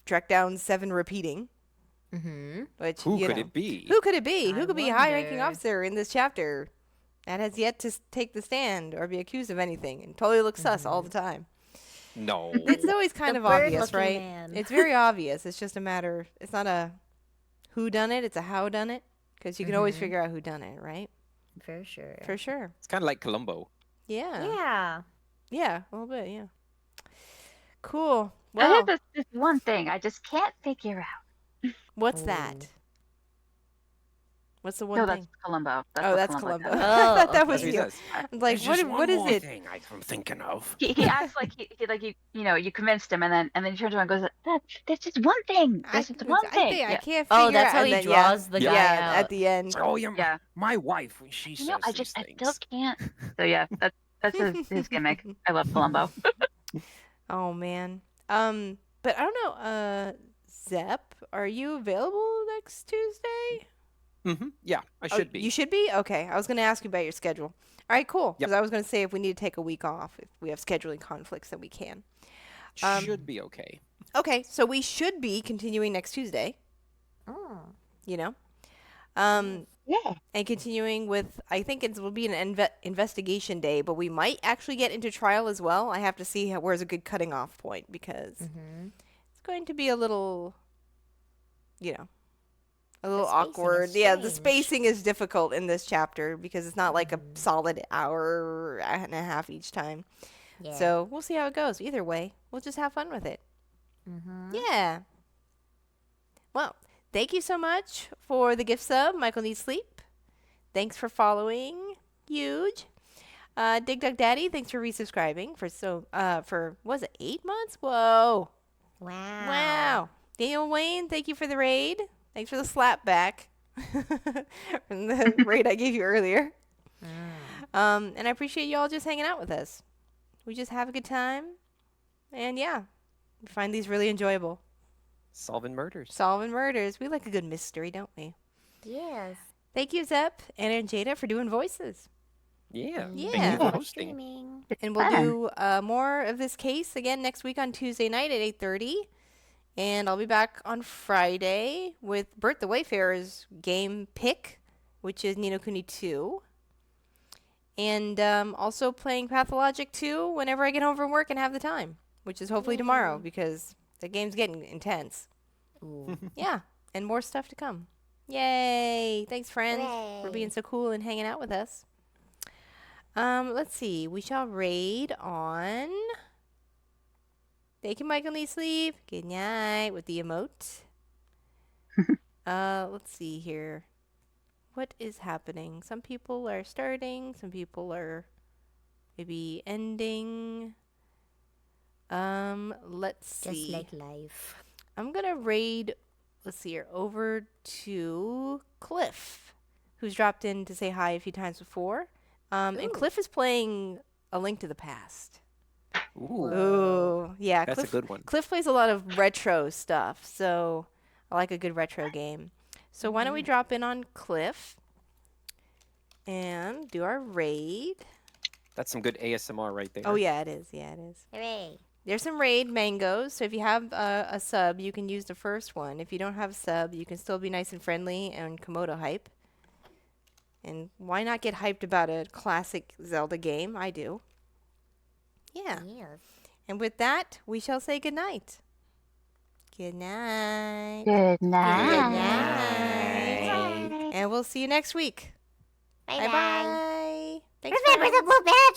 [SPEAKER 1] track down 7 repeating.
[SPEAKER 6] Mm-hmm.
[SPEAKER 1] Which
[SPEAKER 5] Who
[SPEAKER 1] you
[SPEAKER 5] could
[SPEAKER 1] know.
[SPEAKER 5] it be?
[SPEAKER 1] Who could it be? Who
[SPEAKER 6] I
[SPEAKER 1] could be a high-ranking
[SPEAKER 6] wonder.
[SPEAKER 1] officer in this chapter that has yet to take the stand or be accused of anything and totally looks sus all the time?
[SPEAKER 5] No.
[SPEAKER 1] It's always kind
[SPEAKER 3] The
[SPEAKER 1] of obvious,
[SPEAKER 3] bird-looking
[SPEAKER 1] right?
[SPEAKER 3] man.
[SPEAKER 1] It's very obvious. It's just a matter. It's not a who done it. It's a how done it. Because you can always
[SPEAKER 6] Mhm.
[SPEAKER 1] figure out who done it, right?
[SPEAKER 6] For sure.
[SPEAKER 1] For sure.
[SPEAKER 5] It's kind of like Columbo.
[SPEAKER 1] Yeah.
[SPEAKER 3] Yeah.
[SPEAKER 1] Yeah. A little bit. Yeah. Cool.
[SPEAKER 4] I
[SPEAKER 1] Well,
[SPEAKER 4] have this one thing I just can't figure out.
[SPEAKER 1] what's
[SPEAKER 6] Oh.
[SPEAKER 1] that? What's the one
[SPEAKER 4] No,
[SPEAKER 1] thing?
[SPEAKER 4] that's Columbo.
[SPEAKER 1] Oh,
[SPEAKER 4] what
[SPEAKER 1] that's Columbo.
[SPEAKER 4] does.
[SPEAKER 1] I
[SPEAKER 6] Oh,
[SPEAKER 1] thought that was
[SPEAKER 5] That's what he
[SPEAKER 1] you.
[SPEAKER 5] says.
[SPEAKER 1] I was like,
[SPEAKER 5] There's just
[SPEAKER 1] what
[SPEAKER 5] one
[SPEAKER 1] is
[SPEAKER 5] more
[SPEAKER 1] it?
[SPEAKER 5] thing I'm thinking of.
[SPEAKER 4] He acts like you convinced him, and then he turns around and goes, "There's just one thing. There's just one thing."
[SPEAKER 1] I
[SPEAKER 4] Yeah.
[SPEAKER 1] can't figure
[SPEAKER 6] Oh, that's
[SPEAKER 1] out.
[SPEAKER 6] how
[SPEAKER 1] and
[SPEAKER 6] he
[SPEAKER 1] then,
[SPEAKER 6] draws the
[SPEAKER 1] yeah,
[SPEAKER 6] guy
[SPEAKER 1] yeah,
[SPEAKER 6] out.
[SPEAKER 1] at the end.
[SPEAKER 5] Oh, yeah.
[SPEAKER 4] Yeah.
[SPEAKER 5] My wife, when she
[SPEAKER 4] You
[SPEAKER 5] says
[SPEAKER 4] know, I
[SPEAKER 5] these
[SPEAKER 4] still
[SPEAKER 5] things.
[SPEAKER 4] can't. So yeah, that's his gimmick. I love Columbo.
[SPEAKER 1] Oh man. But I don't know. Zep, are you available next Tuesday?
[SPEAKER 5] Yeah, I
[SPEAKER 1] Oh,
[SPEAKER 5] should be.
[SPEAKER 1] You should be? Okay. I was going to ask you about your schedule. All right, cool.
[SPEAKER 5] Yep.
[SPEAKER 1] Because I was going to say if we need to take a week off, if we have scheduling conflicts, then we can.
[SPEAKER 5] Should be okay.
[SPEAKER 1] Okay, so we should be continuing next Tuesday,
[SPEAKER 3] Oh.
[SPEAKER 1] you know?
[SPEAKER 4] Yeah.
[SPEAKER 1] And continuing with, I think it will be an investigation day, but we might actually get into trial as well. I have to see where's a good cutting off point because
[SPEAKER 6] Mm-hmm.
[SPEAKER 1] it's going to be a little, you know, a little
[SPEAKER 3] spacing is
[SPEAKER 1] awkward. Yeah, the
[SPEAKER 3] strange.
[SPEAKER 1] spacing is difficult in this chapter because it's not like a solid hour and a half each time.
[SPEAKER 3] Yeah.
[SPEAKER 1] So we'll see how it goes. Either way, we'll just have fun with it.
[SPEAKER 3] Mm-hmm.
[SPEAKER 1] Yeah. Well, thank you so much for the gift sub, Michael Needs Sleep. Thanks for following. Huge. Dig Dug Daddy, thanks for resubscribing for was it 8 months? Whoa.
[SPEAKER 3] Wow.
[SPEAKER 1] Wow. Daniel Wayne, thank you for the raid. Thanks for the slap back from the raid I gave you earlier. And I appreciate you all just hanging out with us. We just have a good time. And yeah, we find these really enjoyable.
[SPEAKER 5] Solving murders.
[SPEAKER 1] Solving murders. We like a good mystery, don't we?
[SPEAKER 3] Yes.
[SPEAKER 1] Thank you, Zep and Jada, for doing voices.
[SPEAKER 5] Yeah.
[SPEAKER 1] Yeah.
[SPEAKER 5] Thank you for
[SPEAKER 3] For
[SPEAKER 5] hosting.
[SPEAKER 3] streaming.
[SPEAKER 1] And we'll
[SPEAKER 4] Fun.
[SPEAKER 1] do more of this case again next week on Tuesday night at 8:30. And I'll be back on Friday with Bert the Wayfarer's game pick, which is Ni no Kuni 2. And also playing Pathologic 2 whenever I get home from work and have the time, which is hopefully tomorrow because the game's getting intense.
[SPEAKER 3] Ooh.
[SPEAKER 1] Yeah, and more stuff to come. Yay! Thanks, friends, for being
[SPEAKER 3] Hooray.
[SPEAKER 1] so cool and hanging out with us. Let's see. We shall raid on. Thank you, Michael Needs Sleep. Good night with the emote. Let's see here. What is happening? Some people are starting. Some people are maybe ending. Let's
[SPEAKER 3] Just
[SPEAKER 1] see.
[SPEAKER 3] like life.
[SPEAKER 1] I'm gonna raid. Let's see here. Over to Cliff, who's dropped in to say hi a few times before. And
[SPEAKER 3] Ooh.
[SPEAKER 1] Cliff is playing A Link to the Past.
[SPEAKER 2] Ooh,
[SPEAKER 1] Ooh, yeah.
[SPEAKER 2] that's
[SPEAKER 1] Cliff,
[SPEAKER 2] a good one.
[SPEAKER 1] Cliff plays a lot of retro stuff, so I like a good retro game. So why don't we drop in on Cliff and do our raid?
[SPEAKER 2] That's some good ASMR right there.
[SPEAKER 1] Oh yeah, it is. Yeah, it is.
[SPEAKER 3] Hooray.
[SPEAKER 1] There's some raid mangoes, so if you have a sub, you can use the first one. If you don't have a sub, you can still be nice and friendly and Komodo hype. And why not get hyped about a classic Zelda game? I do. Yeah.
[SPEAKER 3] Yes.
[SPEAKER 1] And with that, we shall say goodnight. Good night.
[SPEAKER 4] Good
[SPEAKER 3] Good
[SPEAKER 4] night.
[SPEAKER 3] night.
[SPEAKER 1] And we'll see you next week.
[SPEAKER 3] Bye bye.
[SPEAKER 1] Bye-bye. Thanks,
[SPEAKER 3] Remember
[SPEAKER 1] friends.
[SPEAKER 3] the blue badge.